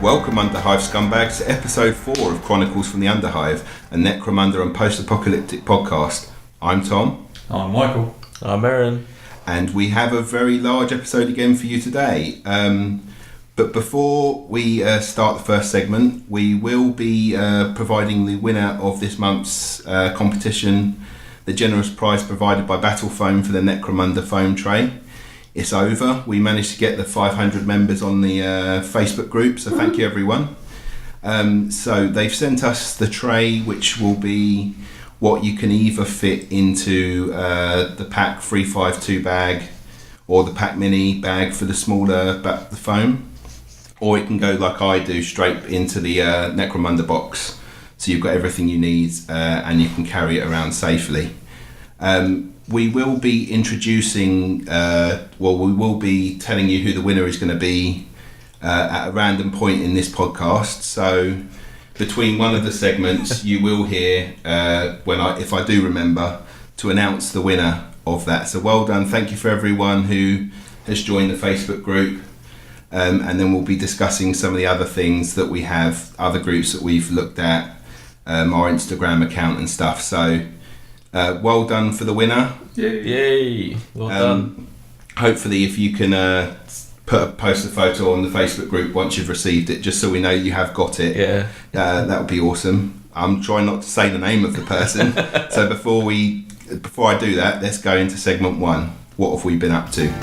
Welcome, Underhive scumbags, to episode 4 of Chronicles from the Underhive, a Necromunda and Post Apocalyptic podcast. I'm Tom. I'm Michael. I'm Aaron. And we have a very large episode again for you today. But before we start the first segment, we will be providing the winner of this month's competition, the generous prize provided by Battle Foam for the Necromunda foam tray. It's over. We managed to get the 500 members on the Facebook group, so thank you everyone. So they've sent us the tray, which will be what you can either fit into the pack 352 bag or the pack mini bag for the smaller the foam, or it can go like I do straight into the Necromunda box, so you've got everything you need and you can carry it around safely. We will be introducing, we will be telling you who the winner is going to be at a random point in this podcast. So between one of the segments, you will hear, if I do remember, to announce the winner of that. So well done. Thank you for everyone who has joined the Facebook group. And then we'll be discussing some of the other things that we have, other groups that we've looked at, our Instagram account and stuff. So well done for the winner. Yay! Well done. Hopefully, if you can post a photo on the Facebook group once you've received it, just so we know you have got it. Yeah. That would be awesome. I'm trying not to say the name of the person. So before I do that, let's go into segment 1. What have we been up to?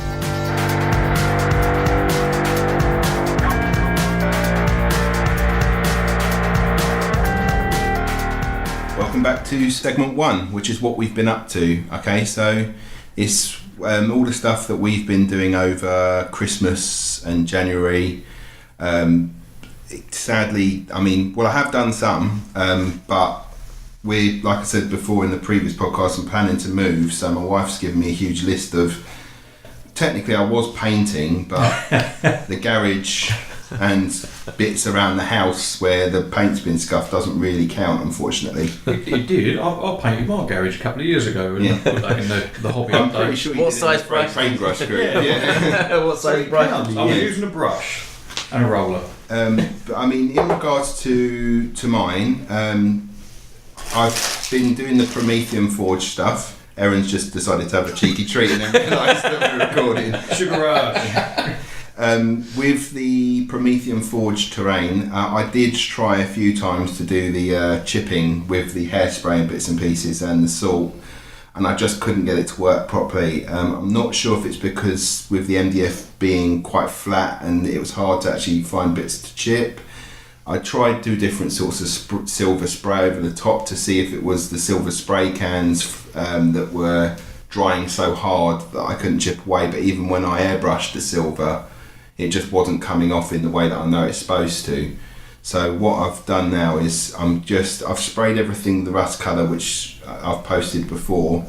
Welcome back to segment 1, which is what we've been up to. Okay, so it's all the stuff that we've been doing over Christmas and January. Sadly, I have done some, but like I said before in the previous podcast, I'm planning to move, so my wife's given me a huge list of, technically I was painting, but the garage and bits around the house where the paint's been scuffed doesn't really count, unfortunately. It did. I painted my garage a couple of years ago and put that in the hobby I'm update. pretty sure you What did size it in brush? paintbrush group. Yeah. What size brush did you I was use? using a brush and a roller. But in regards to mine, I've been doing the Promethean Forge stuff. Erin's just decided to have a cheeky treat and then realised that we're recording. Sugar rush. With the Promethean Forge terrain, I did try a few times to do the chipping with the hairspray and bits and pieces and the salt, and I just couldn't get it to work properly. I'm not sure if it's because with the MDF being quite flat and it was hard to actually find bits to chip. I tried 2 different sorts of silver spray over the top to see if it was the silver spray cans that were drying so hard that I couldn't chip away, but even when I airbrushed the silver, it just wasn't coming off in the way that I know it's supposed to. So what I've done now is I've sprayed everything the rust colour, which I've posted before,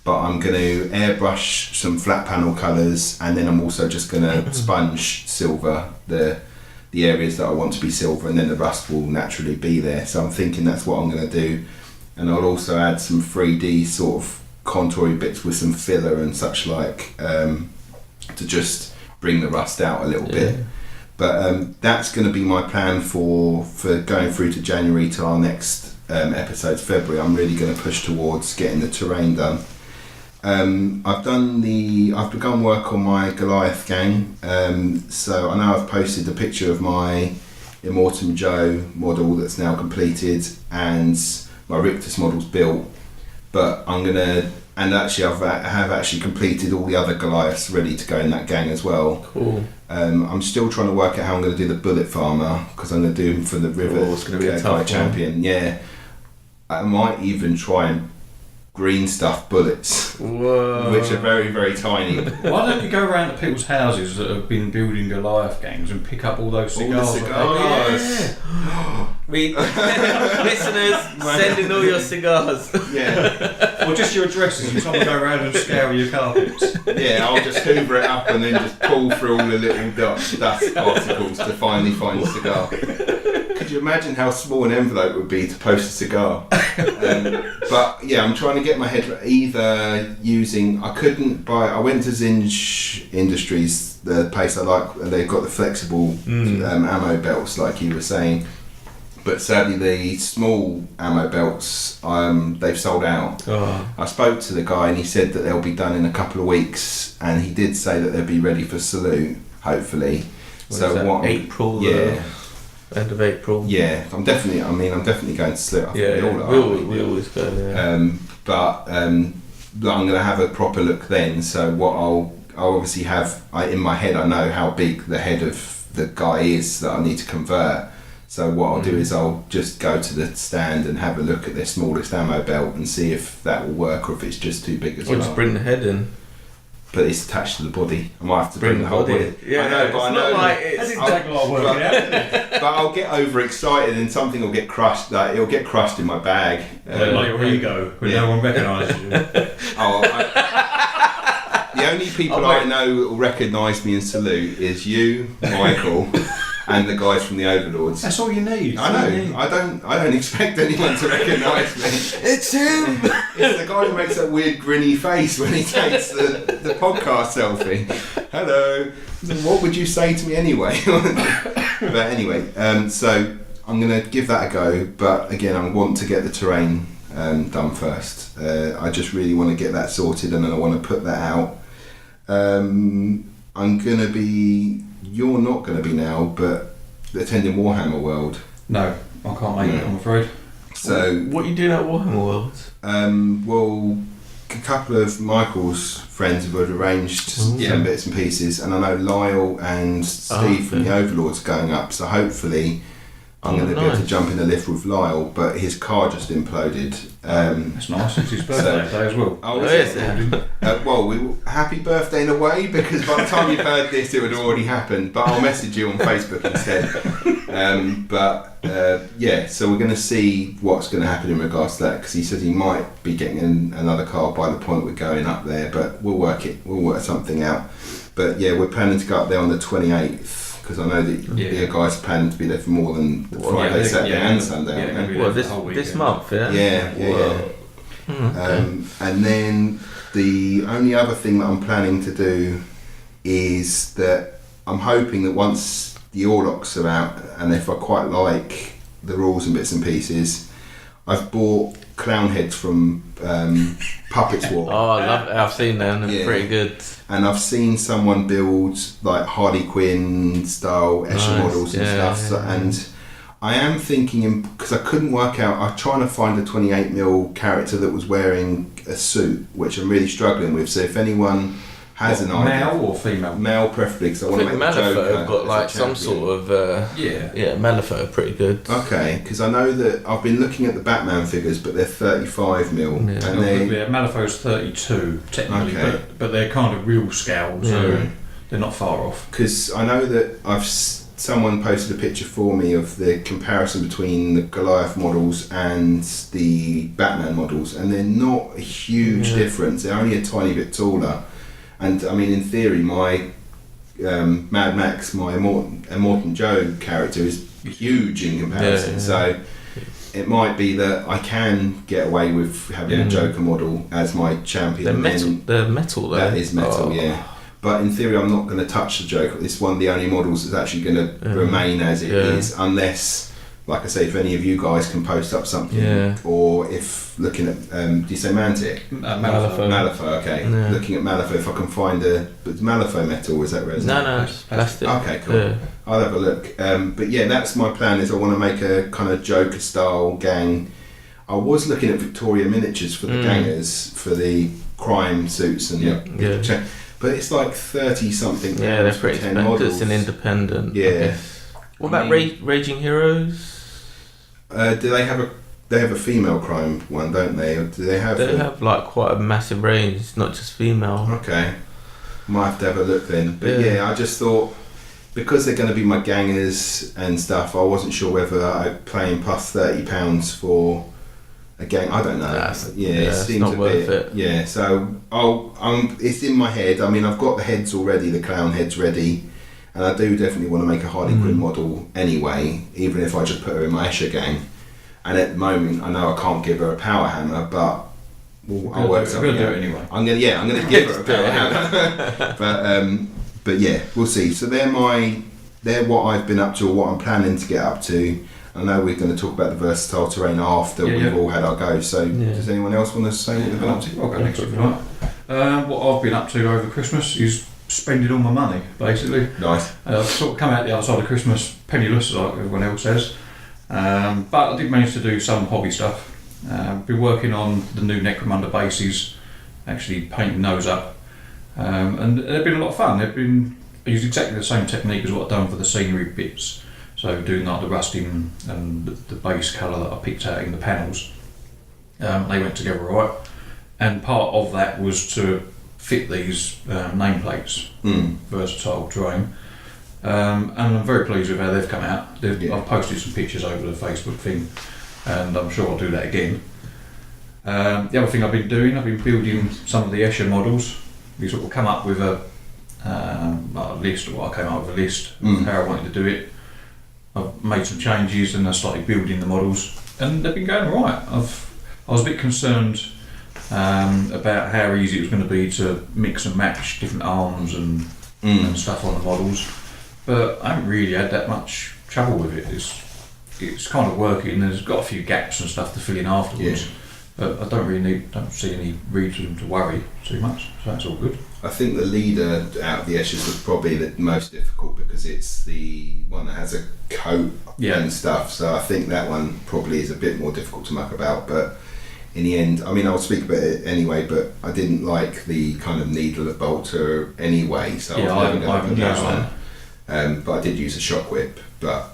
but I'm going to airbrush some flat panel colours, and then I'm also just going to sponge silver the areas that I want to be silver, and then the rust will naturally be there. So I'm thinking that's what I'm going to do, and I'll also add some 3D sort of contouring bits with some filler and such like to just bring the rust out a little bit. But that's going to be my plan for going through to January till our next episode, February. I'm really going to push towards getting the terrain done. I've begun work on my Goliath gang, so I know I've posted a picture of my Immortum Joe model that's now completed and my Rictus model's built, but I have actually completed all the other Goliaths ready to go in that gang as well. Cool. I'm still trying to work out how I'm going to do the bullet farmer, because I'm going to do him for the river. It's going to be a tough champion. Yeah, I might even try and green stuff bullets. Whoa. Which are very, very tiny. Why don't you go around to people's houses that have been building Goliath gangs and pick up all those cigars? All the cigars. Listeners, send in all your cigars. Yeah. Or just your addresses and someone go around and scour your carpets. Yeah, I'll just hoover it up and then just pull through all the little dust particles to finally find a cigar. Could you imagine how small an envelope would be to post a cigar? But yeah, I'm trying to get my head either using. I went to Zinj Industries the pace I like. They've got the flexible ammo belts, like you were saying. But sadly, the small ammo belts, they've sold out. Oh. I spoke to the guy and he said that they'll be done in a couple of weeks, and he did say that they'll be ready for salute, hopefully. April? Yeah. End of April? Yeah, I'm definitely going to salute. We always go, yeah. But I'm going to have a proper look then. So what I'll obviously have, in my head, I know how big the head of the guy is that I need to convert. So what I'll do is I'll just go to the stand and have a look at their smallest ammo belt and see if that will work or if it's just too big as well. Or just bring the head in. But it's attached to the body. I might have to bring the whole body. Yeah, I know, but I know. That's exactly what I'm working out. But I'll get overexcited and something will get crushed. Like, it'll get crushed in my bag. Like your ego, when no one recognises you. The only people I know that will recognise me and salute is you, Michael, and the guys from the Overlords. That's all you need. I know. I don't expect anyone to recognise me. It's him. It's the guy who makes that weird grinny face when he takes the podcast selfie. Hello. What would you say to me anyway? But anyway, so I'm going to give that a go. But again, I want to get the terrain done first. I just really want to get that sorted, and then I want to put that out. I'm going to be... You're not going to be now, but attending Warhammer World. No, I can't make it, I'm afraid. So what are you doing at Warhammer World? Well, a couple of Michael's friends have arranged some bits and pieces, and I know Lyle and Steve from the Overlords are going up, so hopefully I'm going to be able to jump in the lift with Lyle, but his car just imploded. That's nice, it's his birthday today as well. Oh, is it? Happy birthday in a way, because by the time you've heard this it would have already happened, but I'll message you on Facebook instead. So we're going to see what's going to happen in regards to that, because he said he might be getting another car by the point we're going up there, but we'll work something out. But yeah, we're planning to go up there on the 28th. Because I know that the guys plan to be there for more than Friday, Saturday and Sunday. This month, yeah? Yeah. And then the only other thing that I'm planning to do is that I'm hoping that once the Orlocks are out, and if I quite like the rules and bits and pieces, I've bought clown heads from Puppets War. Oh, I love it. I've seen them. They're pretty good. And I've seen someone build like Harley Quinn style Escher models and stuff. So, and I am thinking, because I couldn't work out, I'm trying to find a 28mm character that was wearing a suit, which I'm really struggling with. So if anyone has an idea. Male or female? Male preferably, because I want to make the Joker. Have got like some sort of Malifaux are pretty good. Okay, because I know that I've been looking at the Batman figures, but they're 35mm, and Malifaux's 32 technically, but they're kind of real scale, so they're not far off. Because I know that someone posted a picture for me of the comparison between the Goliath models and the Batman models, and they're not a huge difference. They're only a tiny bit taller. And I mean, in theory, my Mad Max, my Immortan Joe character is huge in comparison. So it might be that I can get away with having a Joker model as my champion. They're metal though. That is metal, yeah. But in theory, I'm not going to touch the Joker. It's one of the only models that's actually going to remain as it is, unless, like I say, if any of you guys can post up something, or if looking at, do you say Mantic? Malifaux, okay. Yeah. Looking at Malifaux, if I can find but Malifaux metal, is that resin? No, it's plastic. Okay, cool. Yeah. I'll have a look. But yeah, that's my plan, is I want to make a kind of Joker style gang. I was looking at Victoria miniatures for the gangers, for the crime suits and but it's like 30 something. Yeah, they're pretty expensive. It's an independent. Yeah. What about Raging Heroes? Do they have a female crime one, don't they? Or do they have? They have like quite a massive range, not just female. Okay, might have to have a look then. But yeah, I just thought, because they're going to be my gangers and stuff, I wasn't sure whether I'm paying plus £30 for a gang. I don't know. It seems a bit. It. Yeah, so it's in my head. I mean, I've got the heads already, the clown heads ready. And I do definitely want to make a Harley Quinn model anyway, even if I just put her in my Escher gang. And at the moment, I know I can't give her a power hammer, but I'll work something out. Do it anyway. I'm gonna give her a power hammer. But yeah, we'll see. So they're what I've been up to, or what I'm planning to get up to. I know we're going to talk about the versatile terrain after we've all had our go. So does anyone else want to say what they've been up to? I'll go next if you like. What I've been up to over Christmas is spending all my money, basically. Nice. I've sort of come out the other side of Christmas penniless, like everyone else says. But I did manage to do some hobby stuff. Been working on the new Necromunda bases, actually painting those up. And they've been a lot of fun. I used exactly the same technique as what I've done for the scenery bits. So doing like the rusting and the base colour that I picked out in the panels. They went together right. And part of that was to fit these nameplates, versatile terrain. And I'm very pleased with how they've come out. I've posted some pictures over the Facebook thing, and I'm sure I'll do that again. The other thing I've been building some of the Escher models. We sort of come up with a list, or I came up with a list of how I wanted to do it. I've made some changes and I started building the models, and they've been going alright. I was a bit concerned about how easy it was going to be to mix and match different arms and stuff on the models, but I haven't really had that much trouble with it. It's kind of working. There's got a few gaps and stuff to fill in afterwards, but I don't see any reason to worry too much, so that's all good. I think the leader out of the Eschers was probably the most difficult because it's the one that has a coat and stuff, so I think that one probably is a bit more difficult to muck about, but in the end, I mean, I'll speak about it anyway, but I didn't like the kind of needle of bolter anyway, so I was never going to put that on. But I did use a shock whip, but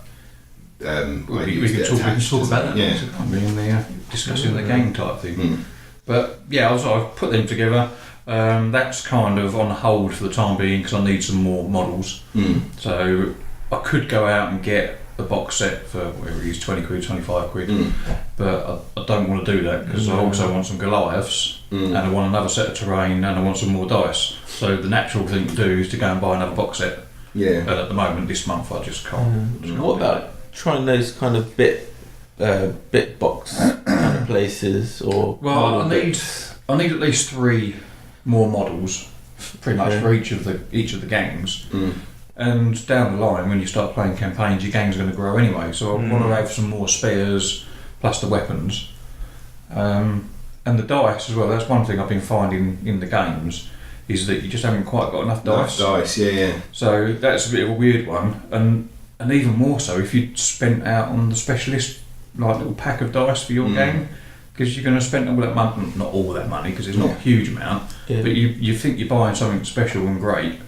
we can talk about that. Yeah, I mean, discussing the game type thing. But yeah, I've put them together. That's kind of on hold for the time being because I need some more models. So I could go out and get a box set for whatever it is, 20 quid, 25 quid, but I don't want to do that because I also want some Goliaths and I want another set of terrain and I want some more dice. So the natural thing to do is to go and buy another box set. Yeah. And at the moment, this month, I just can't. What about trying those kind of bit box kind of places or? Well, I need at least 3 more models, pretty much for each of the gangs. And down the line, when you start playing campaigns, your gang's going to grow anyway. So I want to have some more spares plus the weapons, and the dice as well. That's one thing I've been finding in the games is that you just haven't quite got enough dice. Yeah. So that's a bit of a weird one, and even more so if you spent out on the specialist like little pack of dice for your gang. Because you're going to spend all that money, not all that money, because it's not a huge amount, but you think you're buying something special and great,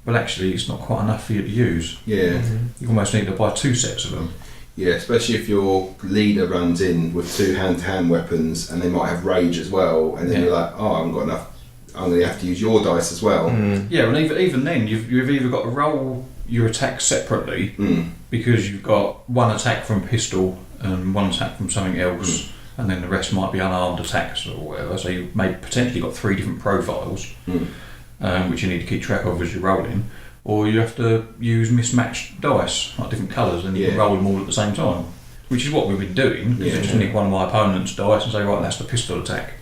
but actually it's not quite enough for you to use. Yeah. You almost need to buy 2 sets of them. Yeah, especially if your leader runs in with 2 hand-to-hand weapons and they might have rage as well, and then you're like, oh, I haven't got enough, I'm going to have to use your dice as well. Yeah, and even then, you've either got to roll your attacks separately, because you've got one attack from pistol and one attack from something else, and then the rest might be unarmed attacks or whatever, so you've potentially got 3 different profiles, which you need to keep track of as you're rolling, or you have to use mismatched dice, like different colours, and you can roll them all at the same time, which is what we've been doing, because I just nick one of my opponent's dice and say, right, that's the pistol attack,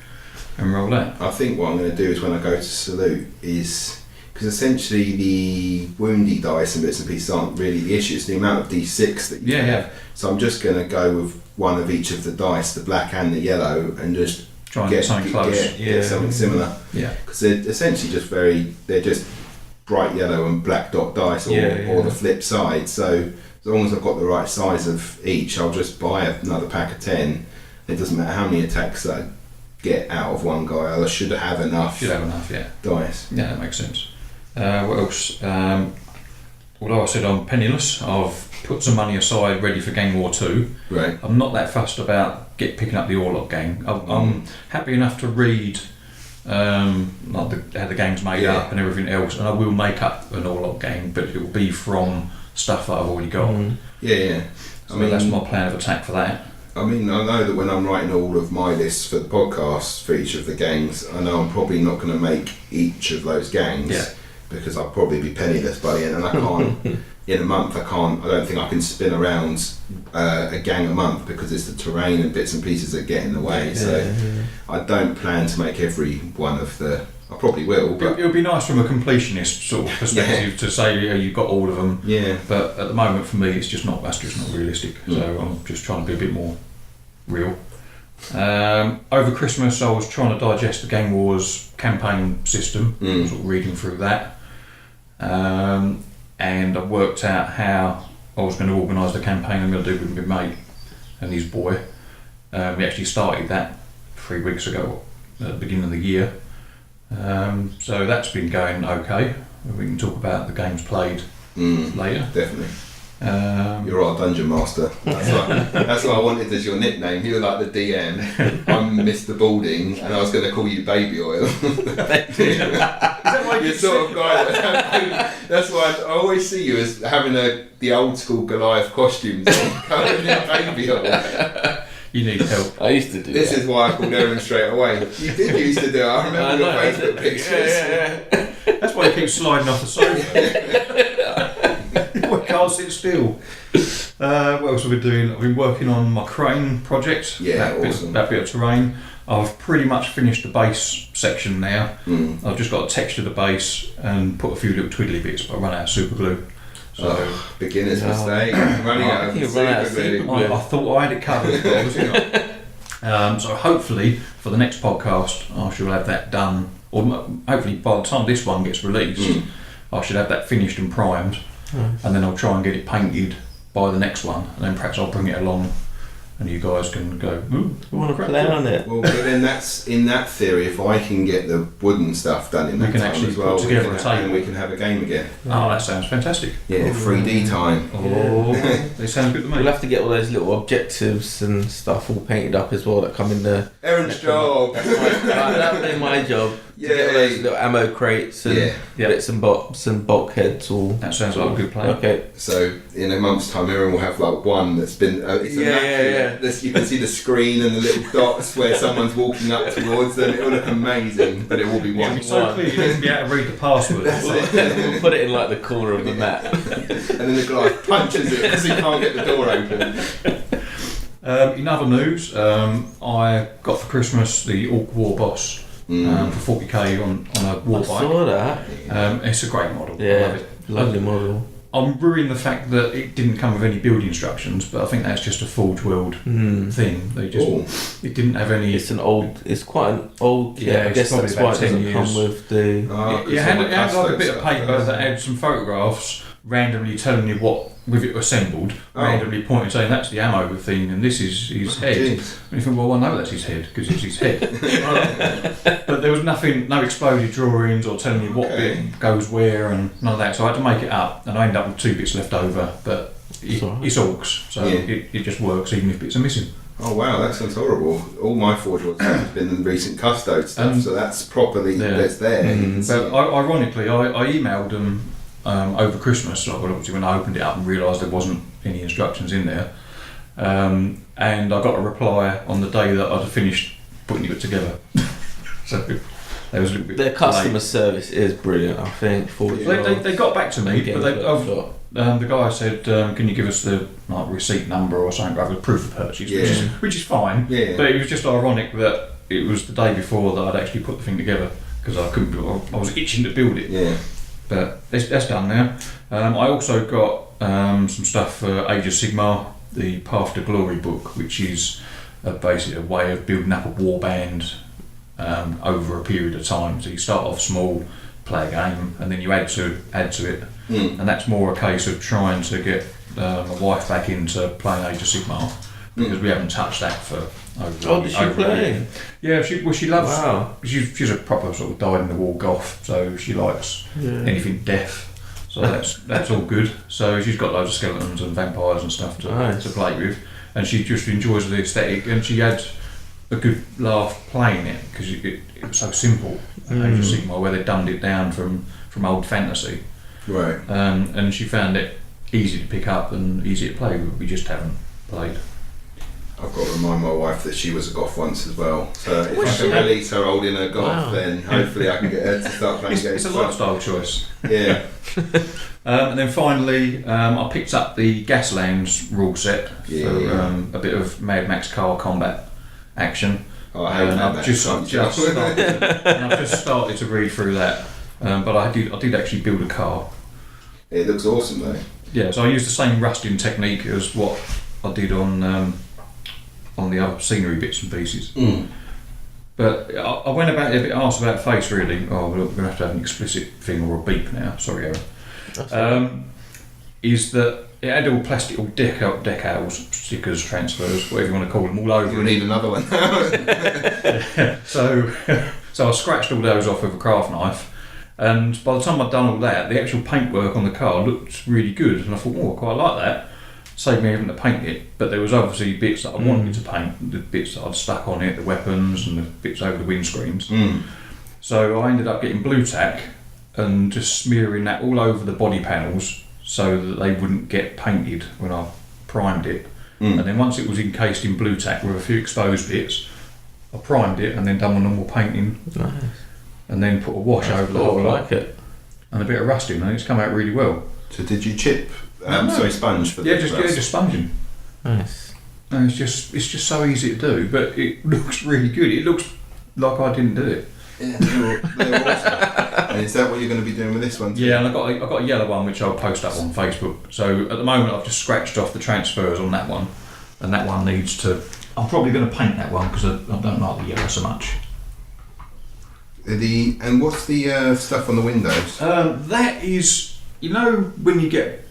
and roll that. I think what I'm going to do is when I go to salute is, because essentially the woundy dice and bits and pieces aren't really the issue, it's the amount of d6 that you have. So I'm just going to go with one of each of the dice, the black and the yellow, and just try and get something close. Get something similar. Yeah. Because they're essentially they're just bright yellow and black dot dice, or the flip side. So as long as I've got the right size of each, I'll just buy another pack of 10. It doesn't matter how many attacks I get out of one guy, I should have enough. Dice. Yeah, that makes sense. What else? Although I said I'm penniless, I've put some money aside ready for Gang War 2. Right. I'm not that fussed about picking up the Orlog gang. I'm happy enough to read how the game's made up and everything else, and I will make up an Orlog gang, but it will be from stuff that I've already got. So that's my plan of attack for that. I mean, I know that when I'm writing all of my lists for the podcast for each of the gangs, I know I'm probably not going to make each of those gangs. because I'll probably be penniless by the end, and I can't. In a month, I don't think I can spin around a gang a month because it's the terrain and bits and pieces that get in the way. I don't plan to make every one of the. I probably will. But it would be nice from a completionist sort of perspective to say you've got all of them. Yeah. But at the moment, for me, that's just not realistic. So I'm just trying to be a bit more real. Over Christmas, I was trying to digest the Gang Wars campaign system. Sort of reading through that. And I worked out how I was going to organise the campaign I'm going to do with my mate and his boy. We actually started that 3 weeks ago, at the beginning of the year. So that's been going okay. We can talk about the games played later. Definitely. You're our dungeon master. That's what I wanted as your nickname. You were like the DM. I'm Mr. Balding, and I was going to call you Baby Oil. You're sort of guy. That's why I always see you as having the old school Goliath costumes on, covered in baby oil. You need help. I used to do This that. is why I called Aaron straight away. You did used to do it. I remember your Facebook pictures. Yeah. That's why you keep sliding off the sofa. We can't sit still. What else have we been doing? I've been working on my crane project. Yeah, awesome. That bit of terrain. I've pretty much finished the base section now. I've just got to texture the base and put a few little twiddly bits, but I run out of super glue. So beginner's mistake. Running out of super glue. I thought I had it covered, but obviously not. So hopefully for the next podcast I shall have that done, or hopefully by the time this one gets released I should have that finished and primed, and then I'll try and get it painted by the next one, and then perhaps I'll bring it along and you guys can go, you want to play on it? Well, but then that's in that theory. If I can get the wooden stuff done in that time as well, we can have a game again. Oh, that sounds fantastic. Yeah, 3D time. Oh, it sounds good to me. We'll have to get all those little objectives and stuff all painted up as well that come in the... Aaron's job. That would be my job. To get all those little ammo crates and bits and bobs and bulkheads all... That sounds like a good plan. Okay. So in a month's time, Aaron will have like one that's been... it's immaculate. You can see the screen and the little dots where someone's walking up towards them. It will look amazing, but it will be one. It's so clear you need to be able to read the password. We'll put it in like the corner of the map. And then the guy punches it because he can't get the door open. In other news, I got for Christmas the Orc War Boss for 40k on a war bike. I saw that. It's a great model. Yeah, I love it. lovely model. I'm ruining the fact that it didn't come with any build instructions, but I think that's just a Forge World thing. They just it didn't have any. It's quite an old kit. Yeah, I guess that's why it doesn't come with the. It had like a bit of paper that had some photographs randomly telling you what with it assembled, randomly pointing saying that's the ammo thing and this is his head. Geez. And you think, well, I know that's his head because it's his head. But there was nothing, no exploded drawings or telling you what bit goes where and none of that. So I had to make it up, and I ended up with 2 bits left over. But it's orcs, so it just works even if bits are missing. Oh wow, that sounds horrible. All my Forge World stuff has been in recent custode stuff, so that's properly that's there. But ironically, I emailed them over Christmas, obviously when I opened it up and realised there wasn't any instructions in there, and I got a reply on the day that I'd finished putting it together. So there was a little bit their customer late. service is brilliant, I think. They got back to me, but the guy said, can you give us the receipt number or something, rather proof of purchase, which is fine, but it was just ironic that it was the day before that I'd actually put the thing together, because I was itching to build it. But that's done now. I also got some stuff for Age of Sigmar, the Path to Glory book, which is basically a way of building up a warband over a period of time. So you start off small, play a game, and then you add to it. And that's more a case of trying to get my wife back into playing Age of Sigmar, because we haven't touched that for over does she play? Yeah, she loves. Wow. She's a proper sort of dyed-in-the-wall goth, so she likes anything death. So that's all good. So she's got loads of skeletons and vampires and stuff to play with, and she just enjoys the aesthetic, and she had a good laugh playing it because it was so simple. Age of Sigmar, where they dumbed it down from old fantasy, right? And she found it easy to pick up and easy to play with. We just haven't played. I've got to remind my wife that she was a goth once as well. So if I can release her holding her goth, then hopefully I can get her to start playing games. It's a lifestyle choice. Yeah. And then finally, I picked up the Gaslands rule set for a bit of Mad Max car combat action. Oh, I hate I've just started to read through that. But I did actually build a car. It looks awesome though. Yeah, so I used the same rusting technique as what I did on the other scenery bits and pieces. But I went about it a bit arse about face really. Oh, we're going to have to have an explicit thing or a beep now. Sorry, Aaron. Is that it had all plastic, all decals, stickers, transfers, whatever you want to call them, all over. You'll need another one. So I scratched all those off with a craft knife. And by the time I'd done all that, the actual paintwork on the car looked really good, and I thought, I quite like that. Saved me having to paint it, but there was obviously bits that I wanted to paint, the bits that I'd stuck on it, the weapons and the bits over the windscreens. So I ended up getting blue tack and just smearing that all over the body panels so that they wouldn't get painted when I primed it. And then once it was encased in blue tack with a few exposed bits, I primed it and then done my normal painting. Nice. And then put a wash over the whole lot. I like it. And a bit of rusting, and it's come out really well. So did you chip? Sponge for the just sponging. Nice. And it's just so easy to do, but it looks really good. It looks like I didn't do it. Yeah, they're awesome. And is that what you're going to be doing with this one too? Yeah, and I got a yellow one which I'll post up on Facebook. So at the moment I've just scratched off the transfers on that one, and that one needs to. I'm probably going to paint that one because I don't like the yellow so much. And what's the stuff on the windows? That is, when you get,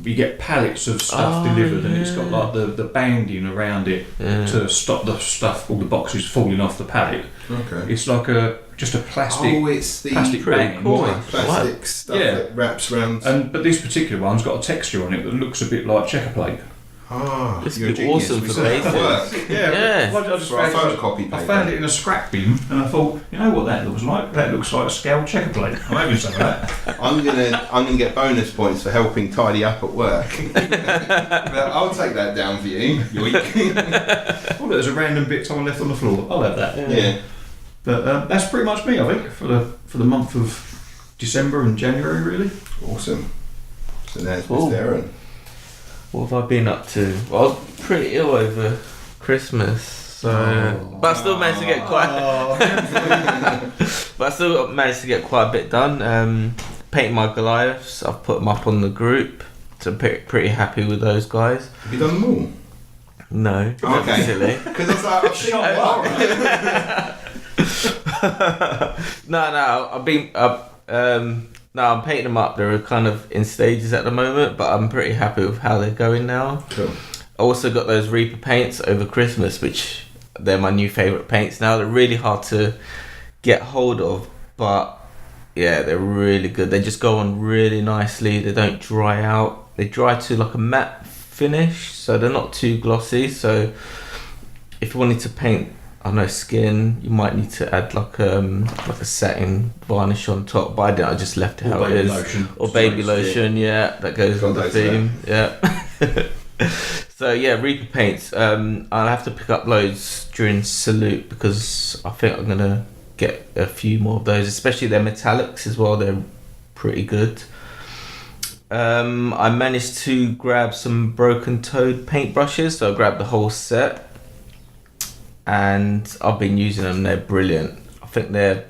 you get pallets of stuff delivered, and it's got like the banding around it to stop the stuff, all the boxes falling off the pallet. Okay. It's like just a plastic. Oh, it's the plastic band. Cool. Plastic stuff that wraps around. But this particular one's got a texture on it that looks a bit like checker plate. This would be awesome for bases. Yeah. For a photocopy paper. I found it in a scrap bin, and I thought, you know what that looks like? That looks like a scaled checker plate. I'm having some of that. I'm gonna get bonus points for helping tidy up at work. But I'll take that down for you. Yoink. Oh, there's a random bit someone left on the floor. I'll have that. Yeah. But that's pretty much me, I think, for the month of December and January, really. Awesome. So there's Cool. Mr. Aaron. What have I been up to? Well, I was pretty ill over Christmas, so but I still managed to get quite a bit done. Painting my Goliaths, I've put them up on the group, so I'm pretty happy with those guys. Have you done them all? No, Okay. silly. Because I was like, I've seen No, I've been no, I'm painting them up. They're kind of in stages at the moment, but I'm pretty happy with how they're going now. Cool. I also got those Reaper paints over Christmas, which they're my new favourite paints now. They're really hard to get hold of, but yeah, they're really good. They just go on really nicely. They don't dry out. They dry to like a matte finish, so they're not too glossy. So if you wanted to paint, I know, skin, you might need to add like a satin varnish on top, but I didn't. I just left it how it is. Lotion. Or baby lotion, yeah, that goes with the theme. Yeah. So yeah, Reaper paints. I'll have to pick up loads during Salute because I think I'm gonna get a few more of those, especially their metallics as well. They're pretty good. I managed to grab some Broken Toad paintbrushes, so I grabbed the whole set. And I've been using them. They're brilliant. I think they're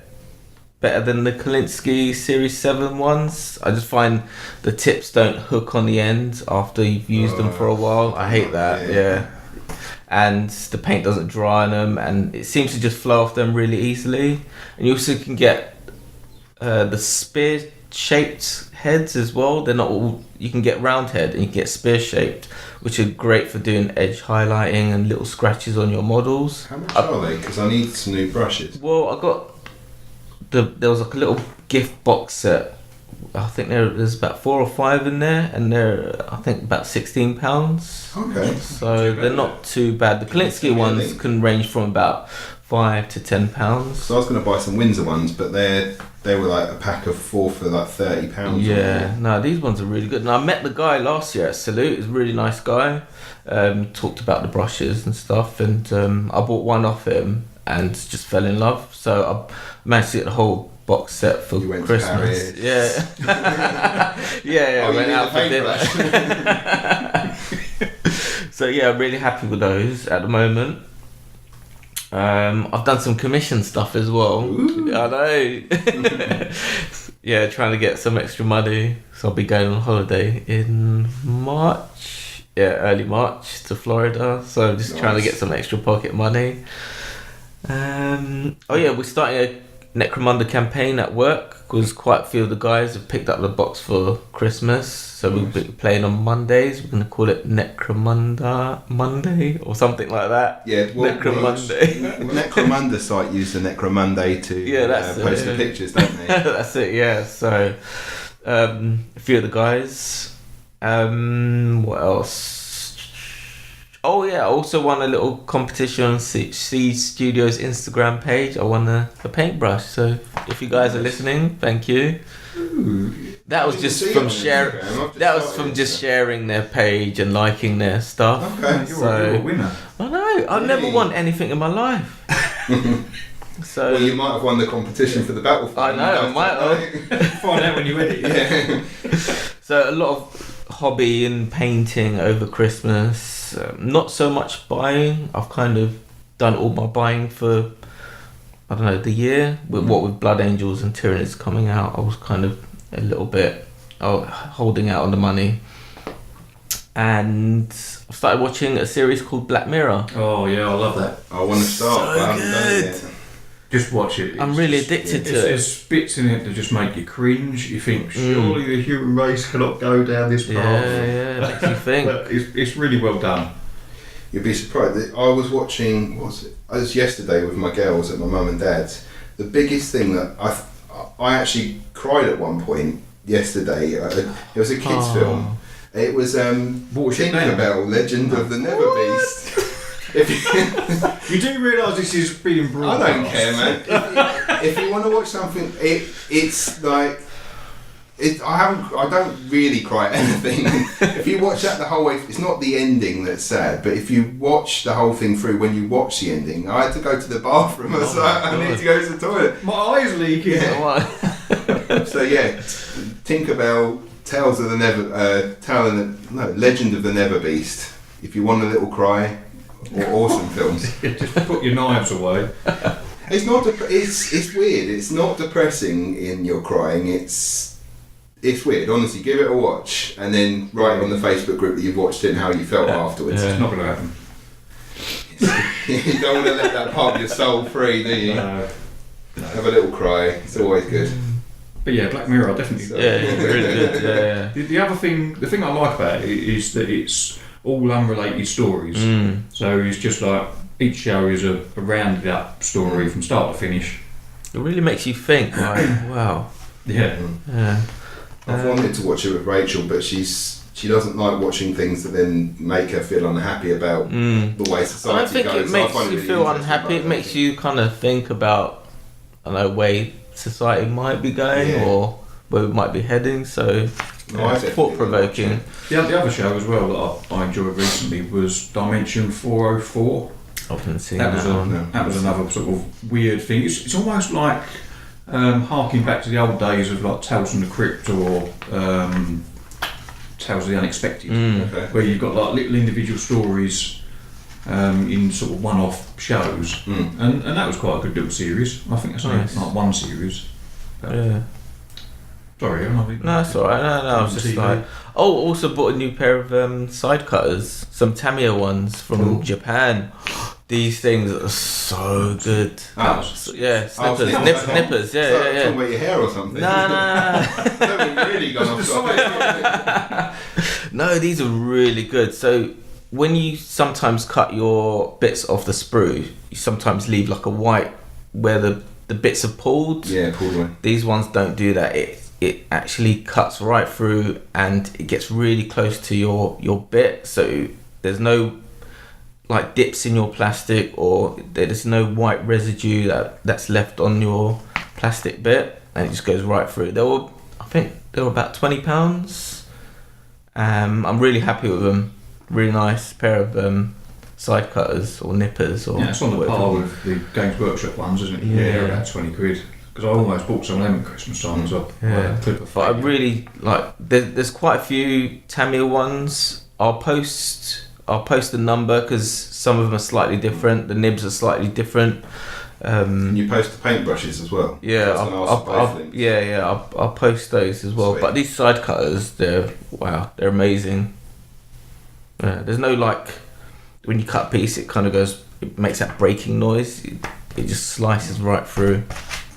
better than the Kolinsky Series 7 ones. I just find the tips don't hook on the end after you've used them for a while. I hate that, yeah. And the paint doesn't dry on them, and it seems to just flow off them really easily. And you also can get the spear shaped heads as well. They're not all, you can get round head and you can get spear shaped, which are great for doing edge highlighting and little scratches on your models. How much are they? Because I need some new brushes. Well, I got there was like a little gift box set. I think there's about 4 or 5 in there, and they're I think about £16. Okay. So they're not too bad. The Kolinsky ones can range from about £5 to £10. So I was going to buy some Windsor ones, but they were like a pack of 4 for like £30. Yeah, no, these ones are really good. And I met the guy last year at Salute. He's a really nice guy. Talked about the brushes and stuff, and I bought one off him and just fell in love. So I managed to get the whole box set for Christmas. Yeah. I went out for dinner. So yeah, I'm really happy with those at the moment. I've done some commission stuff as well. Ooh. I know. Yeah, trying to get some extra money. So I'll be going on holiday in March. Yeah, early March to Florida. So I'm just trying to get some extra pocket money. We're starting a Necromunda campaign at work because quite a few of the guys have picked up the box for Christmas. So we'll be playing on Mondays. We're going to call it Necromunda Monday or something like that. Yeah, well, Necromonday. Necromunda site use the Necromonday to post the pictures, don't they? That's it, yeah. So a few of the guys. What else? Oh yeah, I also won a little competition on C Studios Instagram page. I won a paintbrush. So if you guys are listening, thank you. Ooh. That was just from sharing. That was from just sharing their page and liking their stuff. Okay, you're a winner. I know. I've never won anything in my life. So well, you might have won the competition for the Battlefield. I know. I might have. Find out when you win it. Yeah. So a lot of hobby and painting over Christmas. Not so much buying. I've kind of done all my buying for, I don't know, the year. With Blood Angels and Tyrannids coming out, I was kind of a little bit holding out on the money. And I've started watching a series called Black Mirror. Oh yeah, I love that. I want to start, but I haven't done it yet. Just watch it. I'm really addicted to it. There's bits in it that just make you cringe. You think, surely the human race cannot go down this path. Yeah, makes you think. But it's really well done. You'd be surprised. I was watching, I was yesterday with my girls at my mum and dad's. The biggest thing that I actually cried at one point yesterday. It was a kids' film. It was Tinkerbell, Legend of the Never Beast. You do realise this is being broadcast. I don't care, man. If you want to watch something, it's like I don't really cry at anything. If you watch that the whole way, it's not the ending that's sad, but if you watch the whole thing through, when you watch the ending, I had to go to the bathroom. I was like, I need to go to the toilet. My eyes leaking. Yeah. So yeah, Tinkerbell, Legend of the Never Beast. If you want a little cry. Awesome films. Just put your knives away. It's not. It's weird. It's not depressing in your crying. It's weird. Honestly, give it a watch and then write on the Facebook group that you've watched it and how you felt afterwards. Yeah. It's not going to happen. You don't want to let that part of your soul free, do you? No. Have a little cry. It's always good. But yeah, Black Mirror definitely. Really good. Yeah. The other thing, the thing I like about it is that it's all unrelated stories. So it's just like each show is a rounded up story from start to finish. It really makes you think, like, wow. Yeah. I've wanted to watch it with Rachel, but she doesn't like watching things that then make her feel unhappy about the way society goes. I don't think it makes you feel unhappy. It makes you kind of think about, I don't know, way society might be going or where we might be heading. So thought provoking. The other show as well that I enjoyed recently was Dimension 404. I haven't seen that was another sort of weird thing. It's almost like harking back to the old days of like Tales from the Crypt or Tales of the Unexpected, where you've got like little individual stories in sort of one-off shows, and that was quite a good little series. I think it's only like one series. Sorry, no, that's alright. No, I was just like, also bought a new pair of side cutters, some Tamiya ones from Japan. These things are so good. Snippers. Talking about your hair or something. No. Really gone off topic. No, these are really good. So when you sometimes cut your bits off the sprue, you sometimes leave like a white where the bits are pulled. Yeah, pulled away. These ones don't do that. It actually cuts right through and it gets really close to your bit. So there's no like dips in your plastic, or there's no white residue that's left on your plastic bit, and it just goes right through. I think they were about £20. I'm really happy with them. Really nice pair of side cutters or nippers, or it's on the par with the Games Workshop ones, isn't it? Yeah, about £20. Because I almost bought some of them at Christmas time as well. Yeah. But I really like. There's quite a few Tamil ones. I'll post the number because some of them are slightly different. The nibs are slightly different. Can you post the paintbrushes as well? Yeah, I'll post those as well. Sweet. But these side cutters, they're amazing. There's no like when you cut a piece, it makes that breaking noise. It just slices right through.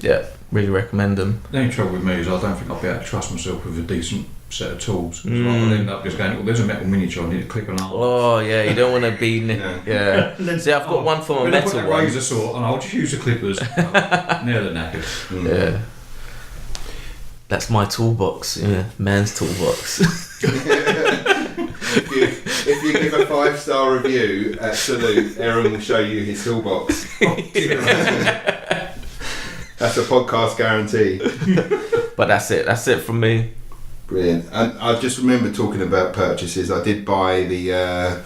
Yeah, really recommend them. The only trouble with me is I don't think I'll be able to trust myself with a decent set of tools. I'll end up just going, there's a metal miniature, I need to click on that. Oh yeah, you don't want to be. See, I've got one for my metal one. Razor saw, and I'll just use the clippers. Near the knackers. Yeah. That's my toolbox. Yeah, man's toolbox. If you give a 5-star review at Salute, Aaron will show you his toolbox. That's a podcast guarantee. But that's it from me. Brilliant. And I just remember talking about purchases. I did buy the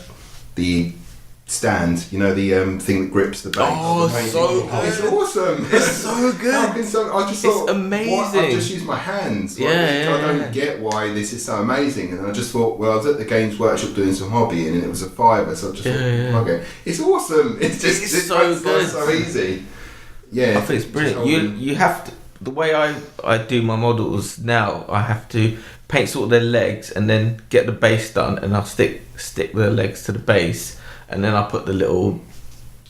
stand, the thing that grips the base. Oh, so good. It's awesome. It's so good. I just thought, it's amazing. I just use my hands. I don't get why this is so amazing. And I just thought, well, I was at the Games Workshop doing some hobby, and it was a £5, so I just thought, okay, it's awesome. It's so good. So easy. Yeah, I think it's brilliant. You have to. The way I do my models now, I have to paint sort of their legs and then get the base done, and I'll stick the legs to the base, and then I'll put the little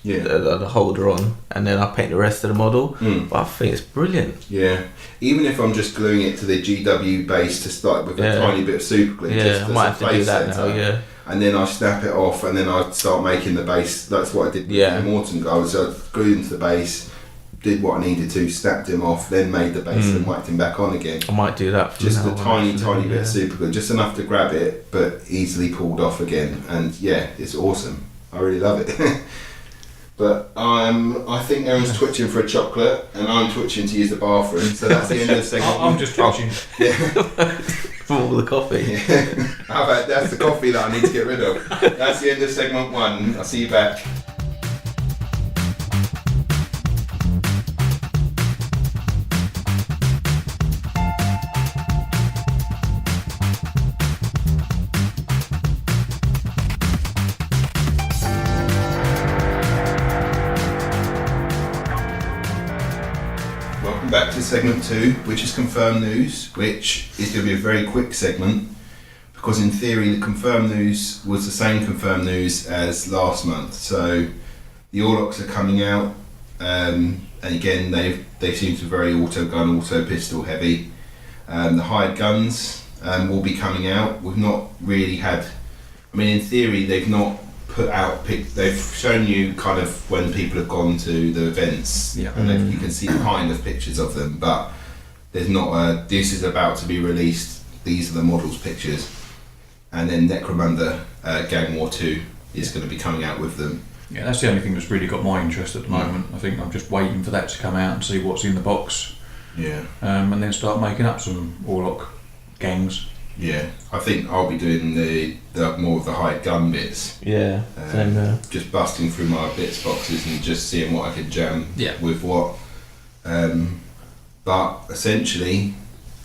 the holder on, and then I'll paint the rest of the model. But I think it's brilliant. Yeah, even if I'm just gluing it to the GW base to start with a tiny bit of super glue. Yeah, I might have to do that now. Yeah. And then I snap it off, and then I start making the base. That's what I did with the Morton guys. I glued into the base, did what I needed to, snapped him off, then made the base and whacked him back on again. I might do that. Just a tiny bit of super glue, just enough to grab it, but easily pulled off again. And it's awesome. I really love it. But I think Aaron's twitching for a chocolate, and I'm twitching to use the bathroom. So that's the end of the segment. I'm just twitching. For all the coffee. Yeah. How about that's the coffee that I need to get rid of. That's the end of segment 1. I'll see you back. Back to segment 2, which is confirmed news, which is going to be a very quick segment because in theory the confirmed news was the same confirmed news as last month. So the Orlocks are coming out, and again they seem to be very auto gun, auto pistol heavy. The hired guns will be coming out. We've not really had, in theory they've not put out they've shown you kind of when people have gone to the events, and you can see kind of pictures of them, but there's not this is about to be released, these are the models pictures, and then Necromunda Gang War 2 is going to be coming out with them. Yeah, that's the only thing that's really got my interest at the moment. I think I'm just waiting for that to come out and see what's in the box, and then start making up some Orlock gangs. Yeah, I think I'll be doing the more of the hired gun bits. Yeah, same there. Just busting through my bits boxes and just seeing what I can jam with what. But essentially,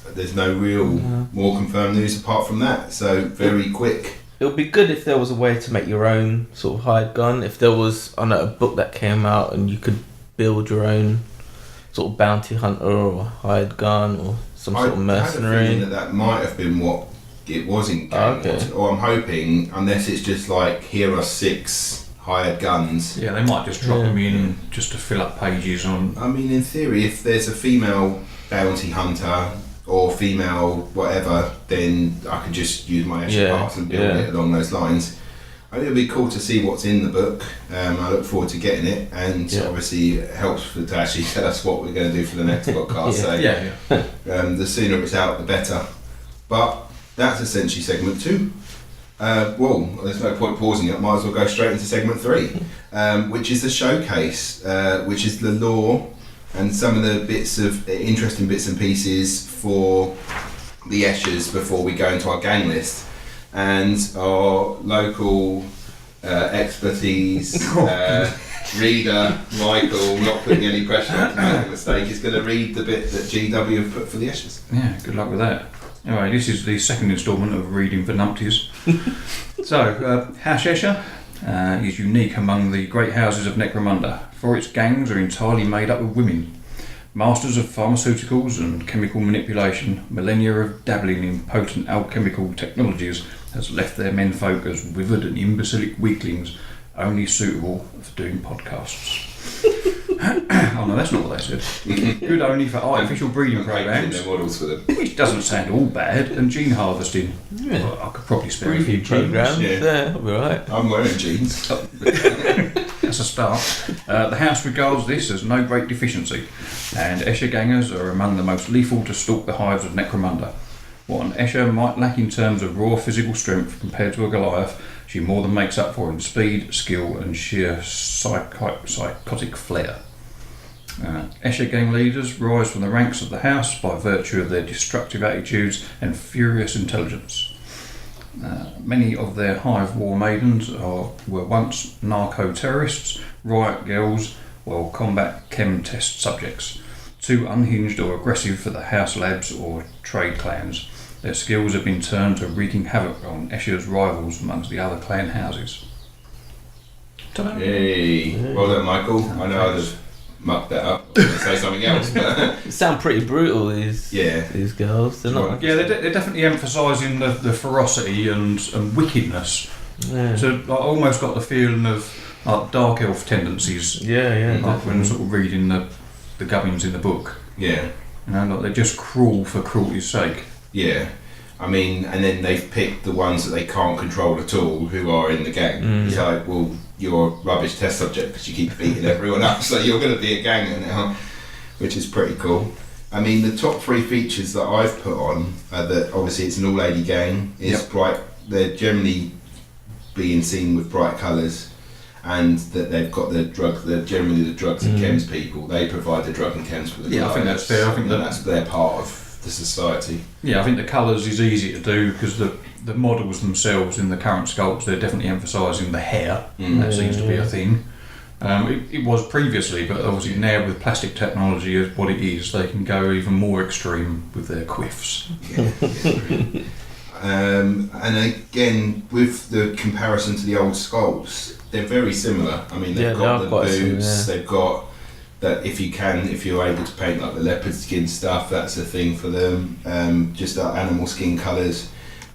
there's no real more confirmed news apart from that. So very quick. It would be good if there was a way to make your own sort of hired gun. If there was a book that came out and you could build your own sort of bounty hunter or hired gun or some sort of mercenary. I had a feeling that might have been what it was in Gang War, or I'm hoping, unless it's just like, here are 6 hired guns. Yeah, they might just drop them in just to fill up pages on. In theory, if there's a female bounty hunter or female whatever, then I could just use my Escher parts and build it along those lines. I think it'll be cool to see what's in the book. I look forward to getting it, and obviously it helps to actually tell us what we're going to do for the next podcast. The sooner it's out, the better. But that's essentially segment 2. Well, there's no point pausing it. Might as well go straight into segment 3, which is the showcase, which is the lore and some of the interesting bits and pieces for the Eschers before we go into our gang list. And our local expertise reader, Michael, not putting any pressure on to make a mistake, is going to read the bit that GW have put for the Eschers. Yeah, good luck with that. Anyway, this is the second instalment of Reading for Numpties. So, House Escher is unique among the great houses of Necromunda, for its gangs are entirely made up of women. Masters of pharmaceuticals and chemical manipulation, millennia of dabbling in potent alchemical technologies has left their menfolk as withered and imbecilic weaklings, only suitable for doing podcasts. Oh no, that's not what they said. Good only for artificial breeding programs, models for them. which doesn't sound all bad, and gene harvesting. Yeah. Well, I could probably spare a few programs. genes. Yeah, I'll be right. I'm wearing jeans. That's a start. The House regards this as no great deficiency, and Escher gangers are among the most lethal to stalk the hives of Necromunda. What an Escher might lack in terms of raw physical strength compared to a Goliath, she more than makes up for in speed, skill, and sheer psychotic flair. Escher gang leaders rise from the ranks of the House by virtue of their destructive attitudes and furious intelligence. Many of their hive war maidens were once narco-terrorists, riot girls, or combat chem test subjects, too unhinged or aggressive for the house labs or trade clans. Their skills have been turned to wreaking havoc on Escher's rivals amongst the other clan houses. Ta-da. Hey, well done, Michael. I know I'd have mucked that up. I was going to say something else, but They sound pretty brutal, these girls. They're not. Yeah, they're definitely emphasising the ferocity and wickedness. Yeah. So I almost got the feeling of like dark elf tendencies. Yeah, Like when sort of reading the gubbins in the book. yeah. You know, like they're just cruel for cruelty's sake. Yeah, I mean, and then they've picked the ones that they can't control at all, who are in the gang. It's like, well, you're a rubbish test subject because you keep beating everyone up, so you're going to be a ganger now, which is pretty cool. I mean, the top 3 features that I've put on are that obviously it's an all-lady gang. It's bright. They're generally being seen with bright colours, and that they've got the drug. They're generally the drugs and chems people. They provide the drug and chems for the Yeah, I think that's fair. I think that's their part of the society. Yeah, I think the colours is easy to do because the models themselves in the current sculpts, they're definitely emphasising the hair. That seems to be a thing. It was previously, but obviously now with plastic technology as what it is, they can go even more extreme with their quiffs. And again, with the comparison to the old sculpts, they're very similar. I mean, they've got the boots, they've got that if you're able to paint like the leopard skin stuff, that's a thing for them. Just like animal skin colours.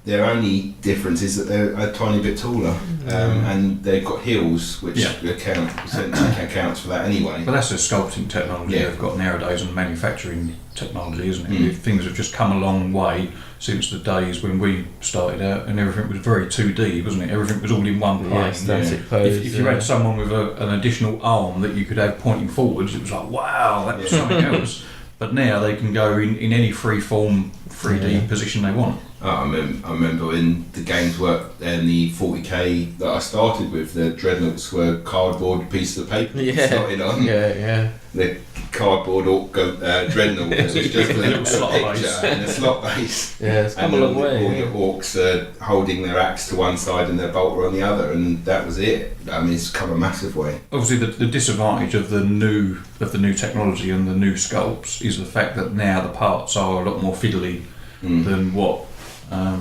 Their only difference is that they're a tiny bit taller, and they've got heels, which essentially accounts for that anyway. But that's a sculpting technology they've got nowadays and manufacturing technology, isn't it? Things have just come a long way since the days when we started out, and everything was very 2D, wasn't it? Everything was all in one plane. If you had someone with an additional arm that you could have pointing forwards, it was like, wow, that was something else. But now they can go in any free form 3D position they want. I remember when the games worked and the 40k that I started with, the dreadnoughts were cardboard pieces of paper slotted on. The cardboard dreadnought was just a little picture and a slot base. Yeah, it's come a long way. All your orcs are holding their axe to one side and their bolter on the other, and that was it. I mean, it's come a massive way. Obviously, the disadvantage of the new technology and the new sculpts is the fact that now the parts are a lot more fiddly than what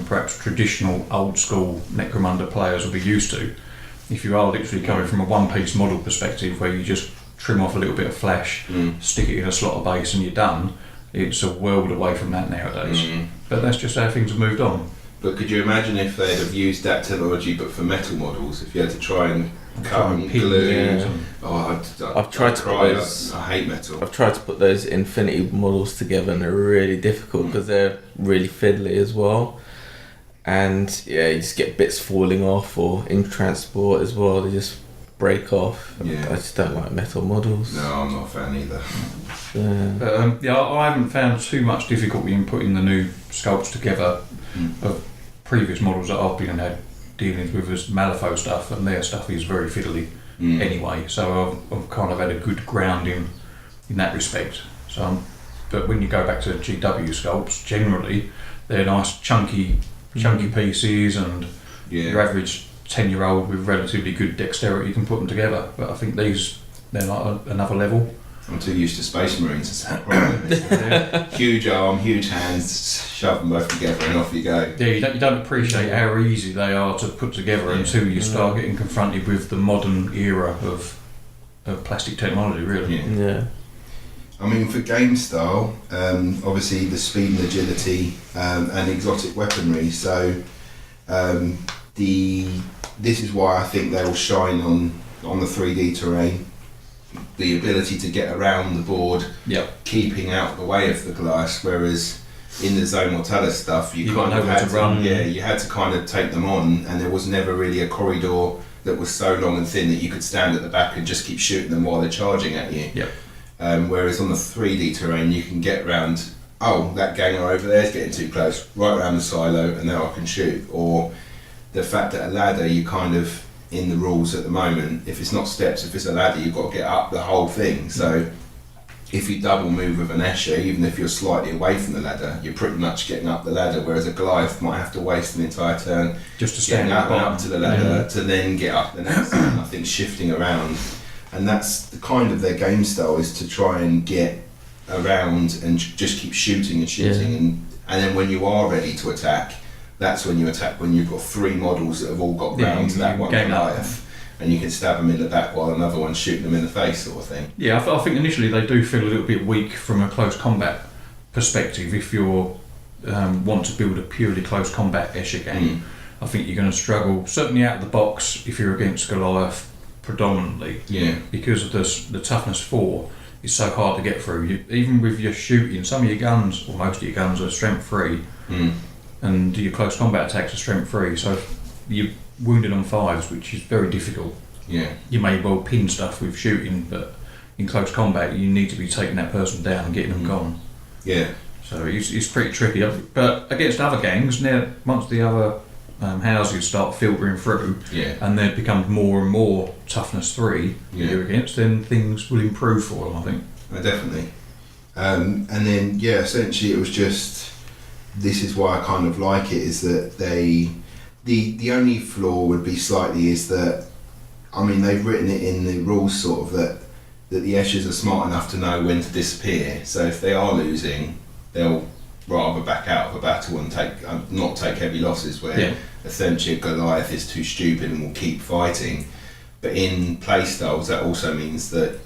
perhaps traditional old school Necromunda players will be used to. If you are literally coming from a one-piece model perspective where you just trim off a little bit of flesh, stick it in a slot of base and you're done, it's a world away from that nowadays. But that's just how things have moved on. But could you imagine if they'd have used that technology but for metal models, if you had to try and cut and glue? I've tried to put those. I hate metal. I've tried to put those Infinity models together, and they're really difficult because they're really fiddly as well. And you just get bits falling off, or in transport as well, they just break off. I just don't like metal models. No, I'm not a fan either. I haven't found too much difficulty in putting the new sculpts together of previous models that I've been and had dealings with is Malifaux stuff, and their stuff is very fiddly anyway. So I've kind of had a good grounding in that respect. So, but when you go back to GW sculpts, generally they're nice chunky pieces, and your average 10-year-old with relatively good dexterity can put them together. But I think they're like another level. I'm too used to Space Marines. It's that problem. Huge arm, huge hands, shove them both together and off you go. Yeah, you don't appreciate how easy they are to put together until you start getting confronted with the modern era of plastic technology, really. Yeah. I mean, for game style, obviously the speed and agility and exotic weaponry. So this is why I think they will shine on the 3D terrain. The ability to get around the board, keeping out the way of the Goliaths, whereas in the Zone Mortalis stuff, you kind of had to run. Yeah, you had to kind of take them on, and there was never really a corridor that was so long and thin that you could stand at the back and just keep shooting them while they're charging at you. Whereas on the 3D terrain, you can get around. Oh, that ganger over there is getting too close. Right around the silo, and now I can shoot. Or the fact that a ladder, you kind of, in the rules at the moment, if it's not steps, if it's a ladder, you've got to get up the whole thing. So if you double move with an Escher, even if you're slightly away from the ladder, you're pretty much getting up the ladder, whereas a Goliath might have to waste an entire turn just to stand up to the ladder to then get up the next one. I think shifting around, and that's the kind of their game style, is to try and get around and just keep shooting and then when you are ready to attack, that's when you attack, when you've got 3 models that have all got round to that one Goliath, and you can stab them in the back while another one's shooting them in the face, sort of thing. Yeah, I think initially they do feel a little bit weak from a close combat perspective. If you want to build a purely close combat Escher game, I think you're going to struggle, certainly out of the box, if you're against Goliath predominantly, because of the toughness 4 is so hard to get through. Even with your shooting, some of your guns, or most of your guns, are strength 3. And your close combat attacks are strength 3, so you're wounded on 5s, which is very difficult. You may well pin stuff with shooting, but in close combat you need to be taking that person down and getting them gone. So it's pretty tricky. But against other gangs, now once the other houses start filtering through, and there becomes more and more toughness 3 you're against, then things will improve for them, I think. Definitely. And then essentially it was just, this is why I kind of like it, is that the only flaw would be slightly is that, I mean, they've written it in the rules sort of that the Eschers are smart enough to know when to disappear. So if they are losing, they'll rather back out of a battle and not take heavy losses, where essentially a Goliath is too stupid and will keep fighting. But in play styles, that also means that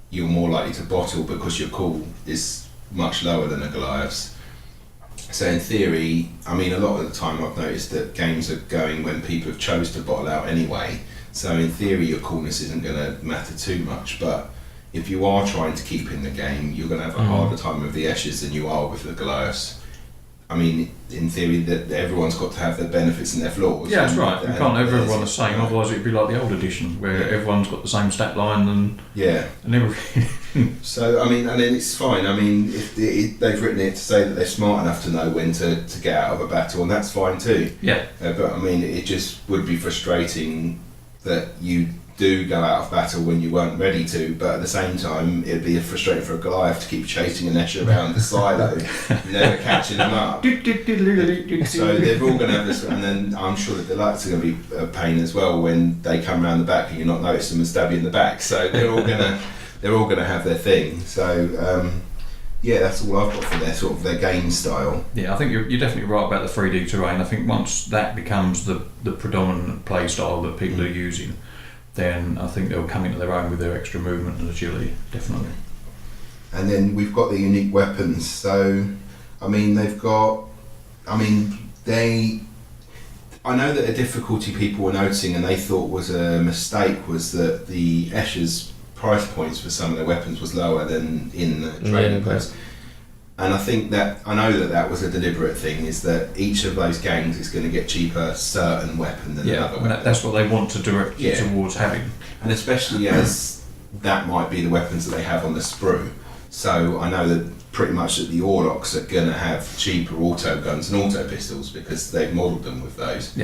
you're more likely to bottle because your call is much lower than a Goliath's. So in theory, I mean, a lot of the time I've noticed that games are going when people have chose to bottle out anyway. So in theory, your coolness isn't going to matter too much. But if you are trying to keep in the game, you're going to have a harder time with the Eschers than you are with the Goliaths. I mean, in theory, that everyone's got to have their benefits and their flaws. Yeah, that's right. You can't have everyone the same, otherwise it'd be like the old edition, where everyone's got the same stat line and everything. So, I mean, and then it's fine. I mean, if they've written it to say that they're smart enough to know when to get out of a battle, and that's fine too. But I mean, it just would be frustrating that you do go out of battle when you weren't ready to, but at the same time it'd be frustrating for a Goliath to keep chasing an Escher around the silo, never catching them up. So they're all going to have this, and then I'm sure that the lights are going to be a pain as well when they come around the back and you're not noticing them and stab you in the back. So they're all going to have their thing. So that's all I've got for their game style. I think you're definitely right about the 3D terrain. I think once that becomes the predominant play style that people are using, then I think they'll come into their own with their extra movement and agility, definitely. And then we've got the unique weapons. So, I mean, I know that a difficulty people were noticing and they thought was a mistake was that the Escher's price points for some of their weapons was lower than in the trading post. And I know that was a deliberate thing, is that each of those gangs is going to get cheaper certain weapon than another weapon. That's what they want to direct you towards having. And especially as that might be the weapons that they have on the sprue. So I know that pretty much that the Orlocks are going to have cheaper auto guns and auto pistols because they've modelled them with those.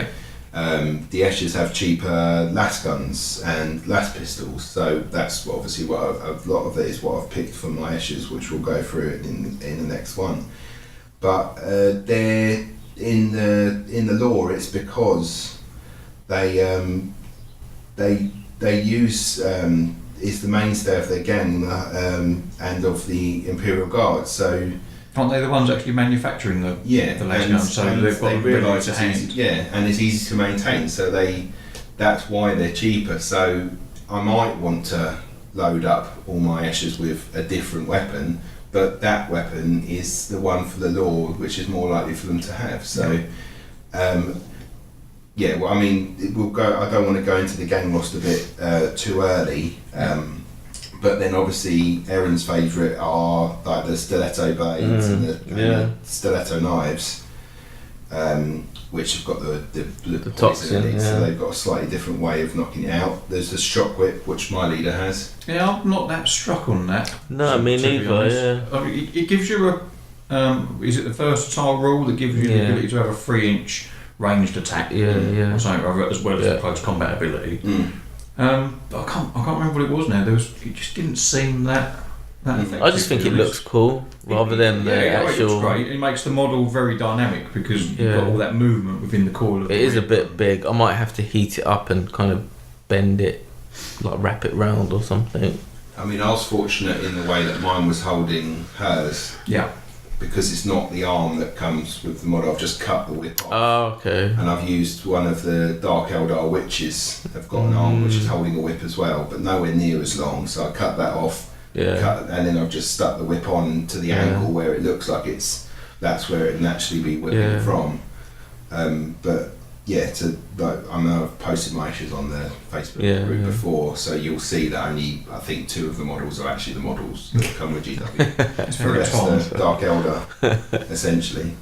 The Eschers have cheaper las guns and las pistols, so that's obviously what a lot of it is what I've picked for my Eschers, which we'll go through it in the next one. But they're in the lore. It's because they use is the mainstay of their gang and of the Imperial Guard. So aren't they the ones actually manufacturing the las guns? So they've got them ready to hand. And it's easy to maintain. So that's why they're cheaper. So I might want to load up all my Eschers with a different weapon, but that weapon is the one for the Lord, which is more likely for them to have. So, well, I mean, we'll go. I don't want to go into the gang roster bit too early, but then obviously Erin's favourite are like the stiletto blades and the stiletto knives, which have got the toxin in it, so they've got a slightly different way of knocking it out. There's the shock whip, which my leader has. Yeah, I'm not that struck on that. No, me neither. Yeah. I mean, it gives you a. Is it the versatile rule that gives you the ability to have a 3-inch ranged attack? Or something rather, as well as the close combat ability. But I can't remember what it was now. It just didn't seem that effective. I just think it looks cool rather than the actual. It looks great. It makes the model very dynamic because you've got all that movement within the coil of it is a bit big. I might have to heat it up and kind of bend it, like wrap it round or something. I mean, I was fortunate in the way that mine was holding hers. Yeah. Because it's not the arm that comes with the model. I've just cut the whip off. Oh, okay. And I've used one of the Dark Eldar witches. They've got an arm which is holding a whip as well, but nowhere near as long. So I cut that off. And then I've just stuck the whip on to the angle where it looks like that's where it'd naturally be whipping from. But I know I've posted my issues on the Facebook group before, so you'll see that only I think 2 of the models are actually the models that come with GW. It's very Tom. Dark Eldar, essentially.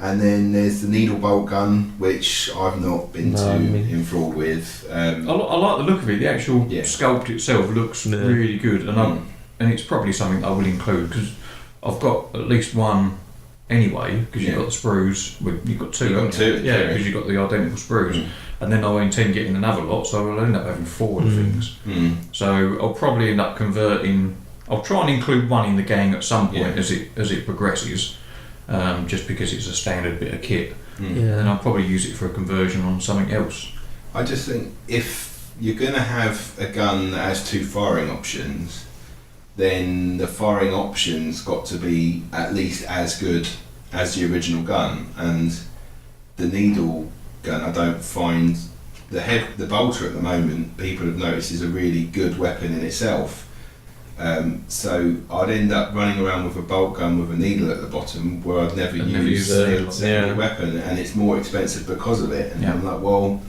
And then there's the needle bolt gun, which I've not been too enthralled with. I like the look of it. The actual sculpt itself looks really good, and it's probably something I will include because I've got at least one anyway. Because you've got the sprues. You've got 2. You've got 2. Yeah, because you've got the identical sprues, and then I intend getting another lot, so I'll end up having 4 of things. So I'll probably end up converting. I'll try and include one in the gang at some point as it progresses. Just because it's a standard bit of kit, and I'll probably use it for a conversion on something else. I just think if you're going to have a gun that has 2 firing options, then the firing options got to be at least as good as the original gun. And the needle gun, I don't find the bolter at the moment. People have noticed is a really good weapon in itself. So I'd end up running around with a bolt gun with a needle at the bottom where I'd never use a secondary weapon, and it's more expensive because of it. And I'm like, well,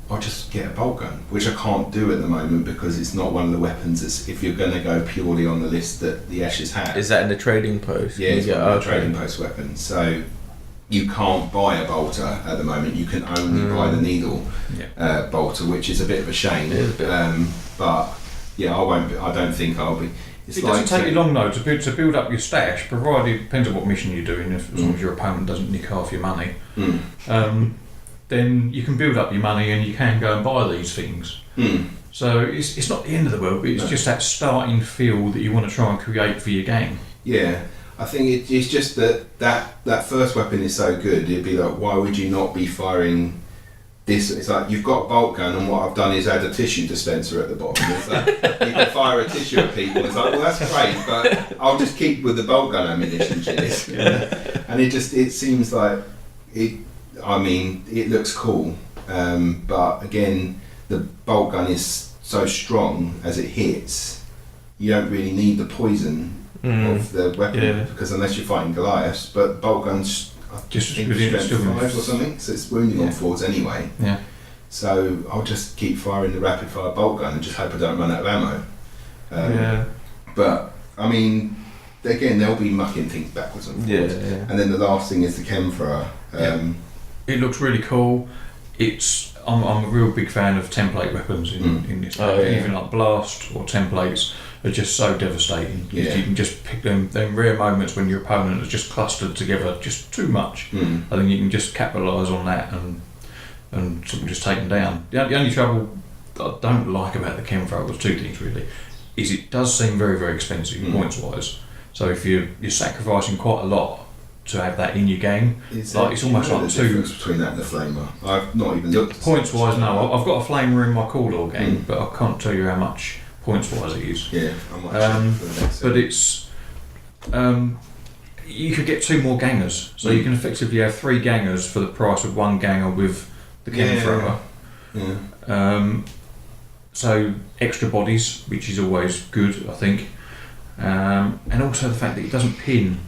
I'll just get a bolt gun, which I can't do at the moment because it's not one of the weapons that's, if you're going to go purely on the list that the Eschers have. Is that in the trading post? Yeah, it's one of the trading post weapons. So you can't buy a bolter at the moment. You can only buy the needle bolter, which is a bit of a shame. But yeah, I don't think I'll be. It doesn't take you long though to build up your stash, provided, depends on what mission you're doing, as long as your opponent doesn't nick half your money. Then you can build up your money and you can go and buy these things. So it's not the end of the world, but it's just that starting feel that you want to try and create for your game. Yeah, I think it's just that first weapon is so good, it'd be like, why would you not be firing this? It's like, you've got a bolt gun and what I've done is add a tissue dispenser at the bottom. It's like, you can fire a tissue at people. It's like, well, that's great, but I'll just keep with the bolt gun ammunition, cheers. And it seems like it looks cool, but again, the bolt gun is so strong as it hits, you don't really need the poison of the weapon, because unless you're fighting Goliaths, but bolt guns just strength 5 or something, so it's wounding on 4s anyway. Yeah. So I'll just keep firing the rapid fire bolt gun and just hope I don't run out of ammo. But I mean, again, they'll be mucking things backwards and forwards. And then the last thing is the chem thrower. It looks really cool. I'm a real big fan of template weapons in this. Even like blast or templates are just so devastating. You can just pick them rare moments when your opponent is just clustered together just too much. I think you can just capitalise on that and and something just taken down. The only trouble I don't like about the Chemthrower was two things really. Is it does seem very, very expensive points wise. So if you're sacrificing quite a lot to have that in your game, it's almost like two. Difference between that and the Flamer. I've not even looked. Points wise, no. I've got a Flamer in my Cawdor game, but I can't tell you how much points wise it is. Yeah, I might check for the next but it's you could get 2 more gangers, so you can effectively have 3 gangers for the price of 1 ganger with the Chemthrower. Yeah. So extra bodies, which is always good, I think, and also the fact that it doesn't pin.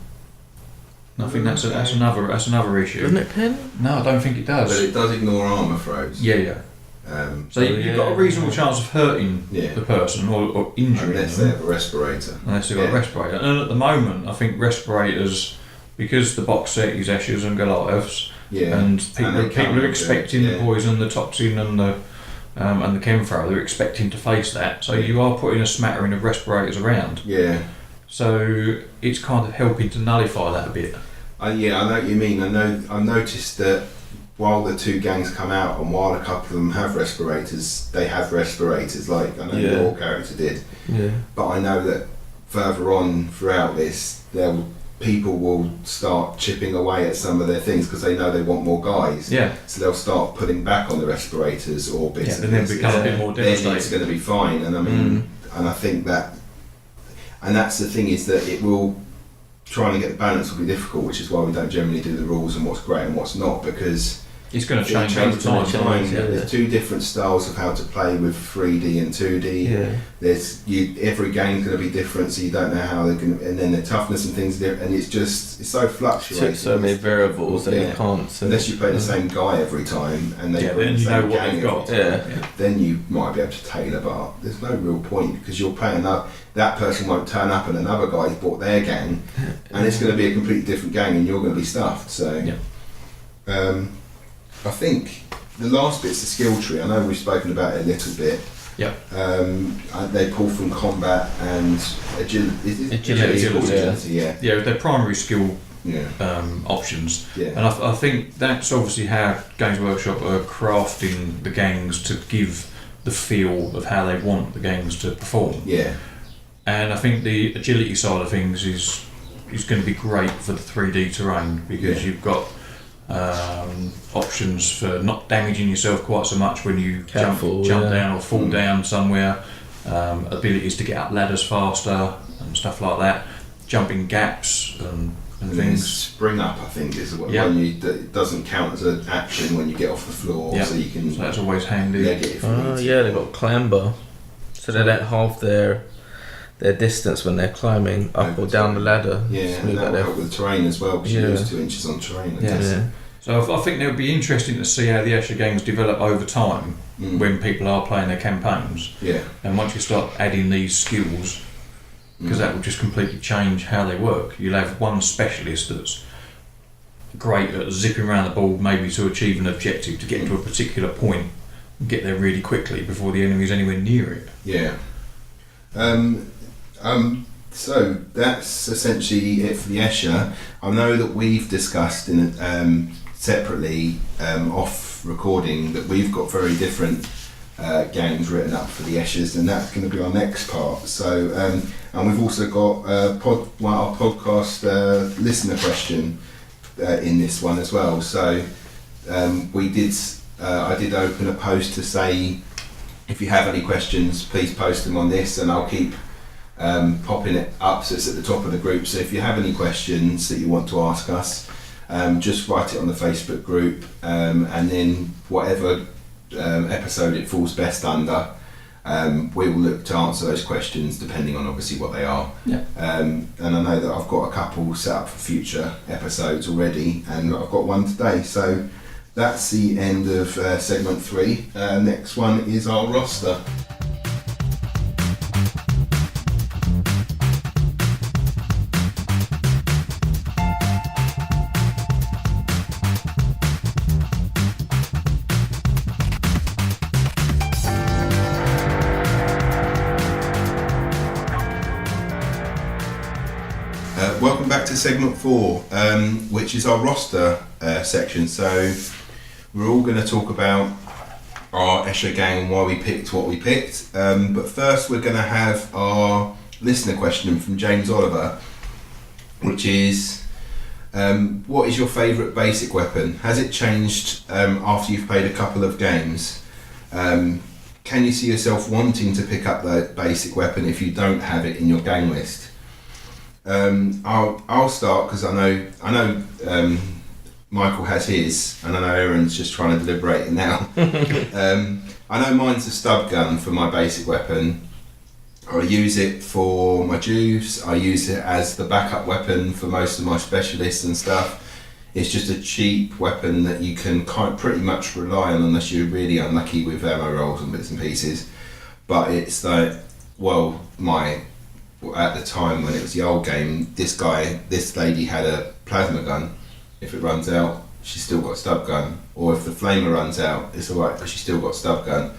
I think that's another issue. Doesn't it pin? No, I don't think it does. But it does ignore armour throws. Yeah. So you've got a reasonable chance of hurting the person or injuring unless them. they have a respirator. Unless they've got a respirator. And at the moment, I think respirators, because the box set is Eschers and Goliaths, and people are expecting the poison, the toxin, and the Chemthrower, they're expecting to face that. So you are putting a smattering of respirators around. Yeah. So it's kind of helping to nullify that a bit. I know what you mean. I noticed that while the 2 gangs come out and while a couple of them have respirators, they have respirators, like I know your character did. Yeah. But I know that further on throughout this, people will start chipping away at some of their things because they know they want more guys. Yeah. So they'll start putting back on the respirators or bits. And then become a bit more devastating. Then it's going to be fine. And I mean, and I think that, and that's the thing, is that it will, trying to get the balance will be difficult, which is why we don't generally do the rules and what's great and what's not, because it's going to change over time. There's 2 different styles of how to play with 3D and 2D. Yeah. Every game's going to be different, so you don't know how they're going to, and then the toughness and things are different, and it's so fluctuating. So many variables that you can't. Unless you play the same guy every time, and they bring the same what gang they've got. Then you might be able to tailor, but there's no real point because you're playing that person won't turn up and another guy's bought their gang, and it's going to be a completely different gang, and you're going to be stuffed. So. I think the last bit's the skill tree. I know we've spoken about it a little bit. Yeah. They pull from combat and agility. Yeah, they're primary skill options. Yeah. And I think that's obviously how Games Workshop are crafting the gangs to give the feel of how they want the gangs to perform. Yeah. And I think the agility side of things is going to be great for the 3D terrain because you've got options for not damaging yourself quite so much when you jump down or fall down somewhere, abilities to get up ladders faster and stuff like that, jumping gaps and things. Spring up, I think, is one it doesn't count as an action when you get off the floor, so you can. So that's always handy. They've got clamber, so they don't halve their distance when they're climbing up or down the ladder. Yeah, and that will help with terrain as well, because you lose 2 inches on terrain. So I think it would be interesting to see how the Escher games develop over time when people are playing their campaigns. Yeah. And once you start adding these skills, because that will just completely change how they work. You'll have one specialist that's great at zipping around the board, maybe to achieve an objective, to get to a particular point and get there really quickly before the enemy's anywhere near it. Yeah. So that's essentially it for the Escher. I know that we've discussed in separately off recording that we've got very different games written up for the Eschers, and that's going to be our next part. So and we've also got our podcast listener question in this one as well. So I did open a post to say, if you have any questions, please post them on this, and I'll keep popping it up so it's at the top of the group. So if you have any questions that you want to ask us, just write it on the Facebook group, and then whatever episode it falls best under, we will look to answer those questions depending on obviously what they are. And I know that I've got a couple set up for future episodes already, and I've got one today. So that's the end of segment 3. Next one is our roster. Welcome back to segment 4, which is our roster section. So we're all going to talk about our Escher gang and why we picked what we picked. But first, we're going to have our listener question from James Oliver, which is, what is your favourite basic weapon? Has it changed after you've played a couple of games? Can you see yourself wanting to pick up the basic weapon if you don't have it in your gang list? I'll start because I know Michael has his, and I know Aaron's just trying to deliberate it now. I know mine's a stub gun for my basic weapon. I use it for my juves. I use it as the backup weapon for most of my specialists and stuff. It's just a cheap weapon that you can pretty much rely on unless you're really unlucky with ammo rolls and bits and pieces. But it's like, well, at the time when it was the old game, this lady had a plasma gun. If it runs out, she's still got a stub gun. Or if the flamer runs out, it's alright because she's still got a stub gun.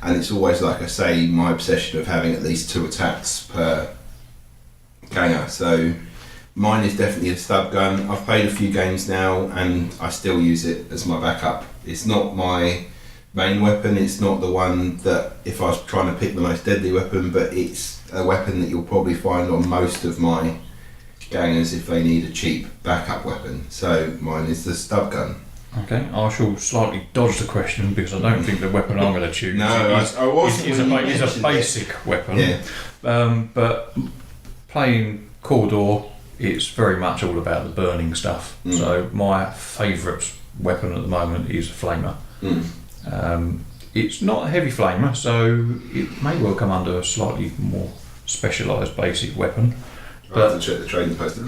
And it's always, like I say, my obsession of having at least 2 attacks per ganger. So mine is definitely a stub gun. I've played a few games now and I still use it as my backup. It's not my main weapon, it's not the one that if I was trying to pick the most deadly weapon, but it's a weapon that you'll probably find on most of my gangers if they need a cheap backup weapon. So mine is the stub gun. Okay, I shall slightly dodge the question because I don't think the weapon I'm going to choose is a basic weapon. Yeah. But playing Corridor, it's very much all about the burning stuff. So my favourite weapon at the moment is a flamer. It's not a heavy flamer, so it may well come under a slightly more specialised basic weapon. But to check the trading post.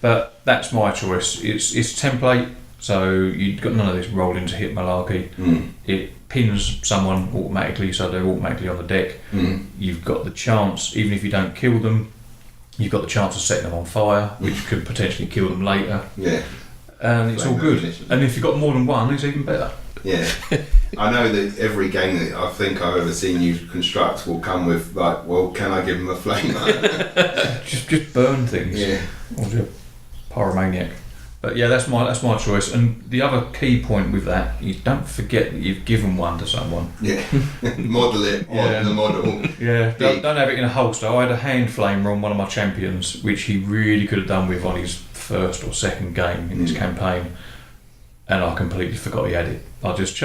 But that's my choice. It's template, so you've got none of this roll into hit malarkey. It pins someone automatically, so they're automatically on the deck. You've got the chance, even if you don't kill them, you've got the chance of setting them on fire, which could potentially kill them later. Yeah. And it's all good. And if you've got more than one, it's even better. Yeah. I know that every game that I think I've ever seen you construct will come with like, well, can I give them a flamer? just burn things. Yeah. Or just pyromaniac. But yeah, that's my choice. And the other key point with that is don't forget that you've given one to someone. Yeah. Model it on the model. Yeah. Don't have it in a holster. I had a hand flamer on one of my champions, which he really could have done with on his first or second game in this campaign. And I completely forgot he had it. I just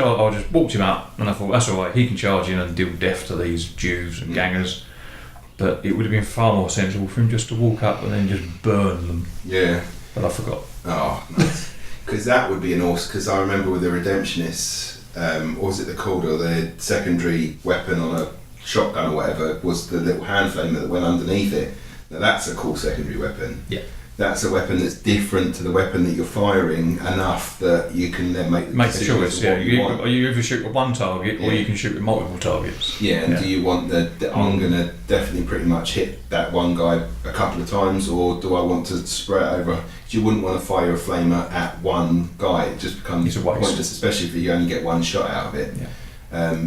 walked him up and I thought, that's alright, he can charge in and deal death to these Jews and gangers. But it would have been far more sensible for him just to walk up and then just burn them. Yeah. But I forgot. Oh, nice. Because that would be an awesome, because I remember with the Redemptionists, or was it the Calder, the secondary weapon on a shotgun or whatever, was the little hand flamer that went underneath it. Now that's a cool secondary weapon. Yeah. That's a weapon that's different to the weapon that you're firing enough that you can then make the choice. Yeah, you either shoot with one target or you can shoot with multiple targets. Yeah, and do you want I'm going to definitely pretty much hit that one guy a couple of times, or do I want to spread it over? You wouldn't want to fire a flamer at one guy. It just becomes pointless, especially if you only get one shot out of it. Yeah.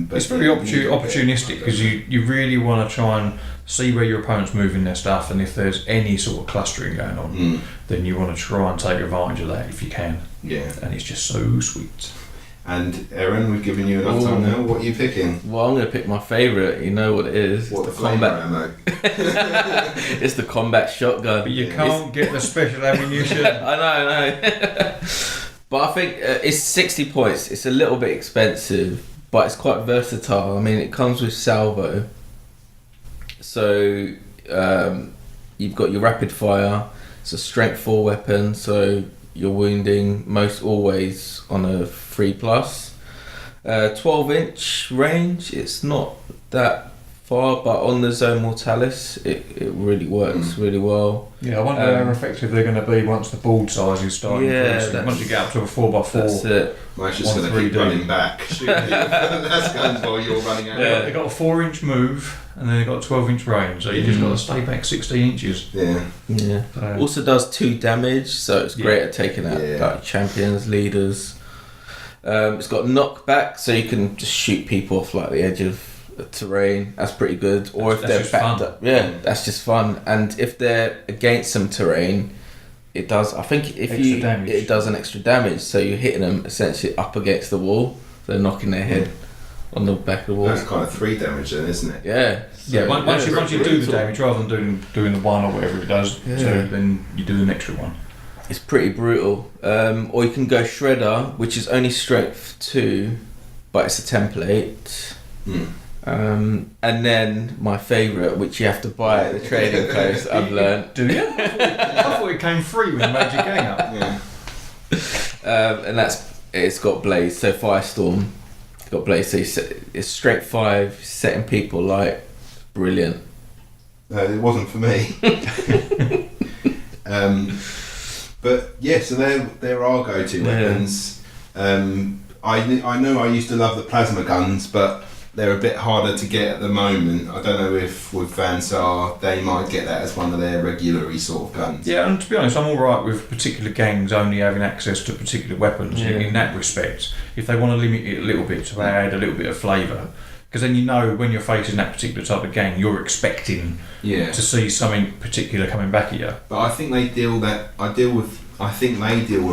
But it's very opportunistic because you really want to try and see where your opponent's moving their stuff, and if there's any sort of clustering going on, then you want to try and take advantage of that if you can. Yeah. And it's just so sweet. And Aaron, we've given you enough time now. What are you picking? Well, I'm going to pick my favourite. You know what it is? What, the combat ammo? It's the combat shotgun. But you can't get the special ammunition. I know. But I think it's 60 points. It's a little bit expensive, but it's quite versatile. I mean, it comes with salvo. So you've got your rapid fire. It's a strength 4 weapon, so you're wounding most always on a 3+. 12-inch range. It's not that far, but on the Zone Mortalis, it really works really well. Yeah, I wonder how effective they're going to be once the board sizes start increasing. Once you get up to a 4x4. That's it. Mine's just going to keep running back. That's guns while you're running out. Yeah, they've got a 4-inch move and then they've got a 12-inch range, so you just got to stay back 16 inches. Yeah. So. Also does 2 damage, so it's great at taking out like champions, leaders. It's got knockback, so you can just shoot people off like the edge of terrain. That's pretty good. Or if they're backed up, that's just fun. And if they're against some terrain, it does. I think if Extra damage. it does an extra damage. So you're hitting them essentially up against the wall. So they're knocking their head on the back of the wall. That's kind of 3 damage then, isn't it? Yeah. So, Yeah, once you do the brutal. damage, rather than doing the 1 or whatever it does, Yeah. so then you do an extra 1. It's pretty brutal. Or you can go Shredder, which is only strength 2, but it's a template. And then my favourite, which you have to buy at the trading post, I've learned. Do you? I thought it came free when you made your gang up. Yeah. And it's got Blaze, so Firestorm. It's got Blaze, so it's strength 5, setting people light. Brilliant. No, it wasn't for me. But yeah, so there are go-to weapons. I know I used to love the plasma guns, but they're a bit harder to get at the moment. I don't know if with Vansar they might get that as one of their regular sort of guns. Yeah, and to be honest, I'm alright with particular gangs only having access to particular weapons Yeah. in that respect. If they want to limit it a little bit to add a little bit of flavour, because then you know when you're facing that particular type of gang, you're expecting Yeah. to see something particular coming back at you. But I think they deal with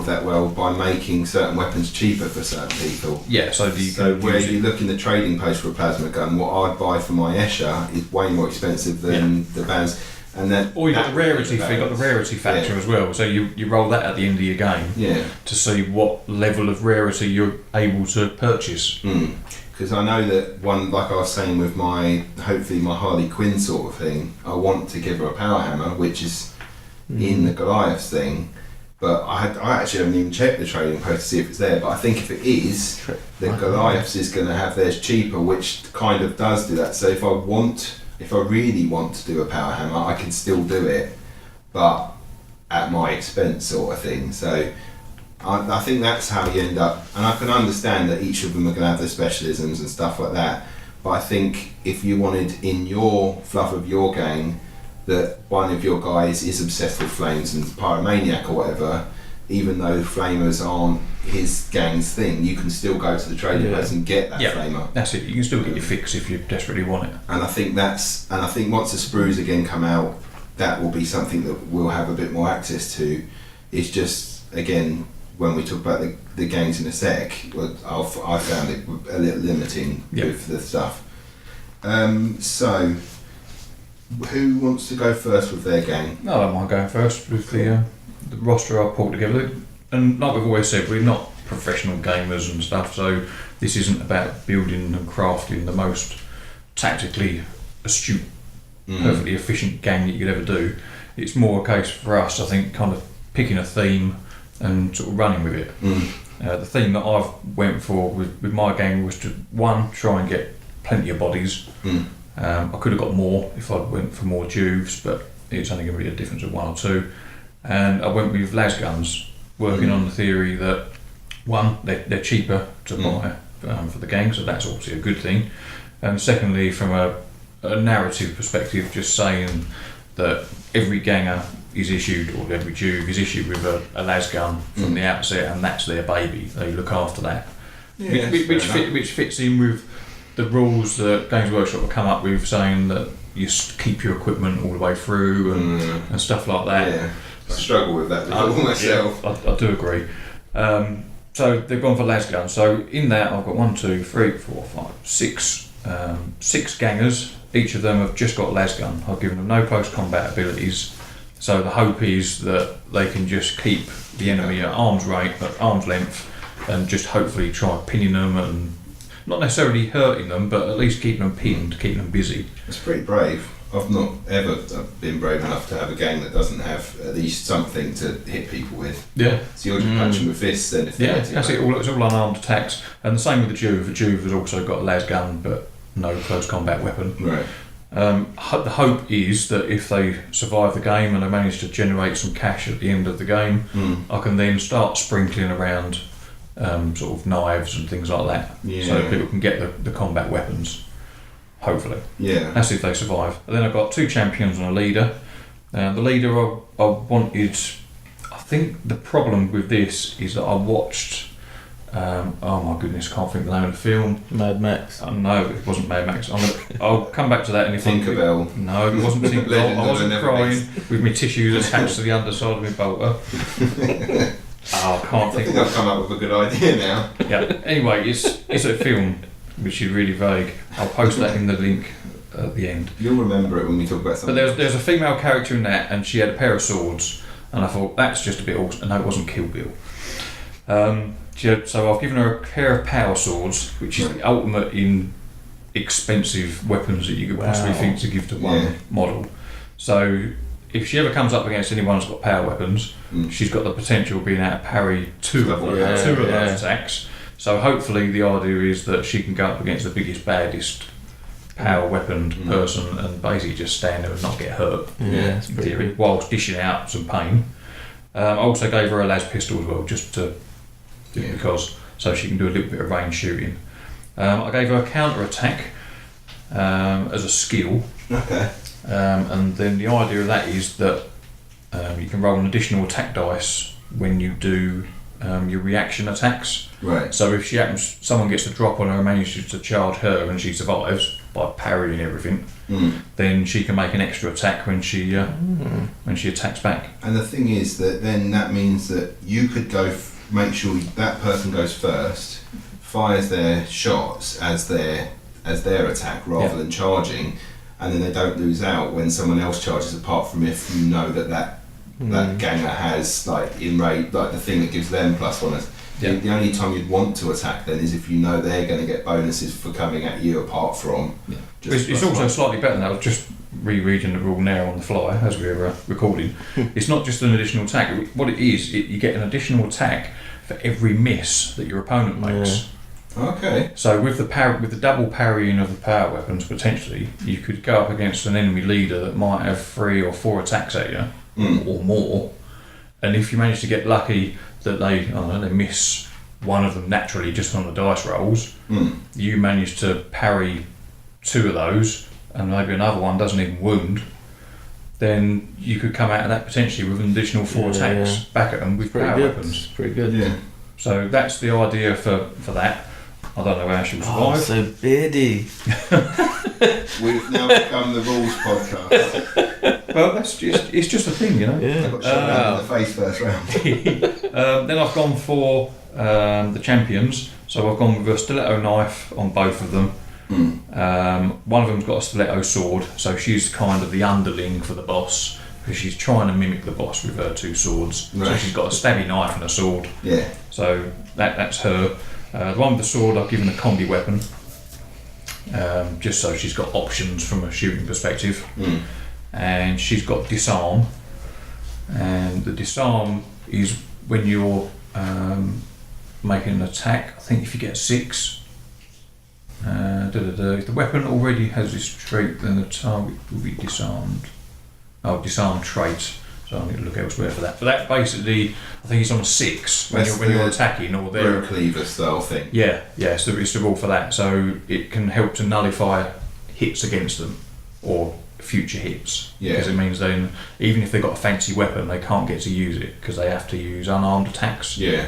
that well by making certain weapons cheaper for certain people. Yeah, so Where you look in the trading post for a plasma gun, what I'd buy for my Escher is way more expensive than the Vans. And then or you got the rarity factor as well. So you roll that at the end of your game to see what level of rarity you're able to purchase. Because I know that one, like I was saying with hopefully my Harley Quinn sort of thing, I want to give her a power hammer, which is in the Goliaths thing. But I actually haven't even checked the trading post to see if it's there. But I think if it is, the Goliaths is going to have theirs cheaper, which kind of does do that. So if I really want to do a power hammer, I can still do it, but at my expense, sort of thing. So I think that's how you end up. And I can understand that each of them are going to have their specialisms and stuff like that. But I think if you wanted in your fluff of your gang that one of your guys is obsessed with flames and pyromaniac or whatever, even though flamers aren't his gang's thing, you can still go to the trading post and get that flamer. That's it. You can still get your fix if you desperately want it. And I think once the sprues again come out, that will be something that we'll have a bit more access to. It's just, again, when we talk about the gangs in a sec, I found it a little limiting with the stuff. So, who wants to go first with their gang? No, I don't mind going first with the roster I've pulled together. And like we've always said, we're not professional gamers and stuff, so this isn't about building and crafting the most tactically astute, perfectly efficient gang that you could ever do. It's more a case for us, I think, kind of picking a theme and sort of running with it. The theme that I've went for with my gang was to, one, try and get plenty of bodies. I could have got more if I went for more juves, but it's only going to be a difference of 1 or 2. And I went with las guns, working on the theory that, one, they're cheaper to buy for the gang, so that's obviously a good thing. And secondly, from a narrative perspective, just saying that every ganger is issued, or every juve is issued with a las gun from the outset, and that's their baby. They look after that, which fits in with the rules that Games Workshop have come up with, saying that you keep your equipment all the way through and stuff like that. Yeah, I struggle with that myself. I do agree. So they've gone for las guns. So in that, I've got 1, 2, 3, 4, 5, 6, 6 gangers. Each of them have just got las gun. I've given them no close combat abilities. So the hope is that they can just keep the enemy at arm's length, and just hopefully try pinning them and not necessarily hurting them, but at least keeping them pinned, keeping them busy. It's pretty brave. I've not ever been brave enough to have a gang that doesn't have at least something to hit people with. Yeah. So you're just punching with fists then. That's it. It's all unarmed attacks, and the same with the Juve. The Juve has also got a las gun, but no close combat weapon. Right. The hope is that if they survive the game and they manage to generate some cash at the end of the game, I can then start sprinkling around sort of knives and things like that, so people can get the combat weapons. Hopefully, that's if they survive. And then I've got 2 champions and a leader. The leader I wanted. I think the problem with this is that I watched Oh my goodness, can't think of the name of the film. Mad Max. No, it wasn't Mad Max. I'll come back to that in a Tinkerbell. No, it wasn't Tinkerbell. Legend I of wasn't the crying Never with my tissues attached to the underside of my bolter. I can't think. I think I've come up with a good idea now. Yeah. Anyway, it's a film which is really vague. I'll post that in the link at the end. You'll remember it when we talk about something. But there's a female character in that, and she had a pair of swords, and I thought that's just a bit awesome. No, it wasn't Kill Bill. So I've given her a pair of power swords, which is the ultimate in expensive weapons that you could possibly think to give to one model. So if she ever comes up against anyone who's got power weapons, she's got the potential of being able to parry two of those attacks. So hopefully the idea is that she can go up against the biggest, baddest power weaponed person and basically just stand there and not get hurt. Yeah, that's pretty good. Whilst dishing out some pain. I also gave her a las pistol as well, just to because so she can do a little bit of range shooting. I gave her a counter attack as a skill. Okay. And then the idea of that is that you can roll an additional attack dice when you do your reaction attacks. Right. So if someone gets a drop on her and manages to charge her and she survives by parrying everything, then she can make an extra attack when she attacks back. And the thing is that means that you could make sure that person goes first, fires their shots as their attack rather than charging, and then they don't lose out when someone else charges. Apart from if you know that ganger has the thing that gives them +1. Yeah. The only time you'd want to attack then is if you know they're going to get bonuses for coming at you apart from. Yeah. It's also slightly better than that. I was just rereading the rule now on the fly as we were recording. It's not just an additional attack. What it is, you get an additional attack for every miss that your opponent makes. Yeah. Okay. So with the double parrying of the power weapons, potentially you could go up against an enemy leader that might have 3 or 4 attacks at you or more, and if you manage to get lucky that they miss one of them naturally just on the dice rolls, you manage to parry 2 of those and maybe another one doesn't even wound, then you could come out of that potentially with an additional 4 attacks back at them with power weapons. Pretty good. Yeah. So that's the idea for that. I don't know how she will survive. Oh, so beardy. We've now become the rules podcast. Well, it's just a thing, you know. Yeah. I got shot in the face first round. Then I've gone for the champions. So I've gone with a stiletto knife on both of them. One of them's got a stiletto sword, so she's kind of the underling for the boss because she's trying to mimic the boss with her 2 swords. Right. So she's got a stabby knife and a sword. Yeah. So that's her. The one with the sword, I've given a combi weapon, just so she's got options from a shooting perspective. And she's got disarm, and the disarm is when you're making an attack. I think if you get 6, if the weapon already has this trait, then the target will be disarmed. Disarm trait. So I need to look elsewhere for that. But that basically, I think it's on 6 when you're attacking or there. Road cleaver style thing. Yeah. So it's the rule for that. So it can help to nullify hits against them or future hits. Yeah. Because it means then, even if they've got a fancy weapon, they can't get to use it because they have to use unarmed attacks. Yeah.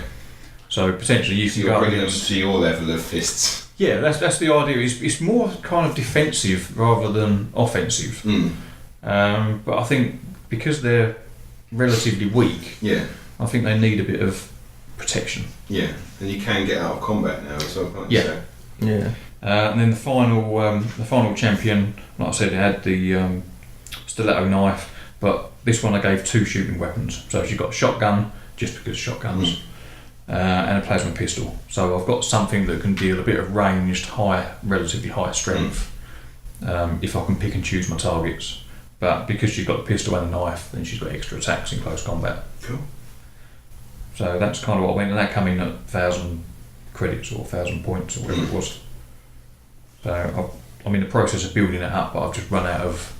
So potentially you can go go against them to your level of fists. Yeah, that's the idea. It's more kind of defensive rather than offensive. But I think because they're relatively weak, I think they need a bit of protection. Yeah, and you can get out of combat now as well, can't you? Yeah. And then the final champion, like I said, it had the stiletto knife, but this one I gave 2 shooting weapons. So she got a shotgun, just because shotguns, and a plasma pistol. So I've got something that can deal a bit of ranged, relatively high strength, if I can pick and choose my targets. But because she's got the pistol and the knife, then she's got extra attacks in close combat. Cool. So that's kind of what I went, and that came in at 1,000 credits or 1,000 points or whatever it was. So I'm in the process of building it up, but I've just run out of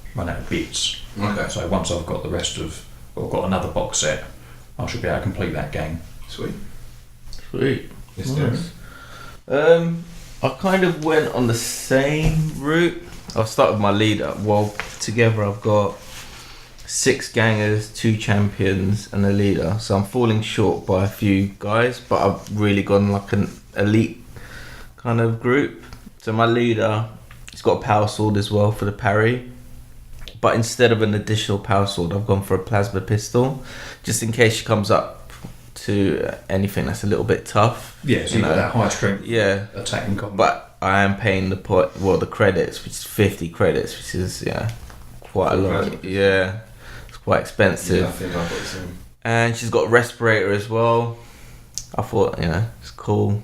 bits. Okay. So once I've got I've got another box set, I should be able to complete that gang. Sweet. Yes, nice. I kind of went on the same route. I'll start with my leader. Well, together I've got 6 gangers, 2 champions, and a leader. So I'm falling short by a few guys, but I've really gone like an elite kind of group. So my leader, he's got a power sword as well for the parry. But instead of an additional power sword, I've gone for a plasma pistol, just in case she comes up to anything that's a little bit tough. Yeah, so you've got that high strength attacking combat. But I am paying the credits, which is 50 credits, which is quite a lot. Yeah, it's quite expensive. Yeah, I think I've got the same. And she's got a respirator as well. I thought, it's cool.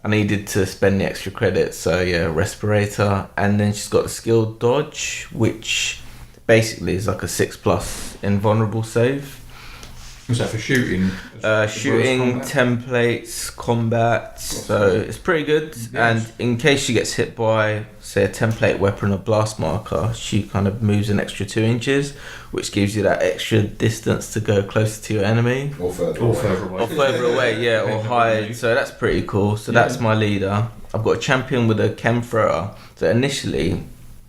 I needed to spend the extra credits, so yeah, respirator. And then she's got the skill dodge, which basically is like a 6+ invulnerable save. Was that for shooting? Shooting, templates, combat. So it's pretty good. Yes. And in case she gets hit by, say, a template weapon or blast marker, she kind of moves an extra 2 inches, which gives you that extra distance to go closer to your enemy. Or further away. Or further away, yeah, or hide. So that's pretty cool. So that's my leader. I've got a champion with a chem thrower. So initially,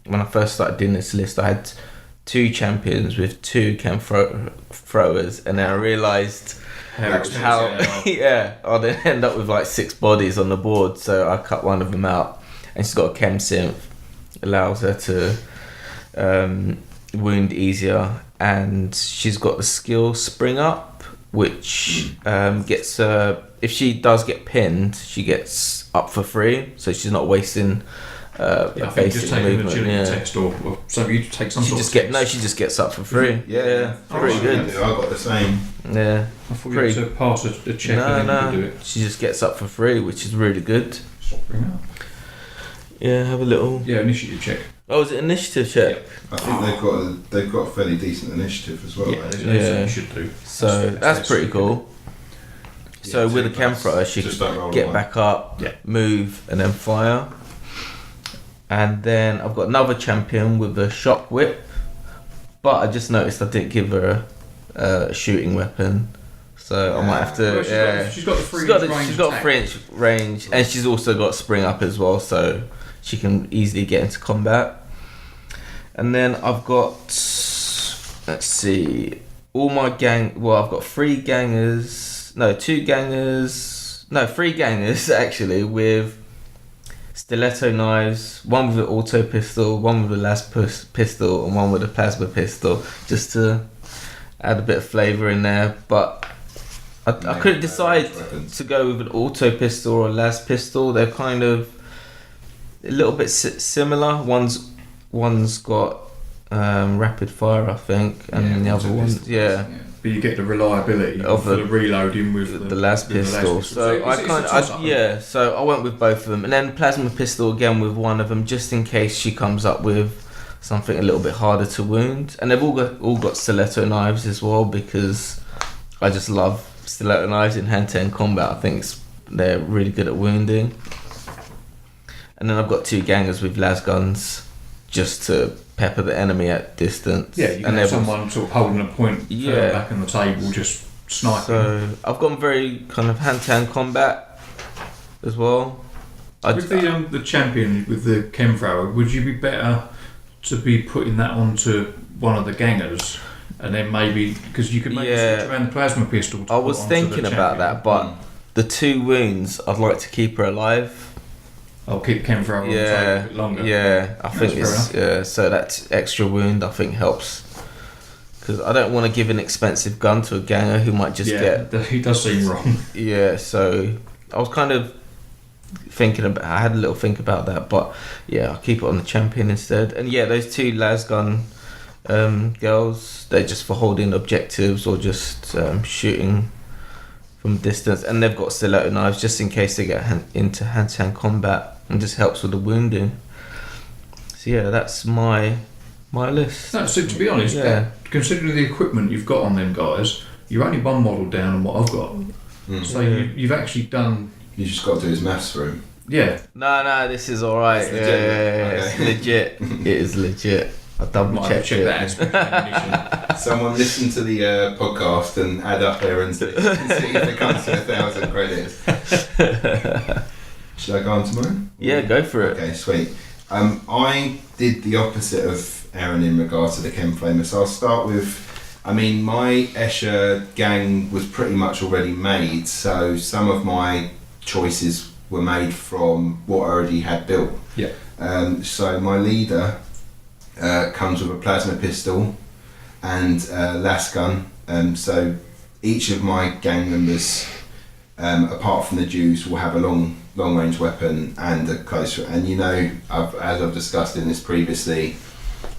when I first started doing this list, I had 2 champions with 2 chem throwers, and then I realised how I'd end up with like 6 bodies on the board, so I cut one of them out. And she's got a chem synth, allows her to wound easier, and she's got the skill spring up, which gets her, if she does get pinned, she gets up for free, so she's not wasting I think just taking the agility test or so you take some sort of she just gets up for free. Yeah, pretty good. I got the same. Yeah, I thought you had to pass a check and then you could do it. She just gets up for free, which is really good. Bring it up. Yeah, have a little initiative check. Oh, is it initiative check? I think they've got a fairly decent initiative as well. Yeah, you should do. So that's pretty cool. So with a chem thrower, she can get back up, move, and then fire. And then I've got another champion with a shock whip, but I just noticed I didn't give her a shooting weapon, so I might have to. She's got the 3-inch range. She's got 3-inch range, and she's also got spring up as well, so she can easily get into combat. And then I've got, let's see, all my gang. Well, I've got 3 gangers. No, 2 gangers. No, 3 gangers actually with stiletto knives, one with an auto pistol, one with a las pistol, and one with a plasma pistol, just to add a bit of flavour in there. But I couldn't decide to go with an auto pistol or a las pistol. They're kind of a little bit similar. One's got rapid fire, I think, and the other one, But you get the reliability of the reloading with the las pistol. So so I went with both of them, and then plasma pistol again with one of them, just in case she comes up with something a little bit harder to wound. And they've all got stiletto knives as well, because I just love stiletto knives in hand-to-hand combat. I think they're really good at wounding. And then I've got 2 gangers with las guns, just to pepper the enemy at distance. Yeah, you can have someone sort of holding a point further back on the table, just sniping. So I've gone very kind of hand-to-hand combat as well. With the champion with the chem thrower, would you be better to be putting that onto one of the gangers, and then maybe because you could maybe switch around the plasma pistol? I was thinking about that, but the 2 wounds, I'd like to keep her alive. I'll keep chem thrower on the table a bit longer. Yeah, I think it's so that extra wound I think helps, because I don't want to give an expensive gun to a ganger who might just get. He does seem wrong. Yeah, so I was kind of thinking about. I had a little think about that, but I'll keep it on the champion instead. And those 2 las gun girls, they're just for holding objectives or just shooting from distance, and they've got stiletto knives just in case they get into hand-to-hand combat, and just helps with the wounding. So that's my list. No, so to be honest, considering the equipment you've got on them guys, you're only one model down on what I've got. So you've actually done. You just got to do his maths for him. Yeah. No, this is all right. It's legit. It is legit. I double checked that. Someone listen to the podcast and add up there and see if it comes to 1,000 credits. Should I go on to mine? Yeah, go for it. Okay, sweet. I did the opposite of Aaron in regards to the chem flamer. So I'll start with I mean, my Escher gang was pretty much already made, so some of my choices were made from what I already had built. Yeah. So my leader comes with a plasma pistol and a las gun. So each of my gang members, apart from the Jews, will have a long range weapon and a close. And as I've discussed in this previously,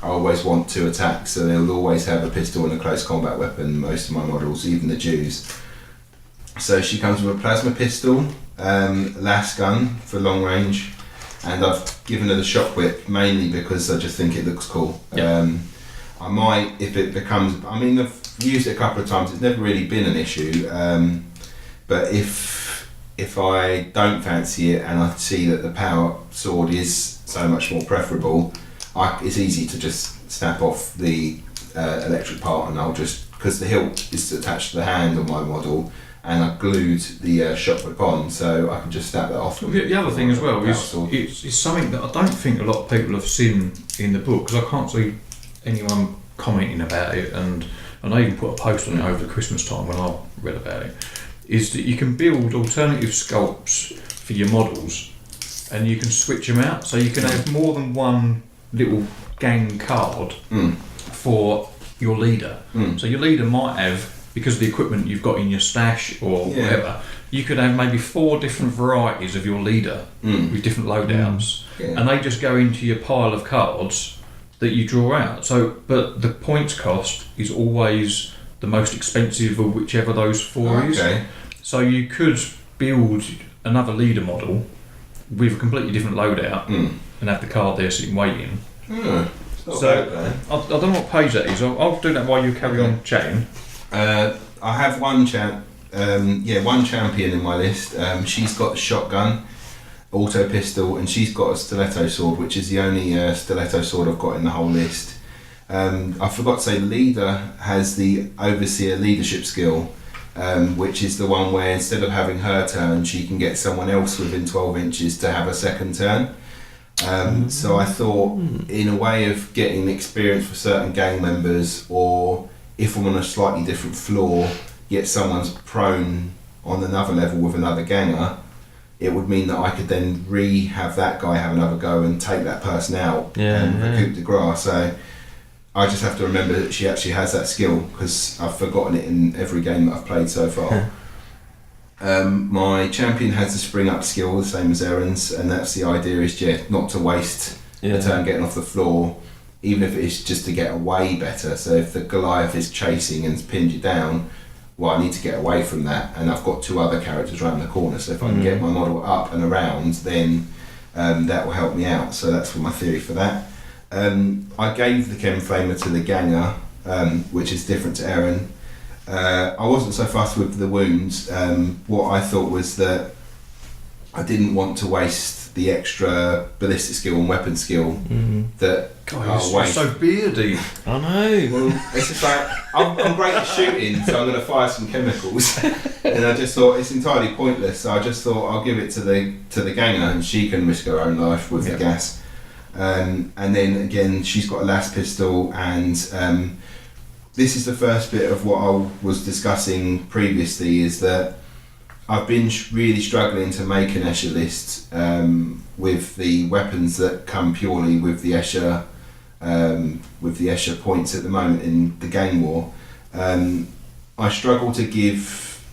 I always want 2 attacks, so they'll always have a pistol and a close combat weapon. Most of my models, even the Jews. So she comes with a plasma pistol, las gun for long range, and I've given her the shock whip mainly because I just think it looks cool. Yeah. I might, if it becomes, I mean, I've used it a couple of times, it's never really been an issue, but if I don't fancy it and I see that the power sword is so much more preferable, it's easy to just snap off the electric part, and I'll just, because the hilt is attached to the hand on my model, and I glued the shock whip on, so I can just snap that off. The other thing as well is it's something that I don't think a lot of people have seen in the book, because I can't see anyone commenting about it, and I even put a post on it over the Christmas time when I read about it, is that you can build alternative sculpts for your models and you can switch them out, so you can have more than one little gang card for your leader. So your leader might have, because of the equipment you've got in your stash or whatever, you could have maybe 4 different varieties of your leader with different loadouts, and they just go into your pile of cards that you draw out. So, but the points cost is always the most expensive of whichever those 4 is. So you could build another leader model with a completely different loadout and have the card there sitting waiting. So I don't know what page that is. I'll do that while you carry on chatting. I have one champion in my list. She's got the shotgun, auto pistol, and she's got a stiletto sword, which is the only stiletto sword I've got in the whole list. I forgot to say, the leader has the overseer leadership skill, which is the one where instead of having her turn, she can get someone else within 12 inches to have a second turn. So I thought, in a way of getting experience for certain gang members, or if I'm on a slightly different floor, yet someone's prone on another level with another ganger, it would mean that I could then have that guy have another go and take that person out and recoup the grass. So I just have to remember that she actually has that skill, because I've forgotten it in every game that I've played so far. My champion has the spring up skill, the same as Erin's, and that's the idea, is not to waste a turn getting off the floor, even if it's just to get away better. So if the Goliath is chasing and pinned you down, well, I need to get away from that, and I've got 2 other characters around the corner, so if I can get my model up and around, then that will help me out. So that's my theory for that. I gave the Chem Flamer to the Ganger, which is different to Erin. I wasn't so fussed with the wounds. What I thought was that I didn't want to waste the extra ballistic skill and weapon skill that God, you're so beardy. I know. Well, it's just like, I'm great at shooting, so I'm going to fire some chemicals. And I just thought it's entirely pointless, so I just thought I'll give it to the Ganger, and she can risk her own life with the gas. And then again, she's got a las pistol, and this is the first bit of what I was discussing previously, is that I've been really struggling to make an Escher list with the weapons that come purely with the Escher points at the moment in the gang war. I struggle to give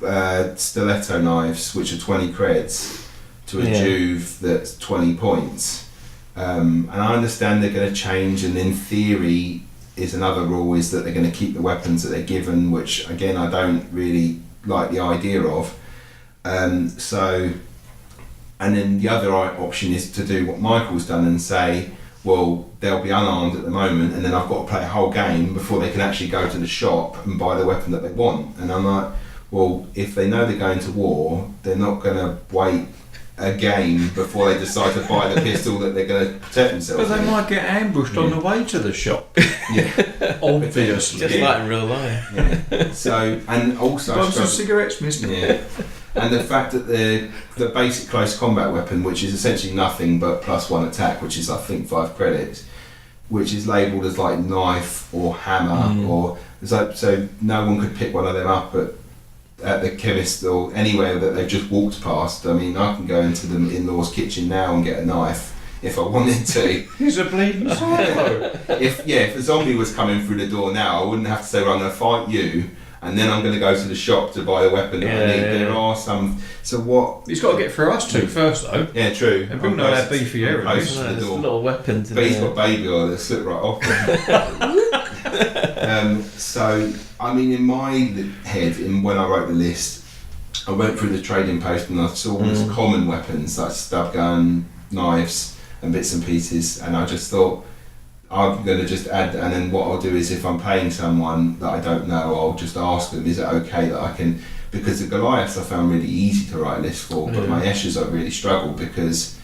stiletto knives, which are 20 creds, to a Juve that's 20 points. And I understand they're going to change, and in theory is another rule is that they're going to keep the weapons that they're given, which again I don't really like the idea of. And then the other option is to do what Michael's done and say, well, they'll be unarmed at the moment, and then I've got to play a whole game before they can actually go to the shop and buy the weapon that they want. And I'm like, well, if they know they're going to war, they're not going to wait a game before they decide to buy the pistol that they're going to protect themselves. But they might get ambushed on the way to the shop. Obviously. Just like in real life. So, and also buy some cigarettes, mister. And the fact that the basic close combat weapon, which is essentially nothing but +1 attack, which is I think 5 credits, which is labelled as like knife or hammer or so no one could pick one of them up at the chemist or anywhere that they've just walked past. I mean, I can go into the in-laws kitchen now and get a knife if I wanted to. He's a bleeding psycho. If a zombie was coming through the door now, I wouldn't have to say, well, I'm going to fight you and then I'm going to go to the shop to buy the weapon that I need. There are some. So what? He's got to get through us two first, though. Yeah, true. And people know how beefy you are. There's a lot of weapons. But he's got baby oil that slip right off. So, I mean, in my head, when I wrote the list, I went through the trading post and I saw all these common weapons like stub gun, knives, and bits and pieces, and I just thought, I'm going to just add, and then what I'll do is if I'm paying someone that I don't know, I'll just ask them, is it okay that I can, because the Goliaths I found really easy to write a list for, but my Eschers I really struggled because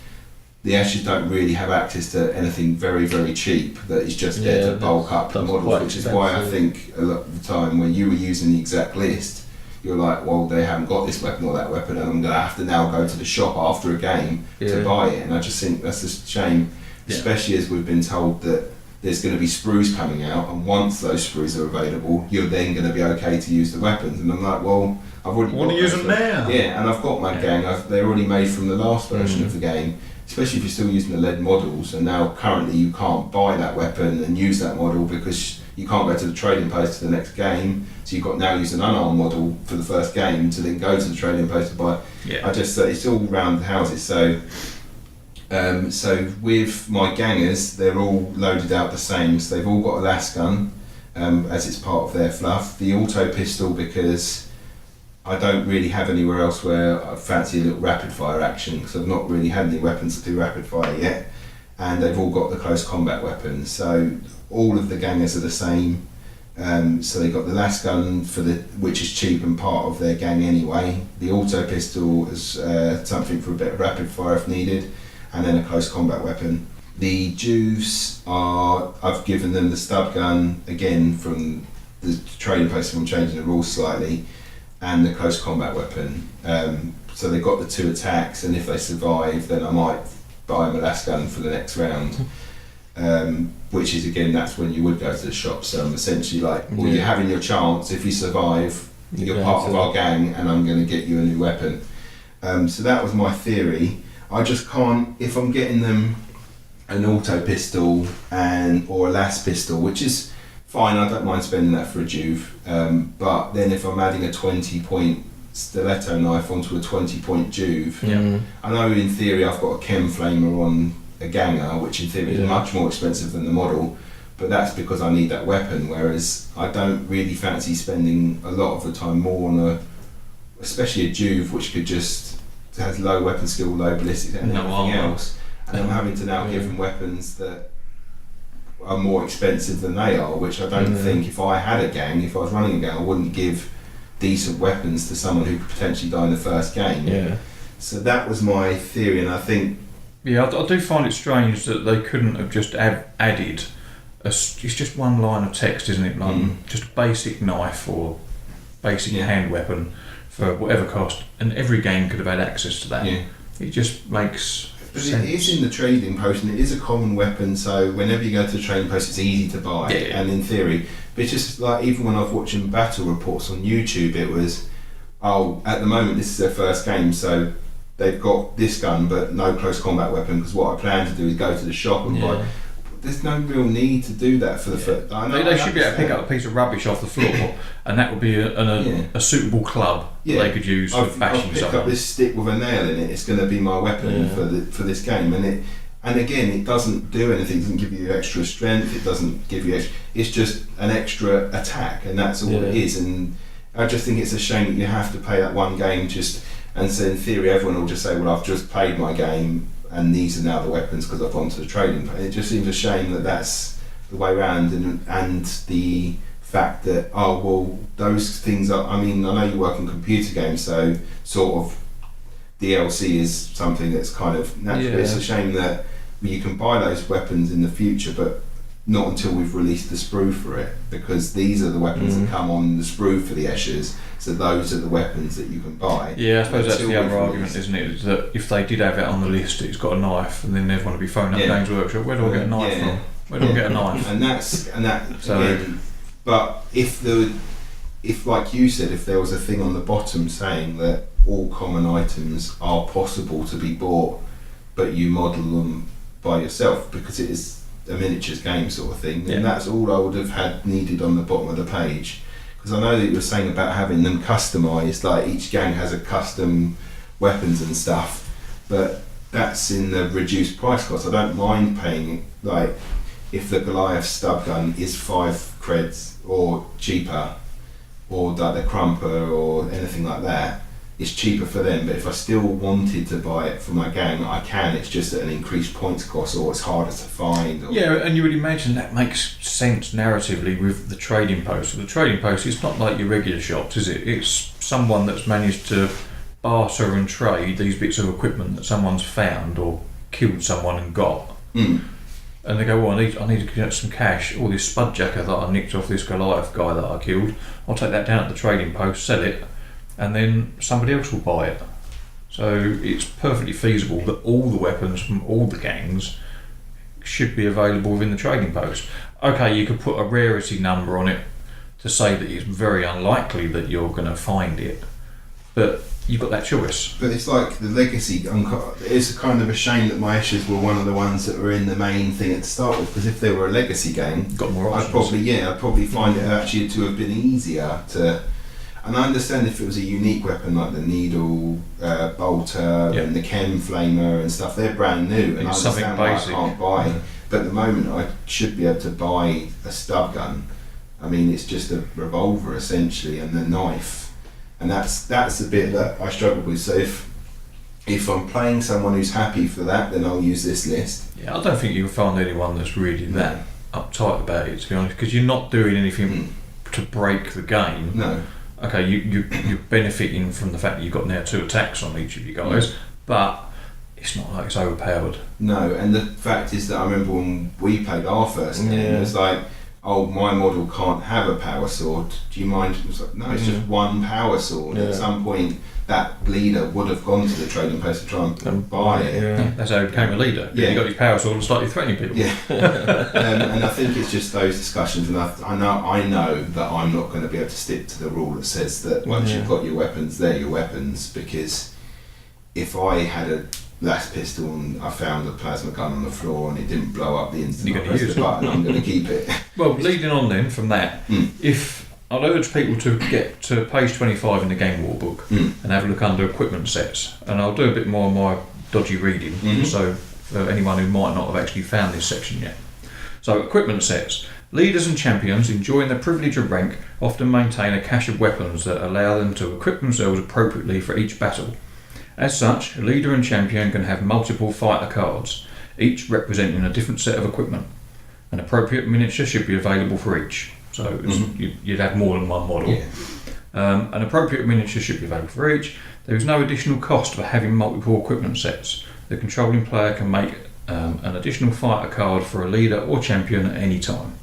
the Eschers don't really have access to anything very, very cheap that is just there to bulk up the models, which is why I think a lot of the time when you were using the exact list, you're like, well, they haven't got this weapon or that weapon, and I'm going to have to now go to the shop after a game to buy it, and I just think that's a shame, especially as we've been told that there's going to be sprues coming out, and once those sprues are available, you're then going to be okay to use the weapons. And I'm like, well, I've already want to use them now. Yeah, and I've got my gang. They're already made from the last version of the game, especially if you're still using the lead models. And now currently you can't buy that weapon and use that model because you can't go to the trading post to the next game. So you've got now use an unarmed model for the first game to then go to the trading post to buy. Yeah. I just it's all round the houses. So with my gangers, they're all loaded out the same. So they've all got a las gun as it's part of their fluff. The auto pistol, because I don't really have anywhere else where I fancy a little rapid fire action, because I've not really had any weapons to do rapid fire yet. And they've all got the close combat weapons. So all of the gangers are the same. So they've got the las gun which is cheap and part of their gang anyway. The auto pistol is something for a bit of rapid fire if needed. And then a close combat weapon. The Juves I've given them the stub gun, again from the trading post, I'm changing the rules slightly, and the close combat weapon. So they've got the 2 attacks, and if they survive, then I might buy them a las gun for the next round. Which is, again, that's when you would go to the shop. So I'm essentially like, well, you're having your chance. If you survive, you're part of our gang, and I'm going to get you a new weapon. So that was my theory. I just can't, if I'm getting them an auto pistol or a las pistol, which is fine, I don't mind spending that for a Juve, but then if I'm adding a 20-point stiletto knife onto a 20-point Juve, I know in theory I've got a chem flamer on a ganger, which in theory is much more expensive than the model, but that's because I need that weapon, whereas I don't really fancy spending a lot of the time more on especially a Juve, which could just has low weapon skill, low ballistics and everything else, and I'm having to now give them weapons that are more expensive than they are, which I don't think if I had a gang, if I was running a gang, I wouldn't give decent weapons to someone who could potentially die in the first game. So that was my theory, and I think I do find it strange that they couldn't have just added it's just one line of text, isn't it, like just a basic knife or basic hand weapon for whatever cost, and every game could have had access to that. It just makes sense. It is in the trading post, and it is a common weapon, so whenever you go to the trading post it's easy to buy, and in theory, but it's just like, even when I was watching battle reports on YouTube, it was, at the moment this is their first game, so they've got this gun but no close combat weapon, because what I plan to do is go to the shop and buy. There's no real need to do that for the first. They should be able to pick up a piece of rubbish off the floor, and that would be a suitable club they could use for bashing someone. I'll pick up this stick with a nail in it. It's going to be my weapon for this game, and again, it doesn't do anything. It doesn't give you extra strength. It doesn't give you. It's just an extra attack, and that's all it is. And I just think it's a shame that you have to play that one game and so in theory everyone will just say, well, I've just played my game, and these are now the weapons because I've gone to the trading. It just seems a shame that that's the way around, and the fact that those things are. I mean, I know you work in computer games, so sort of DLC is something that's kind of natural. It's a shame that you can buy those weapons in the future, but not until we've released the sprue for it, because these are the weapons that come on the sprue for the Eschers, so those are the weapons that you can buy. Yeah, I suppose that's the other argument, isn't it? Is that if they did have it on the list, it's got a knife, and then everyone would be phoning up Games Workshop, where do I get a knife from? We don't get a knife. And that So- again, but if like you said, if there was a thing on the bottom saying that all common items are possible to be bought, but you model them by yourself because it is a miniatures game sort of thing, then that's all I would have had needed on the bottom of the page. Because I know that you were saying about having them customised, like each gang has a custom weapons and stuff, but that's in the reduced price cost. I don't mind paying, like, if the Goliath stub gun is 5 creds or cheaper, or like the Crumper or anything like that, it's cheaper for them. But if I still wanted to buy it for my gang, I can. It's just at an increased points cost, or it's harder to find. Or Yeah, and you would imagine that makes sense narratively with the trading post. With the trading post, it's not like your regular shops, is it? It's someone that's managed to barter and trade these bits of equipment that someone's found or killed someone and got. And they go, well, I need to get some cash. All this spudjacker that I nicked off this Goliath guy that I killed, I'll take that down at the trading post, sell it, and then somebody else will buy it. So it's perfectly feasible that all the weapons from all the gangs should be available within the trading post. Okay, you could put a rarity number on it to say that it's very unlikely that you're going to find it, but you've got that choice. But it's like the legacy. It's kind of a shame that my Eschers were one of the ones that were in the main thing at the start with. Because if they were a legacy game, Got more options. I'd probably find it actually to have been easier to. And I understand if it was a unique weapon like the needle bolter and the chem flamer and stuff, they're brand new, and I understand why I can't buy. But at the moment, I should be able to buy a stub gun. I mean, it's just a revolver essentially, and the knife. And that's the bit that I struggle with. So if I'm playing someone who's happy for that, then I'll use this list. Yeah, I don't think you'll find anyone that's really that uptight about it, to be honest, because you're not doing anything to break the game. No. Okay, you're benefiting from the fact that you've got now 2 attacks on each of you guys, but it's not like it's overpowered. No, and the fact is that I remember when we played our first game, it was like, oh, my model can't have a power sword. Do you mind? It was like, no, it's just one power sword. At some point, that leader would have gone to the trading post to try and buy it. Yeah. That's how he became a leader. Yeah. He got his power sword and started threatening people. Yeah. And I think it's just those discussions, and I know that I'm not going to be able to stick to the rule that says that once you've got your weapons, they're your weapons, because if I had a las pistol and I found a plasma gun on the floor and it didn't blow up the instant I pressed the button, I'm going to keep it. Well, leading on then from that, if I'd urge people to get to page 25 in the Game War book and have a look under equipment sets, and I'll do a bit more of my dodgy reading, so for anyone who might not have actually found this section yet. So, equipment sets. Leaders and champions enjoying the privilege of rank often maintain a cache of weapons that allow them to equip themselves appropriately for each battle. As such, a leader and champion can have multiple fighter cards, each representing a different set of equipment. An appropriate miniature should be available for each. So you'd have more than one model. Yeah. An appropriate miniature should be available for each. There is no additional cost for having multiple equipment sets. The controlling player can make an additional fighter card for a leader or champion at any time.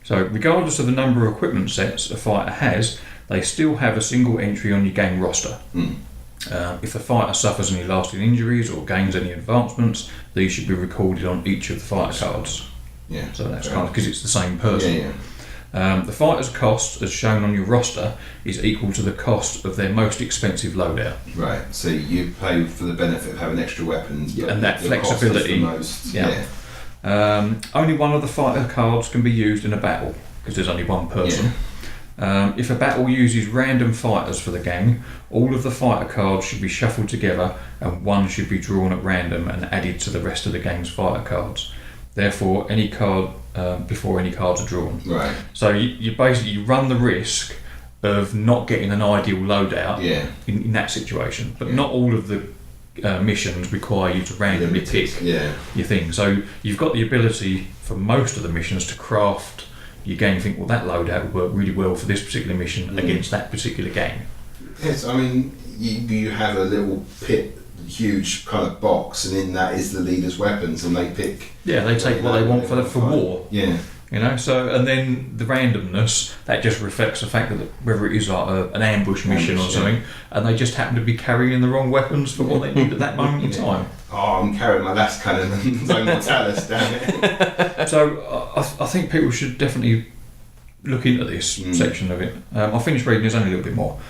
So regardless of the number of equipment sets a fighter has, they still have a single entry on your game roster. If the fighter suffers any lasting injuries or gains any advancements, these should be recorded on each of the fighter cards. Yeah. So that's kind of because it's the same person. The fighter's cost, as shown on your roster, is equal to the cost of their most expensive loadout. Right. So you pay for the benefit of having extra weapons, but and that flexibility. Only one of the fighter cards can be used in a battle because there's only one person. If a battle uses random fighters for the gang, all of the fighter cards should be shuffled together and one should be drawn at random and added to the rest of the gang's fighter cards. Therefore, any card before any cards are drawn. Right. So you basically run the risk of not getting an ideal loadout in that situation, but not all of the missions require you to randomly pick your thing. So you've got the ability for most of the missions to craft your game and think, well, that loadout would work really well for this particular mission against that particular gang. Yes, I mean, you have a little huge kind of box, and in that is the leader's weapons, and they pick. Yeah, they take what they want for war. Yeah. You know, so and then the randomness that just reflects the fact that whether it is like an ambush mission or something, and they just happen to be carrying the wrong weapons for what they need at that moment in time. Oh, I'm carrying my last cannon and no mortalis, damn it. So I think people should definitely look into this section of it. I finished reading this only a little bit more.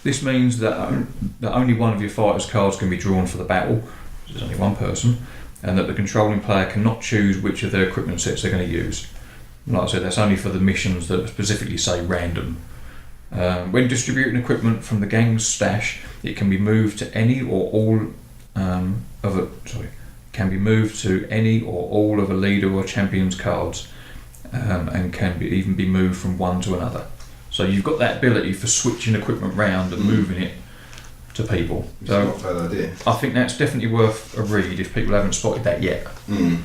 This means that only one of your fighter's cards can be drawn for the battle. There's only one person. And that the controlling player cannot choose which of their equipment sets they're going to use. Like I said, that's only for the missions that specifically say random. When distributing equipment from the gang's stash, it can be moved to any or all can be moved to any or all of a leader or champion's cards, and can even be moved from one to another. So you've got that ability for switching equipment round and moving it to people. It's so not a bad idea. I think that's definitely worth a read if people haven't spotted that yet. And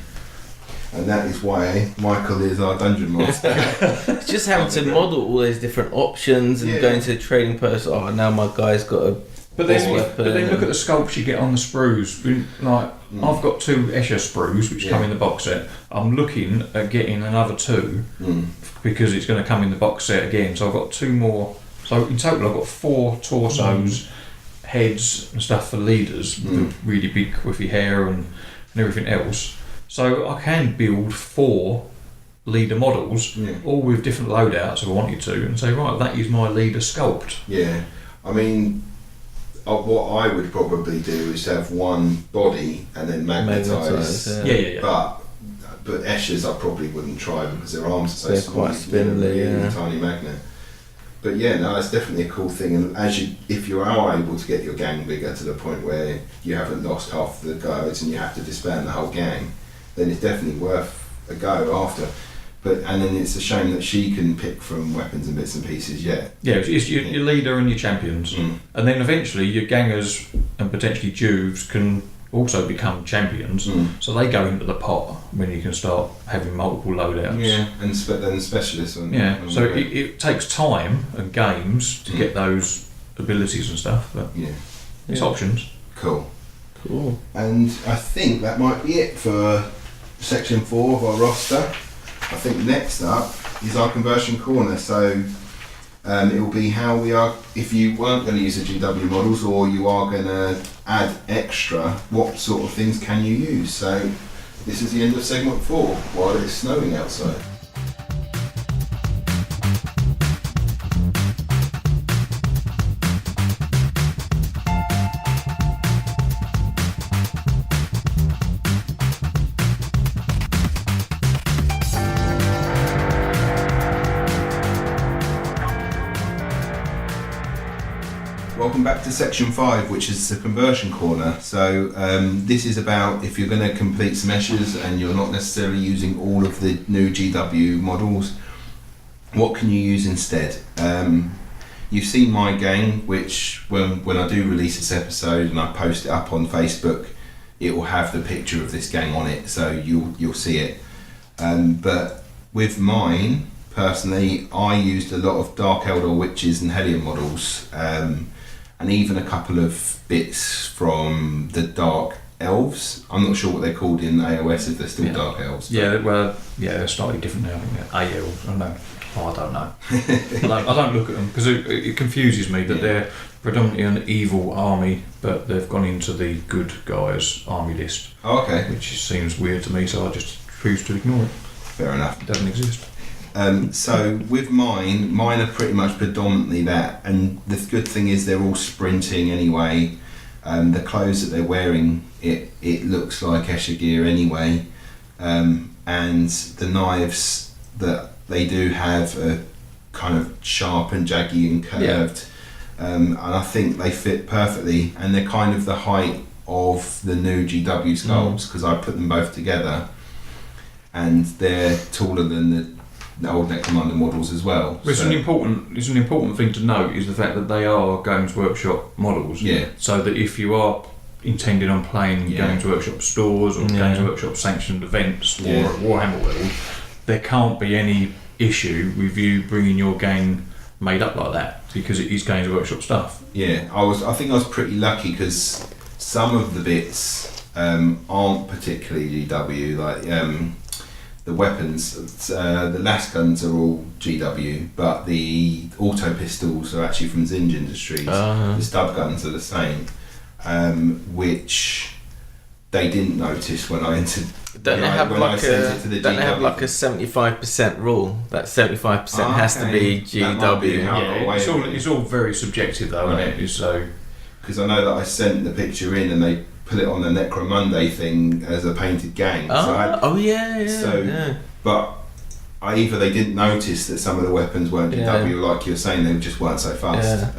that is why Michael is our dungeon master. Just having to model all those different options and going to a trading post. Oh, now my guy's got a. But then look at the sculpts you get on the sprues. Like I've got 2 Escher sprues which come in the box set. I'm looking at getting another 2 because it's going to come in the box set again. So I've got 2 more. So in total I've got 4 torsos. Heads and stuff for leaders with really big quiffy hair and everything else. So I can build 4 leader models, all with different loadouts if I wanted to, and say, right, that is my leader sculpt. Yeah, I mean, what I would probably do is have one body and then magnetise. Yeah. But Eschers I probably wouldn't try because their arms are so They're small. quite spindly, Tiny magnet. But yeah, no, it's definitely a cool thing. And if you are able to get your gang bigger to the point where you haven't lost half the guys and you have to disband the whole gang, then it's definitely worth a go after. And then it's a shame that she can pick from weapons and bits and pieces yet. Yeah, it's your leader and your champions. And then eventually your gangers and potentially Juves can also become champions, so they go into the pot when you can start having multiple loadouts. Yeah, and then specialists. So it takes time and games to get those abilities and stuff, but it's options. Cool. And I think that might be it for section 4 of our roster. I think next up is our conversion corner. So it will be how we are, if you weren't going to use the GW models or you are going to add extra, what sort of things can you use? So this is the end of segment 4 while it's snowing outside. Welcome back to section 5, which is the conversion corner. So this is about if you're going to complete some Eschers and you're not necessarily using all of the new GW models, what can you use instead? You've seen my gang, which when I do release this episode and I post it up on Facebook, it will have the picture of this gang on it, so you'll see it. But with mine, personally, I used a lot of Dark Eldar Witches and Hellion models. And even a couple of bits from the Dark Elves. I'm not sure what they're called in AOS, if they're still Dark Elves. They're slightly different now. I think they're A-Elves. I don't know. I don't look at them because it confuses me that they're predominantly an evil army, but they've gone into the good guys army list. Oh, okay. Which seems weird to me, so I just choose to ignore it. Fair enough. It doesn't exist. So with mine are pretty much predominantly that, and the good thing is they're all sprinting anyway. The clothes that they're wearing, it looks like Escher gear anyway, and the knives that they do have are kind of sharp and jaggy and curved, and I think they fit perfectly, and they're kind of the height of the new GW sculpts because I put them both together, and they're taller than the old Necromunda models as well. It's an important thing to note is the fact that they are Games Workshop models. Yeah. So that if you are intending on playing Games Workshop stores or Games Workshop sanctioned events or at Warhammer World, there can't be any issue with you bringing your gang made up like that because it is Games Workshop stuff. Yeah, I think I was pretty lucky because some of the bits aren't particularly GW, like the weapons, the las guns are all GW, but the auto pistols are actually from Zinj Industries. The stub guns are the same, which they didn't notice when I entered. Don't they have like a 75% rule? That 75% has to be GW. It's all very subjective though, isn't it? So because I know that I sent the picture in and they put it on the Necromunda thing as a painted gang. But either they didn't notice that some of the weapons weren't GW, like you're saying, they just weren't so fast.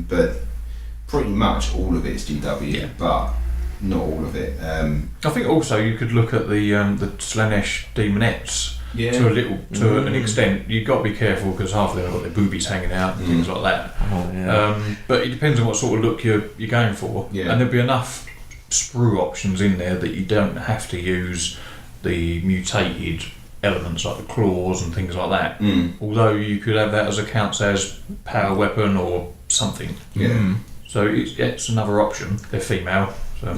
But pretty much all of it's GW, but not all of it. I think also you could look at the Slaanesh demonettes to an extent. You've got to be careful because half of them have got their boobies hanging out and things like that. But it depends on what sort of look you're going for, and there'll be enough sprue options in there that you don't have to use the mutated elements like the claws and things like that. Although you could have that as counts as power weapon or something. So it's another option. They're female. So.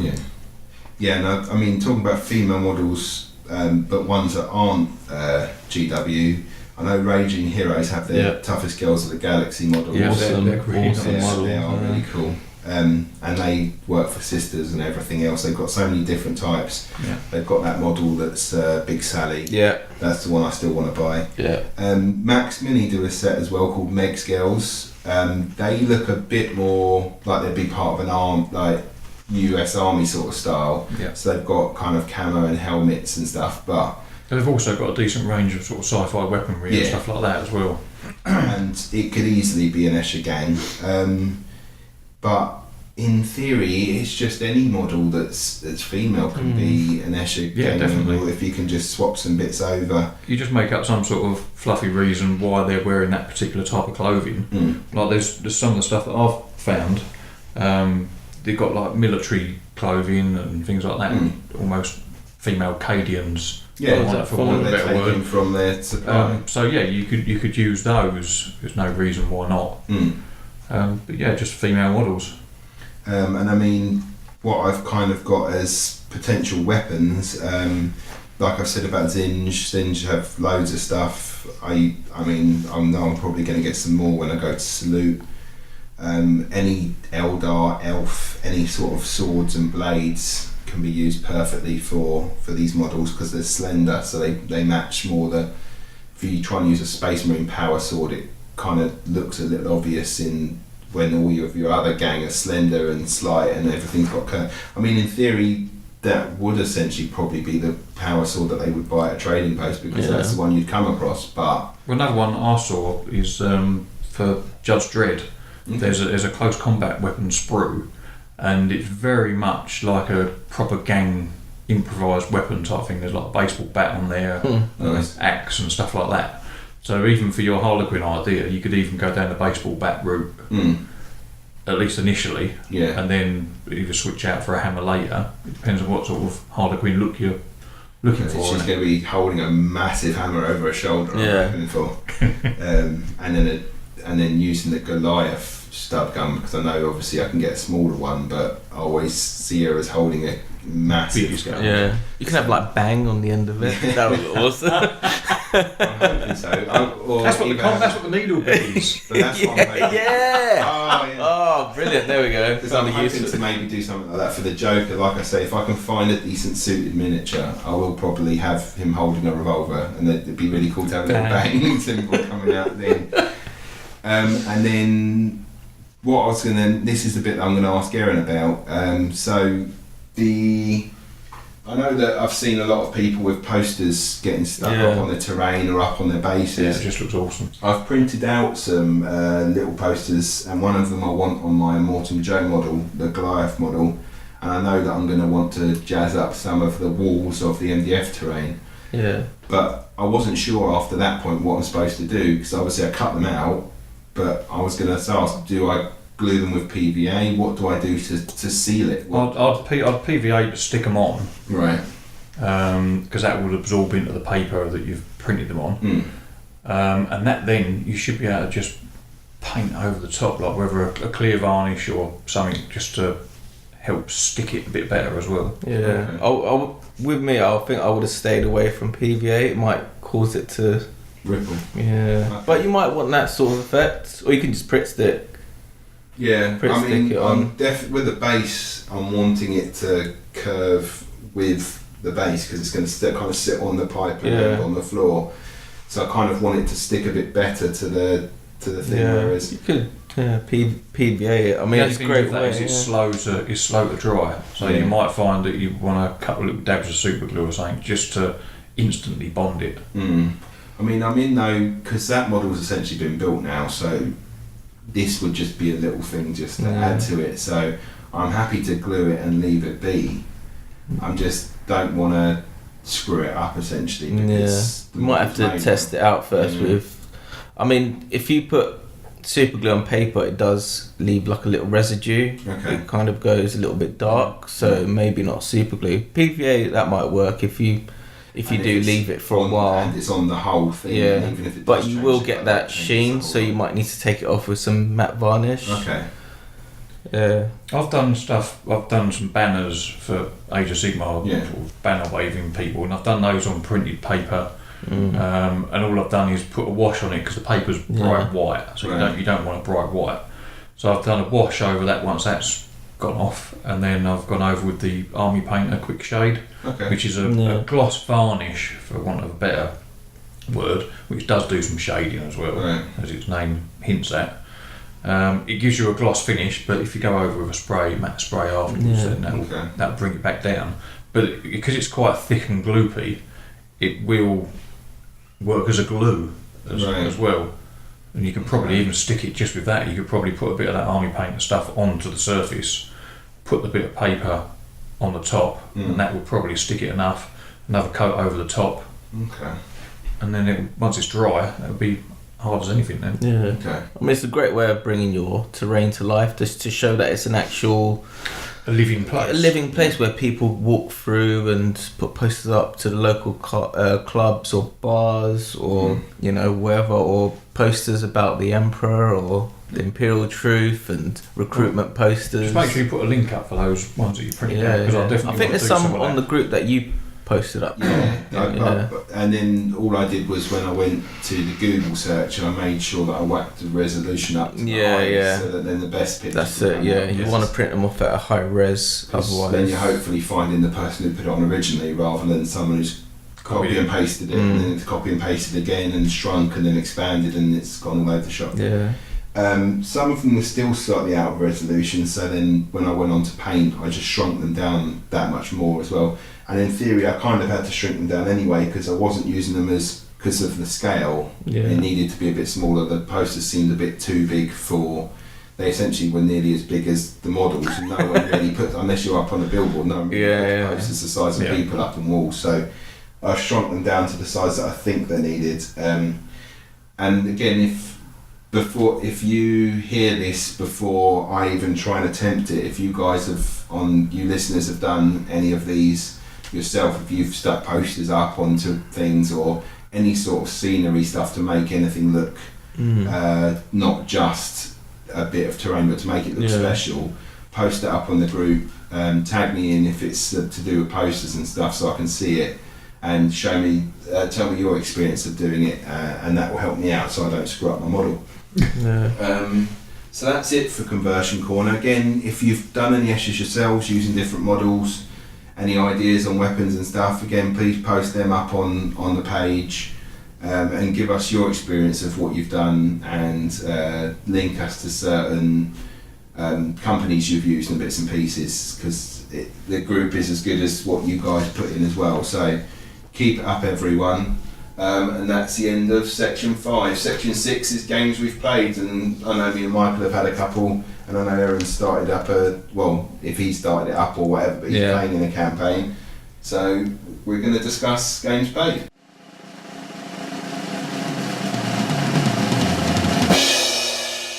No, I mean, talking about female models, but ones that aren't GW. I know Raging Heroes have their toughest girls of the galaxy models. They're really awesome model. They are really cool. And they work for sisters and everything else. They've got so many different types. They've got that model that's Big Sally. That's the one I still want to buy. Max Mini do a set as well called Meg's Girls. They look a bit more like they'd be part of an like US Army sort of style. So they've got kind of camo and helmets and stuff, but they've also got a decent range of sort of sci-fi weaponry and stuff like that as well. And it could easily be an Escher gang. But in theory, it's just any model that's female can be an Escher gang model if you can just swap some bits over. You just make up some sort of fluffy reason why they're wearing that particular type of clothing. Like there's some of the stuff that I've found. They've got like military clothing and things like that, almost female Cadians. From their supply. So you could use those. There's no reason why not. But just female models. And I mean, what I've kind of got as potential weapons, like I've said about Zinj have loads of stuff. I mean, I know I'm probably going to get some more when I go to Salute. Any Eldar, Elf, any sort of swords and blades can be used perfectly for these models because they're slender, so they match more if you try and use a Space Marine power sword, it kind of looks a little obvious when all of your other gang are slender and slight and everything's got curve. I mean, in theory, that would essentially probably be the power sword that they would buy at a trading post because that's the one you'd come across. But another one I saw is for Judge Dredd. There's a close combat weapon sprue, and it's very much like a proper gang improvised weapon type thing. There's like a baseball bat on there, axe and stuff like that. So even for your Harlequin idea, you could even go down the baseball bat route, at least initially, and then either switch out for a hammer later. It depends on what sort of Harlequin look you're looking for. She's going to be holding a massive hammer over her shoulder. I'm looking for, and then using the Goliath stub gun because I know obviously I can get a smaller one, but I always see her as holding a massive gun. Yeah, you can have like bang on the end of it. That was awesome. I'm hoping so. That's what the needle is. But that's what I'm hoping. Oh, brilliant! There we go. Because I'm hoping to maybe do something like that for the Joker. Like I say, if I can find a decent suited miniature, I will probably have him holding a revolver, and it'd be really cool to have a little bang symbol coming out then. And then what I was this is the bit that I'm going to ask Erin about. I know that I've seen a lot of people with posters getting stuck up on the terrain or up on their bases. Yeah, it just looks awesome. I've printed out some little posters, and one of them I want on my Morton Joe model, the Goliath model, and I know that I'm going to want to jazz up some of the walls of the MDF terrain. Yeah. But I wasn't sure after that point what I'm supposed to do, because obviously I cut them out, but I was going to ask, do I glue them with PVA? What do I do to seal it? I'd PVA to stick them on. Right. Because that will absorb into the paper that you've printed them on. And that then you should be able to just paint over the top, like whether a clear varnish or something, just to helps stick it a bit better as well. Yeah. With me, I think I would have stayed away from PVA. It might cause it to ripple. Yeah. Okay. But you might want that sort of effect, or you can just Pritt stick. Yeah, Pritt stick it on. With the base, I'm wanting it to curve with the base because it's going to kind of sit on the pipe and on the floor. So I kind of want it to stick a bit better to the thing. Yeah, whereas you could PVA it. I mean, it's a great way. It's slow to dry, so you might find that you want a couple of little dabs of super glue or something just to instantly bond it. I mean, I'm in though because that model's essentially been built now, so this would just be a little thing just to add to it. So I'm happy to glue it and leave it be. I'm just don't want to screw it up essentially. Because you might have to test it out first with. I mean, if you put super glue on paper, it does leave like a little residue. Okay. It kind of goes a little bit dark, so maybe not super glue. PVA, that might work if you do leave it for a while. And it's on the whole thing. Yeah, even if it but you will get that sheen, so you might need to take it off with some matte varnish. Okay. Yeah. I've done some banners for Age of Sigmar, sort of banner waving people, and I've done those on printed paper. And all I've done is put a wash on it because the paper's bright white, so you don't want a bright white. So I've done a wash over that once that's gone off, and then I've gone over with the Army Painter Quick Shade, which is a gloss varnish, for want of a better word, which does do some shading as well, as its name hints at. It gives you a gloss finish, but if you go over with a matte spray afterwards, then that'll bring it back down. But because it's quite thick and gloopy, it will work as a glue as well. And you can probably even stick it just with that. You could probably put a bit of that Army Painter stuff onto the surface, put the bit of paper on the top, and that will probably stick it enough. Another coat over the top. Okay. And then once it's dry, it'll be hard as anything then. Yeah. Okay. I mean, it's a great way of bringing your terrain to life, just to show that it's an actual a living place. A living place where people walk through and put posters up to the local clubs or bars or wherever, or posters about the Emperor or the Imperial Truth and recruitment posters. Just make sure you put a link up for those ones that you printed out, because I think there's some on the group that you posted up. And then all I did was when I went to the Google search, and I made sure that I whacked the resolution up to the highest, so that then the best pictures. That's it. Yeah, you want to print them off at a high res, otherwise. Then you're hopefully finding the person who put it on originally, rather than someone who's copy and pasted it, and then it's copy and pasted again, and shrunk, and then expanded, and it's gone all over the shop. Yeah. Some of them were still slightly out of resolution, so then when I went on to paint, I just shrunk them down that much more as well. And in theory, I kind of had to shrink them down anyway because I wasn't using them because of the scale. It needed to be a bit smaller. The posters seemed a bit too big they essentially were nearly as big as the models, and no one really puts, unless you're up on a billboard, no one really puts posters the size of people up on walls. So I've shrunk them down to the size that I think they needed. And again, if you hear this before I even try and attempt it, if you guys you listeners have done any of these yourself, if you've stuck posters up onto things or any sort of scenery stuff to make anything look not just a bit of terrain but to make it look special, post it up on the group, tag me in if it's to do with posters and stuff so I can see it, and tell me your experience of doing it, and that will help me out so I don't screw up my model. So that's it for Conversion Corner. Again, if you've done any Eschers yourselves using different models, any ideas on weapons and stuff, again, please post them up on the page, and give us your experience of what you've done, and link us to certain companies you've used in bits and pieces, because the group is as good as what you guys put in as well. So keep it up, everyone. And that's the end of section 5. Section 6 is games we've played, and I know me and Michael have had a couple, and I know Aaron started up if he started it up or whatever, but he's playing in a campaign. So we're going to discuss games played.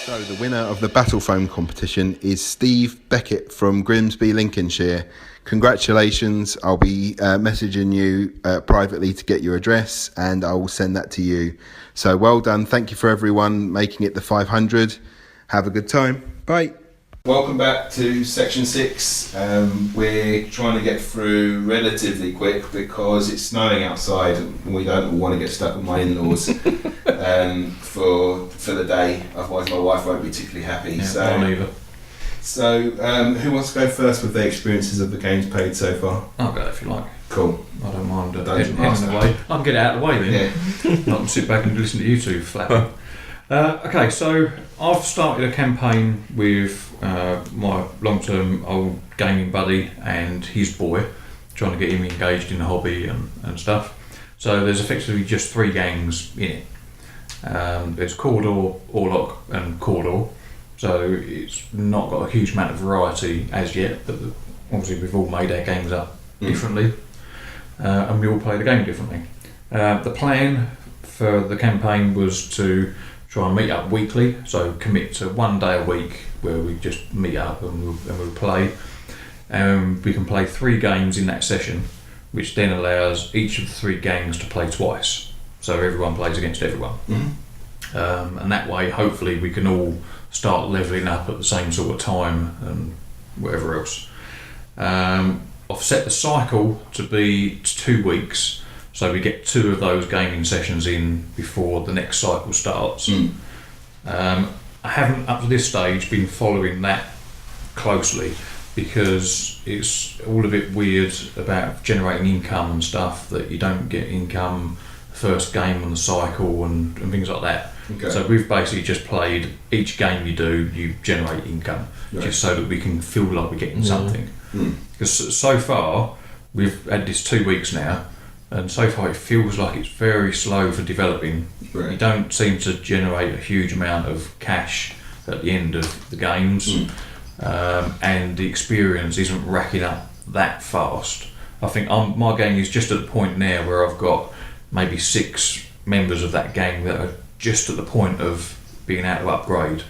So the winner of the Battle Foam competition is Steve Beckett from Grimsby, Lincolnshire. Congratulations. I'll be messaging you privately to get your address, and I will send that to you. So well done. Thank you for everyone making it the 500. Have a good time. Bye. Welcome back to section 6. We're trying to get through relatively quick because it's snowing outside and we don't want to get stuck with my in-laws for the day, otherwise my wife won't be particularly happy. Yeah, so I'll leave it. So, who wants to go first with their experiences of the games played so far? I'll go if you like. Cool. I don't mind Dungeon heading away. I can get out of the way then. Yeah. I can sit back and listen to you two flapping. Okay, so I've started a campaign with my long-term old gaming buddy and his boy, trying to get him engaged in the hobby and stuff. So there's effectively just 3 gangs in it. There's Cawdor, Orlok and Cawdor. So it's not got a huge amount of variety as yet, but obviously we've all made our games up differently, and we all play the game differently. The plan for the campaign was to try and meet up weekly, so commit to 1 day a week where we just meet up and we'll play. We can play 3 games in that session, which then allows each of the 3 gangs to play twice, so everyone plays against everyone. And that way hopefully we can all start levelling up at the same sort of time and whatever else. I've set the cycle to be 2 weeks, so we get 2 of those gaming sessions in before the next cycle starts. I haven't up to this stage been following that closely because it's all a bit weird about generating income and stuff, that you don't get income first game on the cycle and things like that. Okay. So we've basically just played each game you do, you generate income, just so that we can feel like we're getting something. Because so far, we've had this 2 weeks now, and so far it feels like it's very slow for developing. You don't seem to generate a huge amount of cash at the end of the games, and the experience isn't racking up that fast. I think my game is just at the point now where I've got maybe 6 members of that gang that are just at the point of being able to upgrade.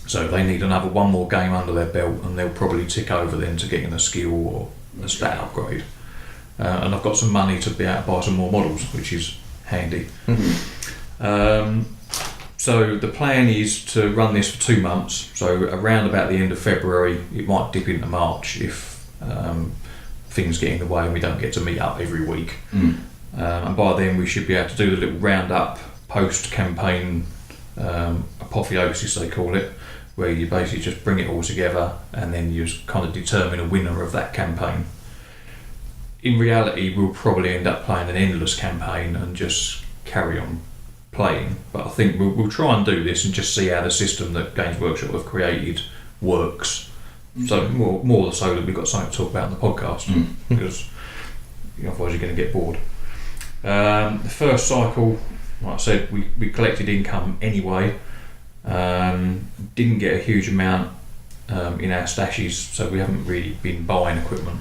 So they need another 1 more game under their belt and they'll probably tick over then to getting a skill or a stat upgrade. And I've got some money to be able to buy some more models, which is handy. So the plan is to run this for 2 months, so around about the end of February. It might dip into March if things get in the way and we don't get to meet up every week. And by then we should be able to do the little round-up post-campaign apotheosis, they call it, where you basically just bring it all together and then you just kind of determine a winner of that campaign. In reality, we'll probably end up playing an endless campaign and just carry on playing, but I think we'll try and do this and just see how the system that Games Workshop have created works. So more so that we've got something to talk about in the podcast, because otherwise you're going to get bored. The first cycle, like I said, we collected income anyway. Didn't get a huge amount in our stashes, so we haven't really been buying equipment.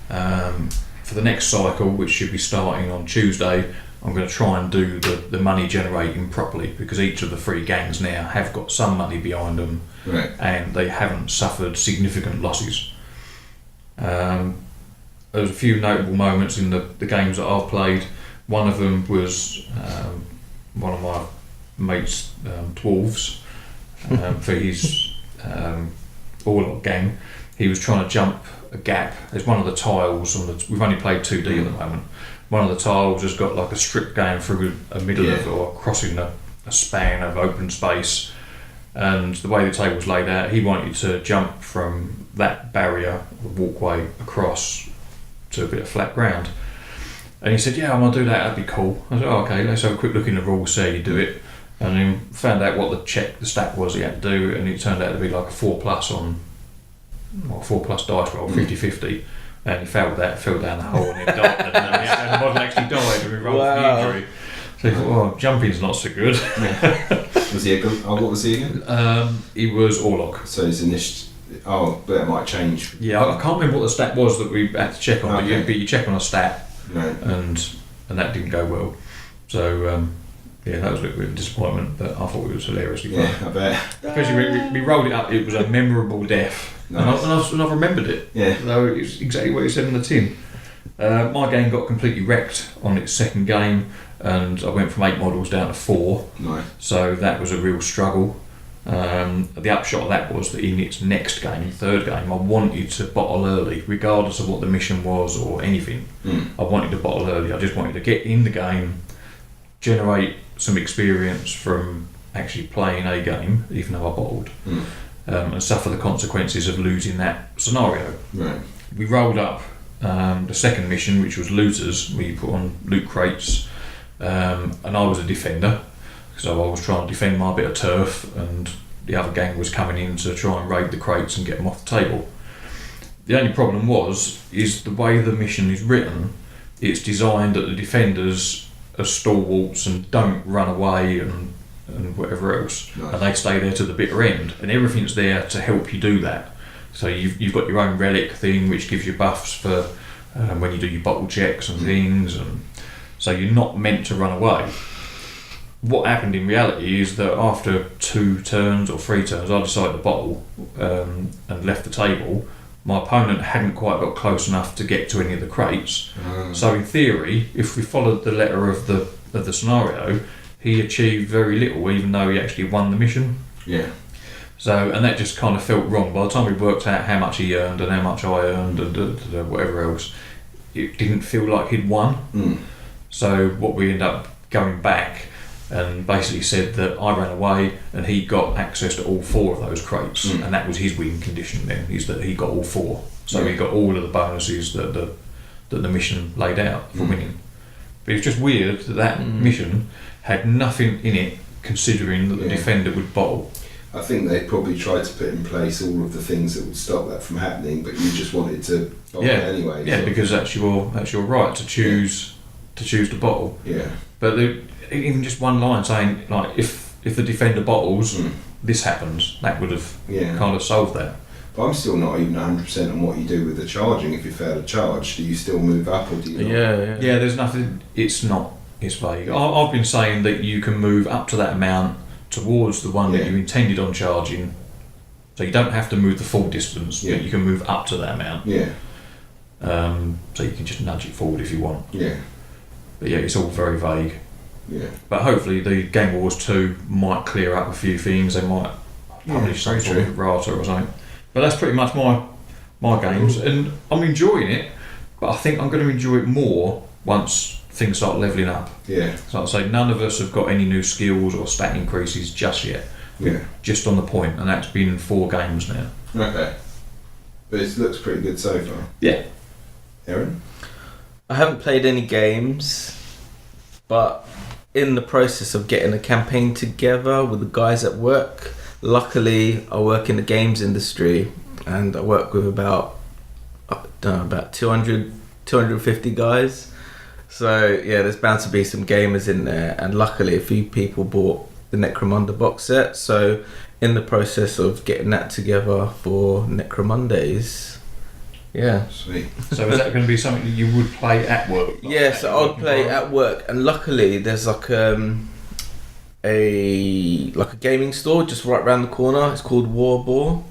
For the next cycle, which should be starting on Tuesday, I'm going to try and do the money generating properly, because each of the 3 gangs now have got some money behind them, and they haven't suffered significant losses. There's a few notable moments in the games that I've played. One of them was one of my mates' dwarves for his Orlok gang. He was trying to jump a gap. There's one of the tiles we've only played 2D at the moment. One of the tiles has got like a strip going through a middle of, or crossing a span of open space, and the way the table was laid out, he wanted to jump from that barrier, the walkway, across to a bit of flat ground. And he said, yeah, I'm going to do that, that'd be cool. I said, oh, okay, let's have a quick look in the rules, see how you do it. And then found out what the stat was he had to do, and it turned out to be like a 4+ dice roll, 50-50. And he failed that, fell down the hole, and he died. And the model actually died, and we rolled for the injury. So he thought, oh, jumping's not so good. Was he what was he again? He was Orlok. So his initial. Oh, but it might change. Yeah, I can't remember what the stat was that we had to check on, Okay. but you check on a stat, Right. and that didn't go well. So that was a little bit of a disappointment, but I thought it was hilariously fun. Yeah, I bet. Especially we rolled it up, it was a memorable death. Nice. And I remembered it. Yeah. So it's exactly what it said in the tin. My game got completely wrecked on its second game, and I went from 8 models down to 4. Nice. So that was a real struggle. The upshot of that was that in its next game, third game, I wanted to bottle early, regardless of what the mission was or anything. I wanted to bottle early. I just wanted to get in the game, generate some experience from actually playing a game, even though I bottled, and suffer the consequences of losing that scenario. Right. We rolled up the second mission, which was looters, where you put on loot crates, and I was a defender. So I was trying to defend my bit of turf, and the other gang was coming in to try and raid the crates and get them off the table. The only problem is the way the mission is written. It's designed that the defenders are stalwarts and don't run away and whatever else, nice. And they stay there to the bitter end. And everything's there to help you do that. So you've got your own relic thing, which gives you buffs for when you do your bottle checks and things, and so you're not meant to run away. What happened in reality is that after 2 turns or 3 turns, I decided to bottle and left the table. My opponent hadn't quite got close enough to get to any of the crates. So in theory, if we followed the letter of the scenario, he achieved very little, even though he actually won the mission. Yeah. So, and that just kind of felt wrong. By the time we worked out how much he earned and how much I earned and whatever else, it didn't feel like he'd won. So what we ended up going back and basically said that I ran away and he got access to all 4 of those crates, and that was his win condition then, is that he got all 4. So he got all of the bonuses that the mission laid out for winning. But it's just weird that mission had nothing in it considering that the defender would bottle. I think they probably tried to put in place all of the things that would stop that from happening, but you just wanted to bottle it anyway. Yeah, because that's your right to choose to bottle. Yeah. But even just one line saying, like, if the defender bottles, this happens, that would have kind of solved that. But I'm still not even 100% on what you do with the charging. If you fail to charge, do you still move up or do you not? Yeah, there's nothing, it's vague. I've been saying that you can move up to that amount towards the one that you intended on charging. So you don't have to move the full distance, but you can move up to that amount. Yeah. So you can just nudge it forward if you want. Yeah. But yeah, it's all very vague. Yeah. But hopefully the Gang Wars 2 might clear up a few things. They might publish some sort of errata or something. But that's pretty much my games, and I'm enjoying it. But I think I'm going to enjoy it more once things start leveling up. Yeah. So I'd say none of us have got any new skills or stat increases just yet. Yeah. Just on the point, and that's been 4 games now. Okay. But it looks pretty good so far. Yeah. Aaron? I haven't played any games, but in the process of getting a campaign together with the guys at work. Luckily, I work in the games industry, and I work with about 250 guys. So yeah, there's bound to be some gamers in there, and luckily a few people bought the Necromunda box set. So in the process of getting that together for Necromondays. Yeah. Sweet. So is that going to be something that you would play at work? Yeah, so I'll play at work, and luckily there's like a gaming store just right around the corner. It's called Warbore,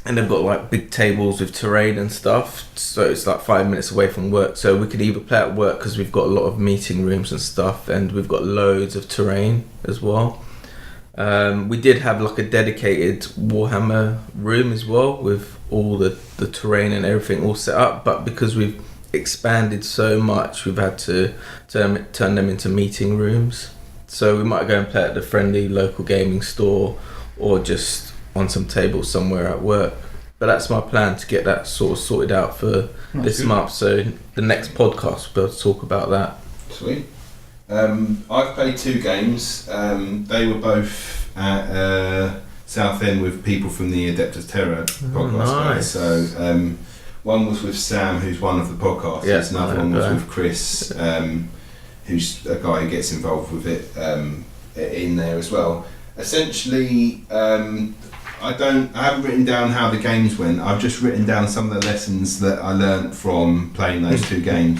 and they've got like big tables with terrain and stuff. So it's like 5 minutes away from work. So we could either play at work because we've got a lot of meeting rooms and stuff, and we've got loads of terrain as well. We did have like a dedicated Warhammer room as well with all the terrain and everything all set up, but because we've expanded so much, we've had to turn them into meeting rooms. So we might go and play at the friendly local gaming store or just on some table somewhere at work. But that's my plan, to get that sort of sorted out for this month. So the next podcast we'll be able to talk about that. Sweet. I've played 2 games. They were both at Southend with people from the Adeptus Terra podcast. Nice. So one was with Sam, who's one of the podcasters. Yes, another one was with Chris, who's a guy who gets involved with it in there as well. Essentially, I haven't written down how the games went. I've just written down some of the lessons that I learnt from playing those 2 games.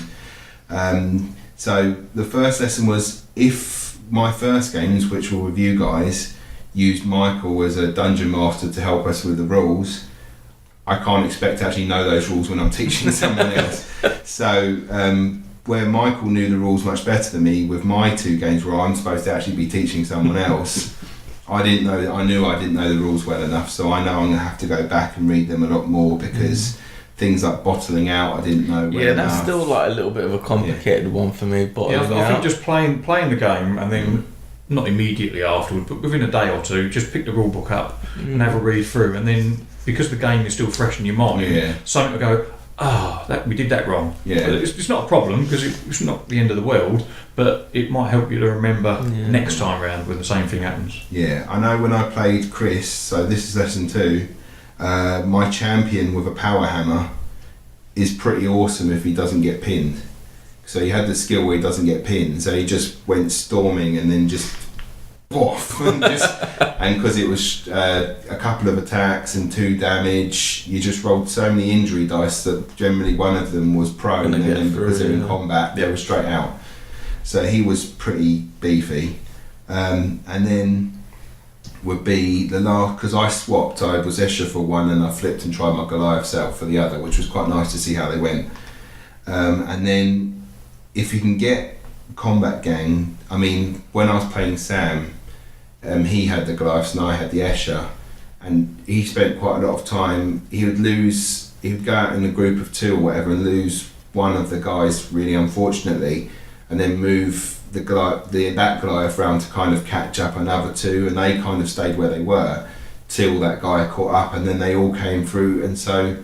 So the first lesson was, if my first games, which were with you guys, used Michael as a dungeon master to help us with the rules, I can't expect to actually know those rules when I'm teaching someone else. So where Michael knew the rules much better than me with my 2 games where I'm supposed to actually be teaching someone else, I didn't know. I knew I didn't know the rules well enough, so I know I'm going to have to go back and read them a lot more because things like bottling out, I didn't know. Yeah, that's still like a little bit of a complicated one for me. I think just playing the game and then not immediately afterward, but within a day or two, just pick the rule book up and have a read through, and then because the game is still fresh in your mind, something to go, we did that wrong. Yeah, but it's not a problem because it's not the end of the world, but it might help you to remember next time round when the same thing happens. Yeah, I know when I played Chris, so this is lesson 2, my champion with a power hammer is pretty awesome if he doesn't get pinned. So he had the skill where he doesn't get pinned, so he just went storming and then just off and because it was a couple of attacks and 2 damage, you just rolled so many injury dice that generally one of them was prone, and then because they're in combat they were straight out. So he was pretty beefy, and then would be the last, because I swapped, I was Escher for one and I flipped and tried my Goliath out for the other, which was quite nice to see how they went. And then if you can get combat gang, I mean, when I was playing Sam, he had the Goliaths and I had the Escher, and he spent quite a lot of time, he would go out in a group of 2 or whatever and lose one of the guys really unfortunately, and then move that Goliath round to kind of catch up another 2, and they kind of stayed where they were till that guy caught up, and then they all came through. And so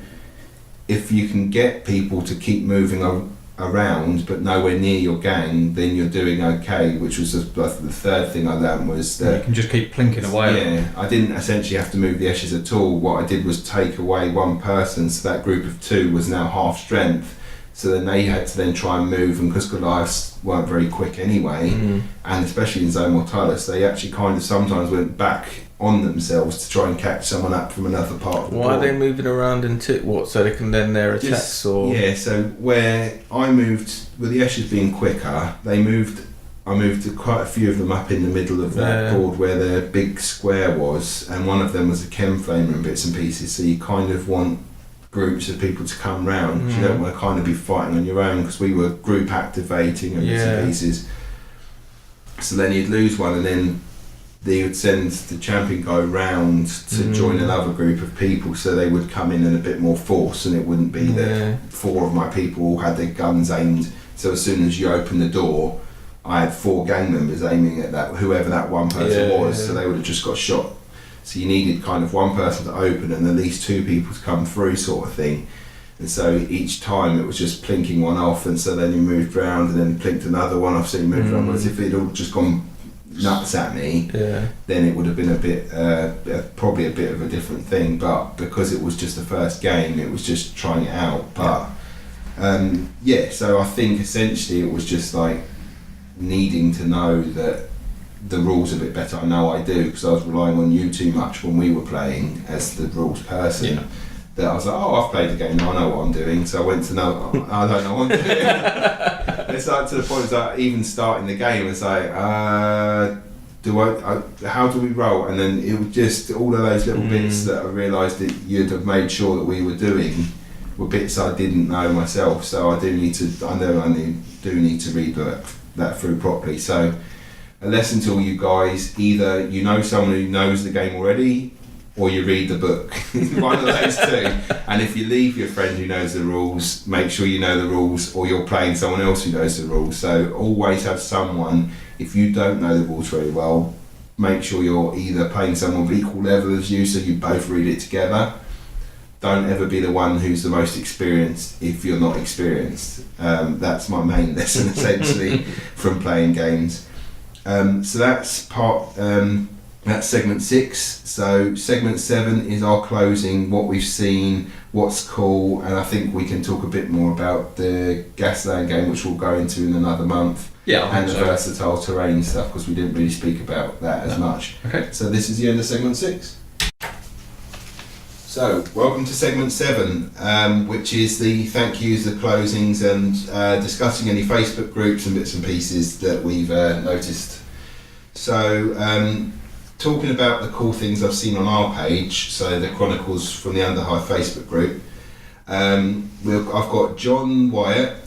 if you can get people to keep moving around but nowhere near your gang, then you're doing okay, which was the third thing I learned was that you can just keep plinking away. Yeah, I didn't essentially have to move the Eschers at all. What I did was take away one person, so that group of 2 was now half strength. So then they had to then try and move, and because Goliaths weren't very quick anyway, and especially in Zone Mortalis, they actually kind of sometimes went back on themselves to try and catch someone up from another part of the board. Why are they moving around into what? So they can then their attacks or? Yeah, so where I moved, with the Eschers being quicker, I moved quite a few of them up in the middle of that board where the big square was, and one of them was a chem flamer and bits and pieces, so you kind of want groups of people to come round. You don't want to kind of be fighting on your own, because we were group activating and bits and pieces. So then you'd lose one, and then they would send the champion guy round to join another group of people, so they would come in a bit more force, and it wouldn't be that 4 of my people all had their guns aimed. So as soon as you open the door, I had 4 gang members aiming at that, whoever that one person was, so they would have just got shot. So you needed kind of one person to open and at least 2 people to come through, sort of thing. And so each time it was just plinking one off, and so then you moved round and then plinked another one off, so you moved around. Whereas if it had all just gone nuts at me, then it would have been a bit, probably a bit of a different thing. But because it was just the first game, it was just trying it out. But so I think essentially it was just like needing to know that the rules a bit better. I know I do, because I was relying on you too much when we were playing as the rules person. That I was like, I've played the game, I know what I'm doing. So I went to know, I don't know what I'm doing. It's like to the point that even starting the game, it's like, how do we roll? And then it was just all of those little bits that I realised that you'd have made sure that we were doing were bits I didn't know myself. So I do need to read that through properly. So a lesson to all you guys: either you know someone who knows the game already, or you read the book. One of those 2. And if you leave your friend who knows the rules, make sure you know the rules, or you're playing someone else who knows the rules. So always have someone, if you don't know the rules very well, make sure you're either playing someone of equal level as you, so you both read it together. Don't ever be the one who's the most experienced if you're not experienced. That's my main lesson essentially from playing games. So that's that's segment 6. So segment 7 is our closing, what we've seen, what's cool, and I think we can talk a bit more about the Gasland game, which we'll go into in another month. And the versatile terrain stuff, because we didn't really speak about that as much. Okay. So this is the end of segment 6. So, welcome to segment 7, which is the thank yous, the closings, and discussing any Facebook groups and bits and pieces that we've noticed. So, talking about the cool things I've seen on our page, so the Chronicles from the Underhive Facebook group, I've got John Wyatt,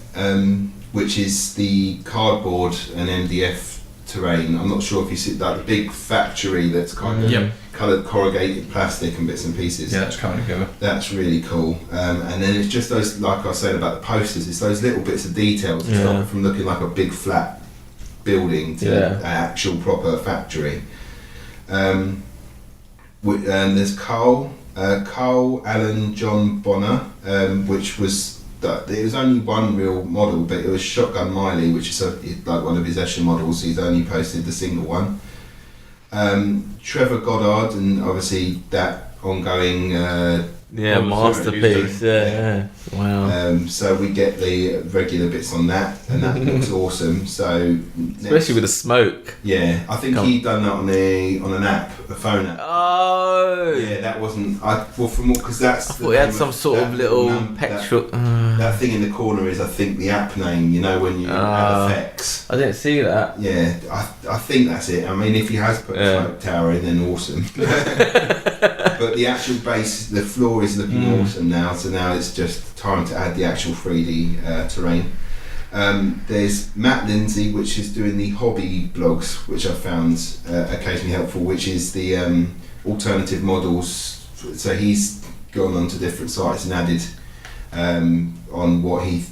which is the cardboard and MDF terrain. I'm not sure if you see that big factory that's kind of coloured corrugated plastic and bits and pieces. Yeah, that's coming together. That's really cool. And then it's just those, like I said about the posters, it's those little bits of details that stop it from looking like a big flat building to an actual proper factory. There's Carl, Alan John Bonner, which was it was only one real model, but it was Shotgun Miley, which is like one of his Escher models. He's only posted the single one. Trevor Goddard, and obviously that ongoing masterpiece. Wow. So we get the regular bits on that, and that looks awesome. So especially with the smoke. Yeah, I think he'd done that on an app, a phone app. Oh. Yeah, that wasn't. Because that's. I thought he had some sort of little petrol. That thing in the corner is, I think, the app name. You know, when you add effects. I didn't see that. Yeah, I think that's it. I mean, if he has put a smoke tower in, then awesome. But the actual base, the floor is looking awesome now. So now it's just time to add the actual 3D terrain. There's Matt Lindsay, which is doing the hobby blogs, which I found occasionally helpful, which is the alternative models. So he's gone onto different sites and added on what he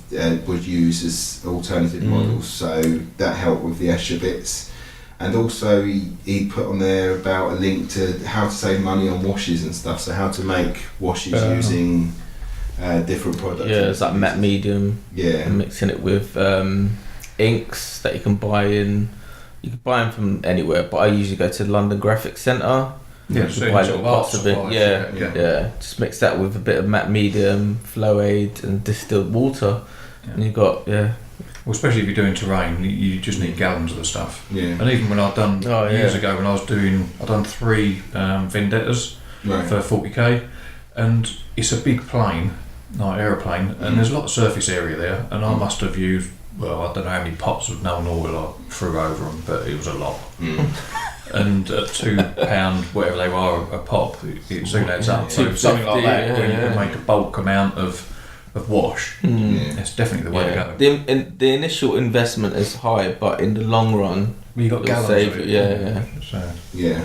would use as alternative models. So that helped with the Escher bits. And also he put on there about a link to how to save money on washes and stuff. So how to make washes using different products. Yeah, it's like matte medium. Yeah. And mixing it with inks that you can buy in. You can buy them from anywhere, but I usually go to the London Graphic Centre. Yeah, so buy little pots of it. Yeah. Just mix that with a bit of matte medium, flow aid, and distilled water, and you've got Well, especially if you're doing terrain, you just need gallons of the stuff. Yeah. And even when I've done years ago, when I've done 3 Vendettas for 40k, and it's a big plane, like aeroplane, and there's a lot of surface area there, and I must have used, well, I don't know how many pots of Null oil I threw over them, but it was a lot. And at £2, whatever they were a pop, it soon adds up. So something like that, when you can make a bulk amount of wash, it's definitely the way to go. The initial investment is high, but in the long run, you got gallons of it. Yeah.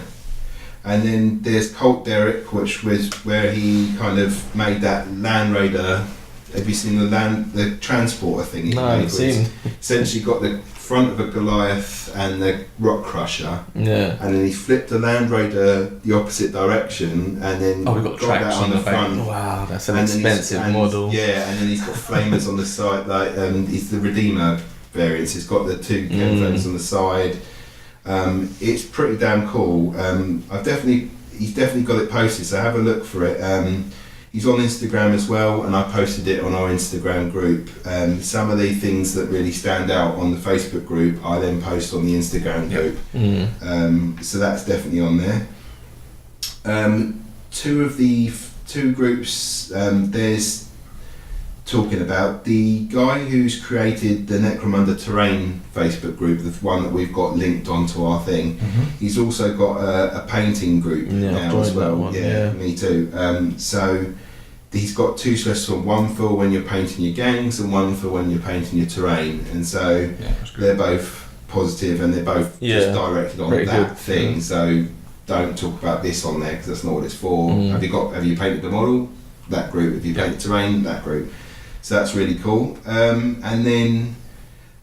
And then there's Colt Derrick, which was where he kind of made that Land Raider. Have you seen the transporter thing? No, I haven't seen. Essentially got the front of a Goliath and the Rock Crusher. Yeah. And then he flipped the Land Raider the opposite direction, and then we've got tracks that on the front. Wow, that's an expensive model. Yeah, and then he's got flamers on the side. Like he's the Redeemer variants. He's got the 2 flamers on the side. It's pretty damn cool. He's definitely got it posted, so have a look for it. He's on Instagram as well, and I posted it on our Instagram group. Some of the things that really stand out on the Facebook group, I then post on the Instagram group. So that's definitely on there. 2 of the 2 groups, there's talking about the guy who's created the Necromunda Terrain Facebook group, the one that we've got linked onto our thing. He's also got a painting group now as well. Yeah, me too. So he's got 2 slips, one for when you're painting your gangs and one for when you're painting your terrain. And so they're both positive and they're both just directed on that thing. So don't talk about this on there because that's not what it's for. Have you painted the model? That group. Have you painted terrain? That group. So that's really cool. And then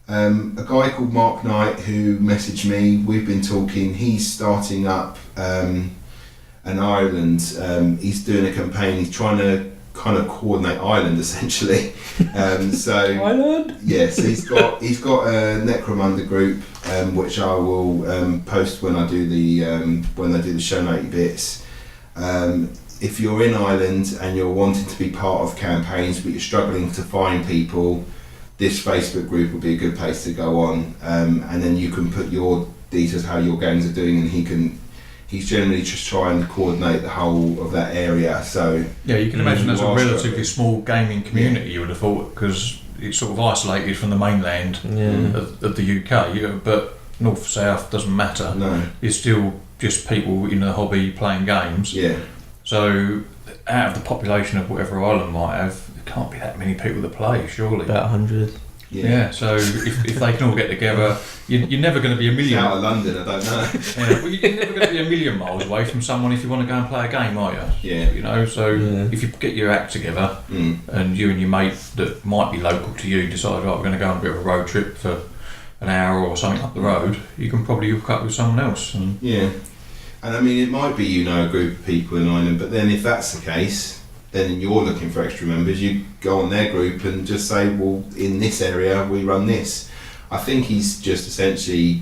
a guy called Mark Knight who messaged me, we've been talking, he's starting up an island. He's doing a campaign, he's trying to kind of coordinate Ireland essentially. Ireland? Yeah, so he's got a Necromunda group, which I will post when I do the show note bits. If you're in Ireland and you're wanting to be part of campaigns but you're struggling to find people, this Facebook group will be a good place to go on, and then you can put your details, how your gangs are doing, and he's generally just trying to coordinate the whole of that area. So yeah, you can imagine that's a relatively small gaming community, you would have thought, because it's sort of isolated from the mainland of the UK, but north south doesn't matter. No, it's still just people in the hobby playing games. Yeah. So, out of the population of whatever island might have, there can't be that many people that play, surely. About 100. Yeah, so if they can all get together, you're never going to be a million. Out of London, I don't know. Yeah, well, you're never going to be a million miles away from someone if you want to go and play a game, are you? Yeah. You know, so if you get your act together and you and your mate that might be local to you decide, right, we're going to go on a bit of a road trip for an hour or something up the road, you can probably hook up with someone else. And yeah. And I mean, it might be a group of people in Ireland, but then if that's the case, then you're looking for extra members, you go on their group and just say, well, in this area we run this. I think he's just essentially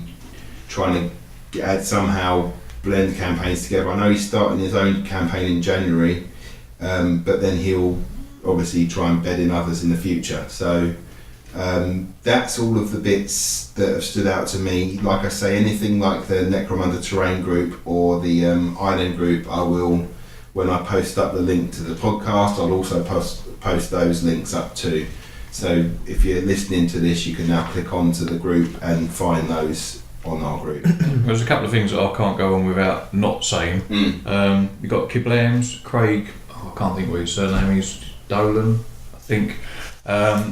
trying to somehow blend campaigns together. I know he's starting his own campaign in January, but then he'll obviously try and bed in others in the future. So that's all of the bits that have stood out to me. Like I say, anything like the Necromunda Terrain group or the Island group, I will, when I post up the link to the podcast, I'll also post those links up too. So if you're listening to this, you can now click onto the group and find those on our group. There's a couple of things that I can't go on without not saying. You've got Kiblams, Craig, I can't think what his surname is, Dolan, I think.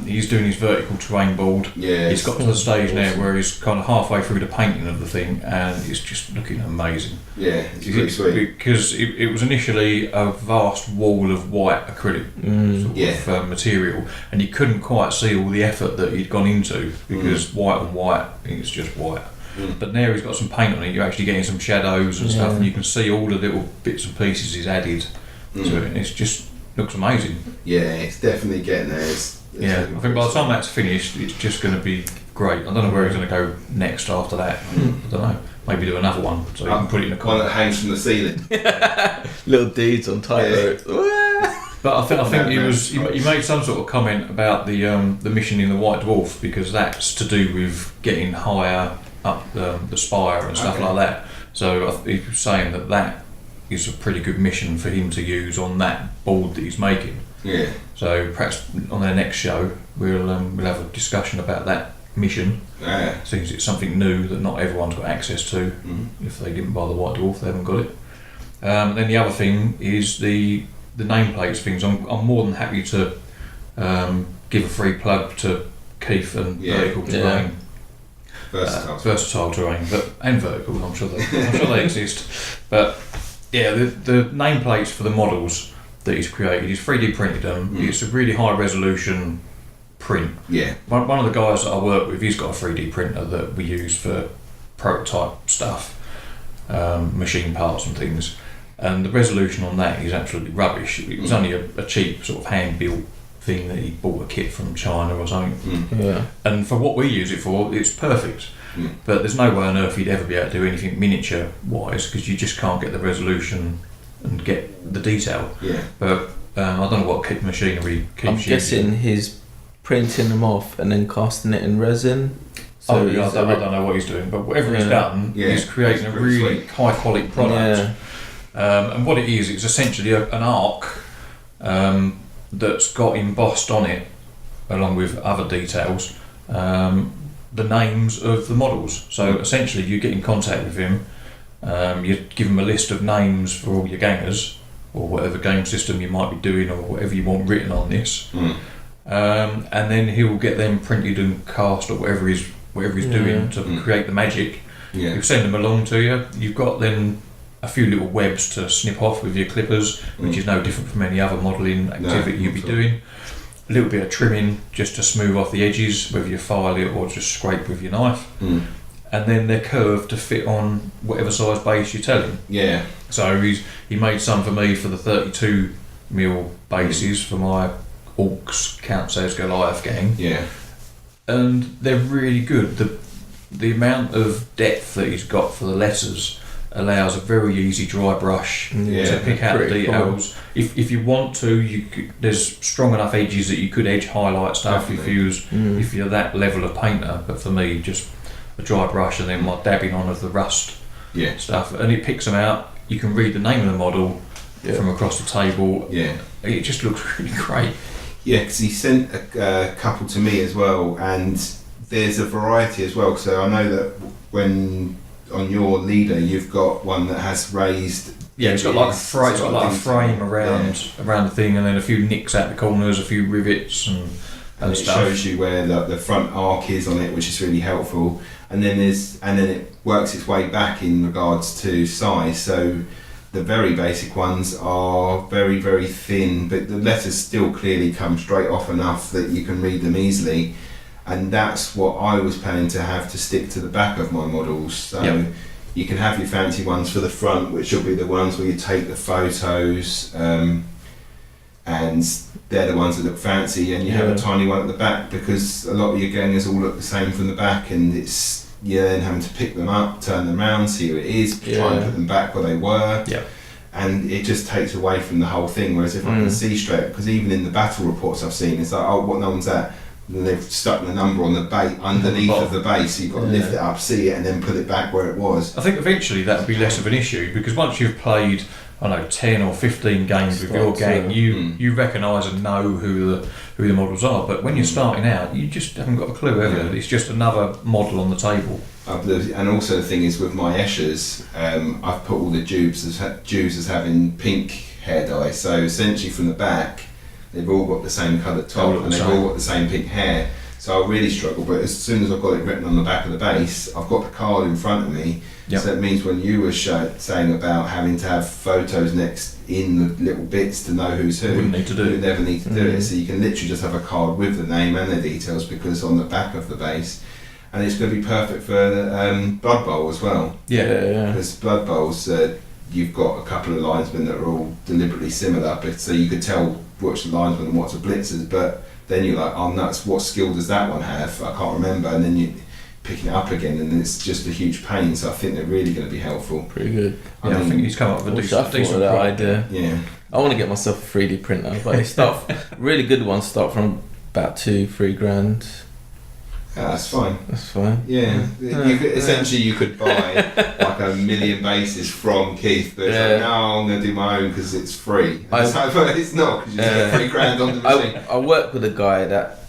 He's doing his vertical terrain board. Yeah, he's got to the stage now where he's kind of halfway through the painting of the thing and it's just looking amazing. Yeah, it's pretty sweet. Because it was initially a vast wall of white acrylic sort of material, and you couldn't quite see all the effort that he'd gone into because white on white, it's just white. But now he's got some paint on it, you're actually getting some shadows and stuff, and you can see all the little bits and pieces he's added to it, and it's just looks amazing. Yeah, it's definitely getting there. I think by the time that's finished, it's just going to be great. I don't know where he's going to go next after that. I don't know. Maybe do another one so you can put it in a corner. One that hangs from the ceiling. Little dudes on tightrope. But I think he made some sort of comment about the mission in the White Dwarf, because that's to do with getting higher up the spire and stuff like that. So he was saying that is a pretty good mission for him to use on that board that he's making. Yeah. So perhaps on their next show we'll have a discussion about that mission. Yeah. Since it's something new that not everyone's got access to. If they didn't buy the White Dwarf, they haven't got it. Then the other thing is the nameplates things. I'm more than happy to give a free plug to Keith and Vertical Terrain. Versatile terrain, and vertical. I'm sure they exist. But yeah, the nameplates for the models that he's created, he's 3D printed them. It's a really high resolution print. Yeah. One of the guys that I work with, he's got a 3D printer that we use for prototype stuff, machine parts and things. And the resolution on that is absolutely rubbish. It was only a cheap sort of hand built thing that he bought a kit from China or something. Yeah. And for what we use it for, it's perfect. But there's no way on earth you'd ever be able to do anything miniature wise, because you just can't get the resolution and get the detail. Yeah. But I don't know what machinery keeps I'm guessing he's printing them off and then casting it in resin. So I don't know what he's doing, but whatever he's done, he's creating a really high quality product. And what it is, it's essentially an arc that's got embossed on it, along with other details, the names of the models. So essentially you get in contact with him, you give him a list of names for all your gangers, or whatever game system you might be doing, or whatever you want written on this, and then he'll get them printed and cast, or whatever he's doing to create the magic. He'll send them along to you. You've got then a few little webs to snip off with your clippers, which is no different from any other modelling activity you'd be doing. A little bit of trimming just to smooth off the edges, whether you file it or just scrape with your knife. And then they're curved to fit on whatever size base you tell him. Yeah. So he made some for me for the 32mm bases for my Orcs Count Says Goliath gang. Yeah. And they're really good. The amount of depth that he's got for the letters allows a very easy dry brush to pick out the details. Cool. If you want to, there's strong enough edges that you could edge highlight stuff if you're that level of painter. But for me, just a dry brush and then my dabbing on of the rust stuff, and it picks them out. You can read the name of the model from across the table. Yeah, it just looks really great. Yeah, because he sent a couple to me as well, and there's a variety as well. So I know that when on your leader, you've got one that has raised. Yeah, it's got like a frame around the thing, and then a few nicks out the corners, a few rivets, and and it stuff. shows you where the front arc is on it, which is really helpful. And then it works its way back in regards to size. So the very basic ones are very, very thin, but the letters still clearly come straight off enough that you can read them easily. And that's what I was planning to have to stick to the back of my models. So you can have your fancy ones for the front, which will be the ones where you take the photos, and they're the ones that look fancy, and you have a tiny one at the back, because a lot of your gangers all look the same from the back, and you're then having to pick them up, turn them around, see who it is, try and put them back where they were. And it just takes away from the whole thing. Whereas if I can see straight, because even in the battle reports I've seen, it's like, oh, what number's that? And they've stuck the number on the base underneath of the base, so you've got to lift it up, see it, and then put it back where it was. I think eventually that would be less of an issue, because once you've played, I don't know, 10 or 15 games with your gang, you recognise and know who the models are. But when you're starting out, you just haven't got a clue, have you? It's just another model on the table. And also the thing is, with my Eschers, I've put all the Jews as having pink hair dye. So essentially from the back, they've all got the same coloured top, and they've all got the same pink hair. So I really struggle, but as soon as I've got it written on the back of the base, I've got the card in front of me. So that means when you were saying about having to have photos next in the little bits to know who's who, wouldn't need to do you never need to do it. So you can literally just have a card with the name and the details, because on the back of the base. And it's going to be perfect for Blood Bowl as well. Because Blood Bowls, you've got a couple of linesmen that are all deliberately similar, but so you could tell what's the linesman and what's the blitzers, but then you're like, oh nuts, what skill does that one have? I can't remember, and then you're picking it up again, and it's just a huge pain. So I think they're really going to be helpful. Pretty good. I think he's come up with a decent idea. Yeah. I want to get myself a 3D printer, but they start really good ones start from about $2-3 grand. Yeah, that's fine. That's fine. Yeah, essentially you could buy like 1 million bases from Keith, but it's like, no, I'm going to do my own because it's free. But it's not, because you spend $3 grand on the machine. I work with a guy that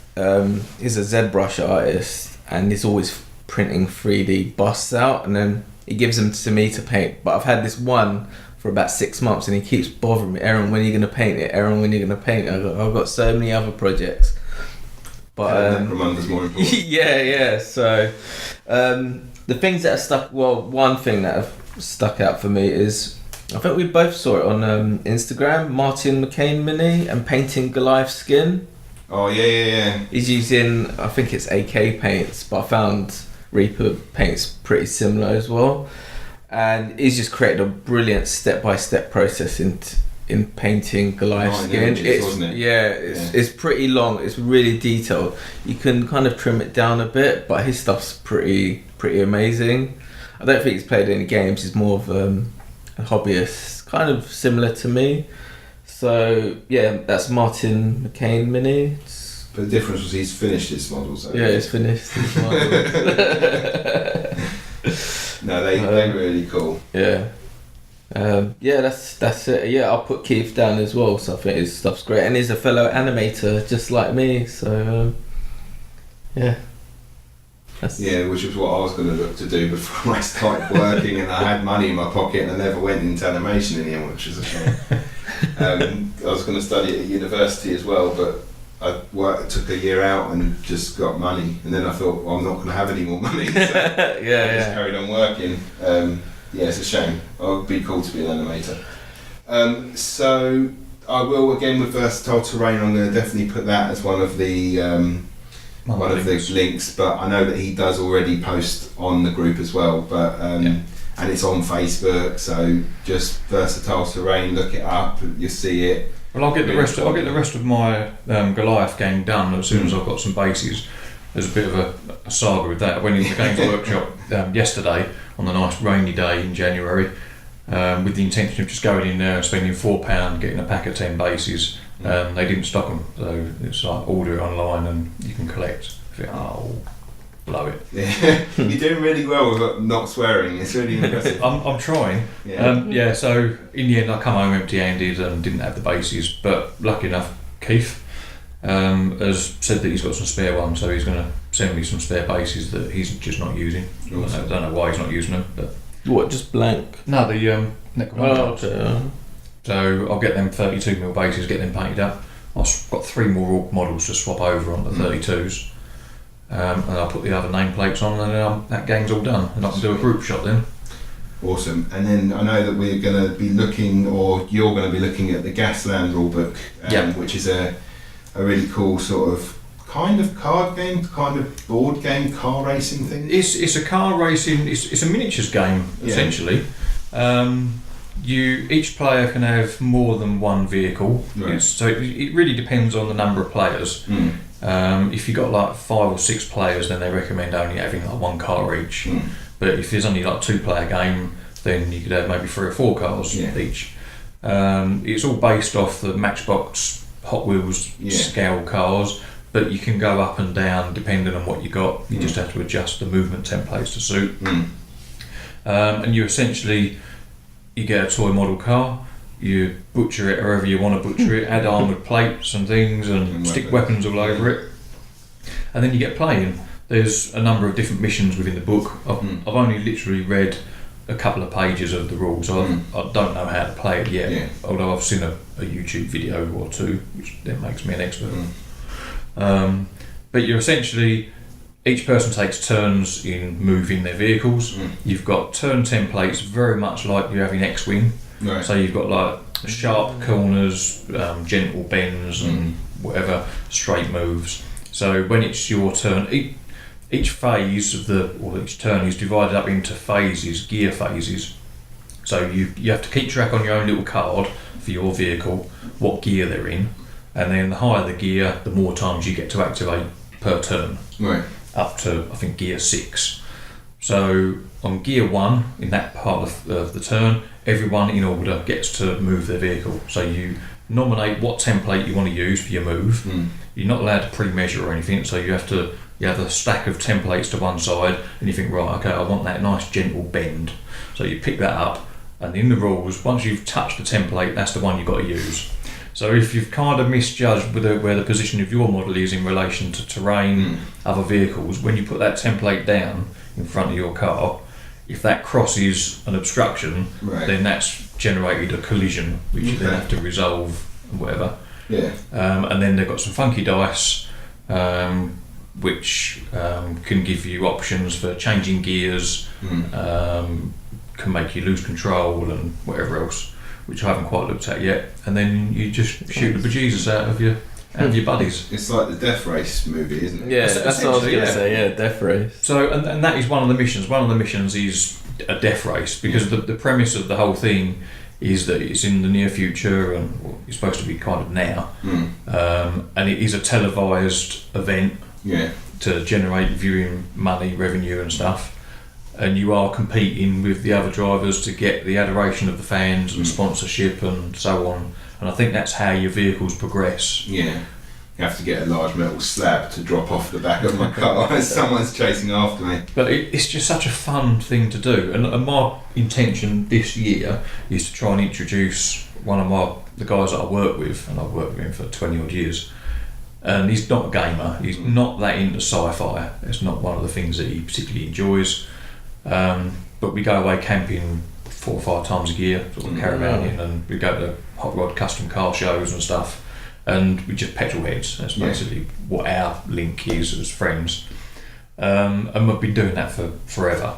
is a ZBrush artist, and he's always printing 3D busts out, and then he gives them to me to paint. But I've had this one for about 6 months, and he keeps bothering me, Aaron, when are you going to paint it? Aaron, when are you going to paint it? I've got so many other projects. But Necromunda's more important. yeah. So the things that are stuck. Well, one thing that have stuck out for me is, I think we both saw it on Instagram. Martin McCain Mini and painting Goliath skin. Oh yeah. He's using, I think it's AK paints, but I found Reaper paints pretty similar as well. And he's just created a brilliant step-by-step process in painting Goliath skin. It's pretty long. It's really detailed. You can kind of trim it down a bit, but his stuff's pretty amazing. I don't think he's played any games. He's more of a hobbyist, kind of similar to me. So yeah, that's Martin McCain Mini. But the difference was he's finished his models. He's finished his models. No, they're really cool. That's it. Yeah, I'll put Keith down as well, so I think his stuff's great, and he's a fellow animator just like me, so which was what I was going to look to do before I started working, and I had money in my pocket and I never went into animation in the end, which is a shame. I was going to study at university as well, but I took a year out and just got money, and then I thought, well, I'm not going to have any more money, so I just carried on working. It's a shame. It would be cool to be an animator. So I will, again, with Versatile Terrain, I'm going to definitely put that as one of the links, but I know that he does already post on the group as well, but and it's on Facebook, so just Versatile Terrain, look it up, you'll see it. Well, I'll get the rest of my Goliath game done as soon as I've got some bases. There's a bit of a saga with that. I went into the Games Workshop yesterday on a nice rainy day in January, with the intention of just going in there and spending £4 getting a pack of 10 bases. They didn't stock them, so it's like order it online and you can collect. Blow it. Yeah. You're doing really well with not swearing. It's really impressive. I'm trying. So in the end I come home empty-handed and didn't have the bases, but lucky enough Keith has said that he's got some spare ones, so he's going to send me some spare bases that he's just not using. Awesome. I don't know why he's not using them, but what, just blank? No, the Necromunda. Okay. So I'll get them 32mm bases, get them painted up. I've got 3 more models to swap over on the 32s. And I'll put the other nameplates on, and then that gang's all done, and I can do a group shot then. Awesome. And then I know that we're going to be looking, or you're going to be looking at the Gaslands rulebook, which is a really cool sort of kind of card game, kind of board game, car racing thing. It's a car racing. It's a miniatures game essentially. Each player can have more than one vehicle, so it really depends on the number of players. If you've got like 5 or 6 players, then they recommend only having like 1 car each. But if there's only like 2-player game, then you could have maybe 3 or 4 cars each. It's all based off the Matchbox Hot Wheels scale cars, but you can go up and down depending on what you got. You just have to adjust the movement templates to suit. And you get a toy model car, you butcher it however you want to butcher it, add armoured plates and things, and stick weapons all over it, and then you get playing. There's a number of different missions within the book. I've only literally read a couple of pages of the rules. I don't know how to play it yet, although I've seen a YouTube video or 2, which then makes me an expert. But you're essentially, each person takes turns in moving their vehicles. You've got turn templates very much like you have in X-Wing. So you've got like sharp corners, gentle bends and whatever, straight moves. So when it's your turn, each phase of each turn is divided up into phases, gear phases. So you have to keep track on your own little card for your vehicle, what gear they're in, and then the higher the gear, the more times you get to activate per turn. Up to, I think, gear 6. So on gear 1, in that part of the turn, everyone in order gets to move their vehicle. So you nominate what template you want to use for your move. You're not allowed to pre-measure or anything, so you have a stack of templates to one side, and you think, right, okay, I want that nice gentle bend. So you pick that up, and in the rules, once you've touched the template, that's the one you've got to use. So if you've kind of misjudged where the position of your model is in relation to terrain, other vehicles, when you put that template down in front of your car, if that crosses an obstruction, then that's generated a collision, which you then have to resolve and whatever. And then they've got some funky dice, which can give you options for changing gears, can make you lose control and whatever else, which I haven't quite looked at yet. And then you just shoot the bejesus out of your buddies. It's like the Death Race movie, isn't it? Yeah, that's what I was going to say. Death Race. So, and that is one of the missions. One of the missions is a death race, because the premise of the whole thing is that it's in the near future, and it's supposed to be kind of now, and it is a televised event to generate viewing money, revenue and stuff, and you are competing with the other drivers to get the adoration of the fans and sponsorship and so on, and I think that's how your vehicles progress. You have to get a large metal slab to drop off the back of my car as someone's chasing after me. But it's just such a fun thing to do, and my intention this year is to try and introduce one of the guys that I work with, and I've worked with him for 20 odd years, and he's not a gamer, he's not that into sci-fi, it's not one of the things that he particularly enjoys, but we go away camping 4 or 5 times a year, sort of caravanning, and we go to hot rod custom car shows and stuff, and we just petrol heads. That's basically what our link is as friends, and we've been doing that for forever.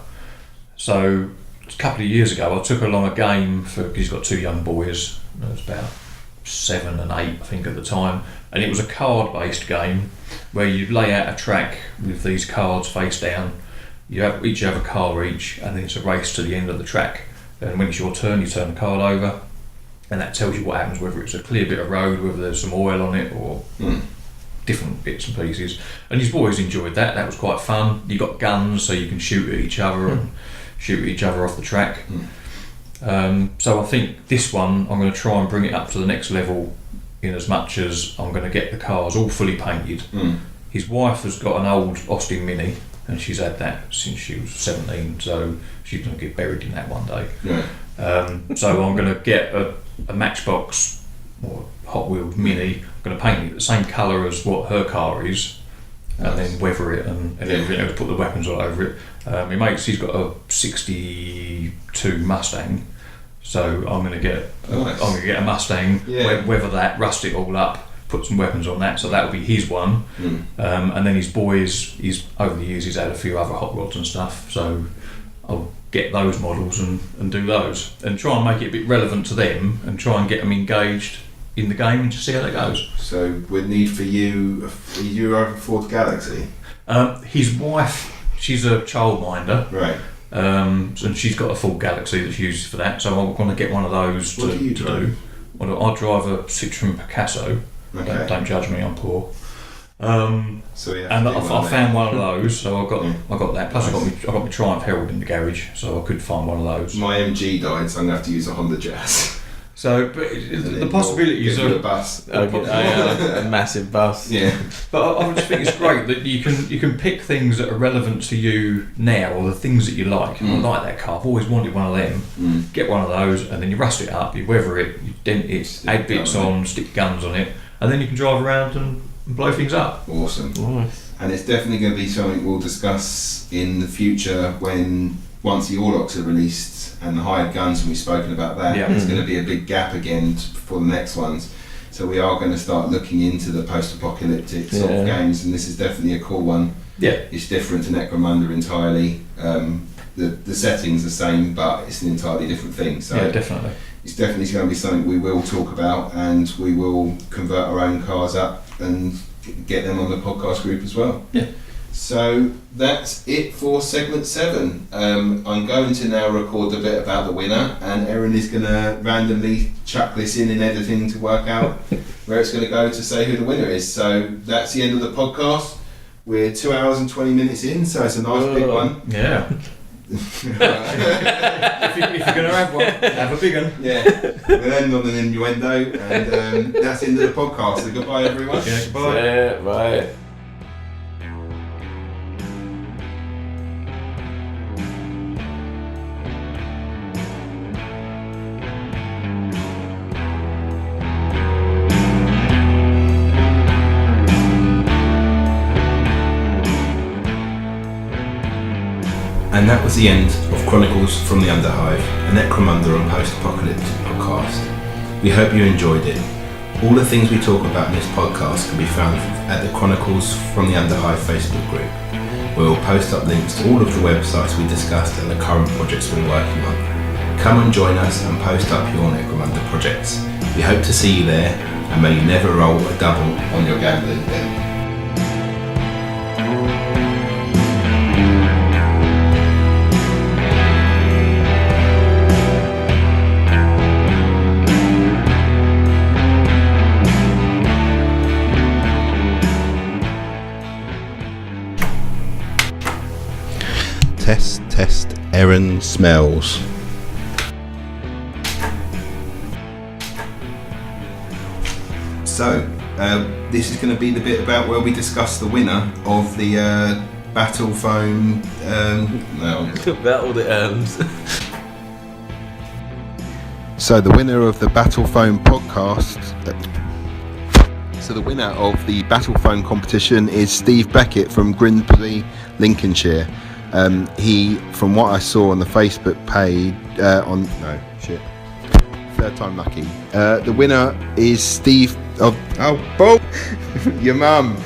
So a couple of years ago I took along a game for, he's got 2 young boys, it was about 7 and 8 I think at the time, and it was a card based game where you lay out a track with these cards face down, each have a car each, and then it's a race to the end of the track, and when it's your turn you turn the card over, and that tells you what happens, whether it's a clear bit of road, whether there's some oil on it, or different bits and pieces. And his boys enjoyed that. That was quite fun. You got guns, so you can shoot at each other and shoot at each other off the track. So I think this one, I'm going to try and bring it up to the next level, in as much as I'm going to get the cars all fully painted. His wife has got an old Austin Mini, and she's had that since she was 17, so she's going to get buried in that one day. So I'm going to get a Matchbox or Hot Wheels Mini. I'm going to paint it the same colour as what her car is, and then weather it and everything else, put the weapons all over it. My mate's, he's got a 62 Mustang, so I'm going to get a Mustang, weather that, rust it all up, put some weapons on that, so that would be his one. And then his boys, he's over the years he's had a few other hot rods and stuff, so I'll get those models and do those and try and make it a bit relevant to them and try and get them engaged in the game and just see how that goes. So we'd need for you over Fourth Galaxy. His wife, she's a childminder, right? And she's got a full Galaxy that she uses for that. So I'm going to get one of those What do you do. Well, I drive a Citroen Picasso. Okay. Don't judge me, I'm poor. So I found one of those, so I got that. Plus, Nice. I got my Triumph Herald in the garage, so I could find one of those. My MG died, so I'm going to have to use a Honda Jazz. So, but the possibilities Give you a are. bus. A massive bus. Yeah. But I just think it's great that you can pick things that are relevant to you now, or the things that you like. I like that car. I've always wanted one of them. Get one of those, and then you rust it up, you weather it, you dent it, add bits on, stick guns on it, and then you can drive around and blow things up. Awesome. Nice. And it's definitely going to be something we'll discuss in the future once the Orlocks are released and the hired guns, and we've spoken about that. Yeah. There's going to be a big gap again for the next ones. So we are going to start looking into the post-apocalyptic sort of games, and this is definitely a cool one. Yeah. It's different to Necromunda entirely. The setting's the same, but it's an entirely different thing. So Yeah, definitely. it's definitely going to be something we will talk about, and we will convert our own cars up and get them on the podcast group as well. Yeah. So that's it for segment 7. I'm going to now record a bit about the winner, and Erin is going to randomly chuck this in editing to work out where it's going to go to say who the winner is. So that's the end of the podcast. We're 2 hours and 20 minutes in, so it's a nice big one. Yeah. if you're going to have one, have a big one. Yeah, we'll end on an innuendo, and that's the end of the podcast. So goodbye, everyone. Yeah, goodbye. Yeah, bye. And that was the end of Chronicles from the Underhive, a Necromunda and Post Apocalyptic podcast. We hope you enjoyed it. All the things we talk about in this podcast can be found at the Chronicles from the Underhive Facebook group, where we'll post up links to all of the websites we discussed and the current projects we're working on. Come and join us and post up your Necromunda projects. We hope to see you there, and may you never roll a double on your gambling bill. Test, Erin smells. So, this is going to be the bit about where we discuss the winner of the Battle Foam. About all the So, the winner of the Battle Foam podcast. So, the winner of the Battle Foam competition is Steve Beckett from Grimsby, Lincolnshire. He, from what I saw on the Facebook page, third time lucky. The winner is Steve of your mum.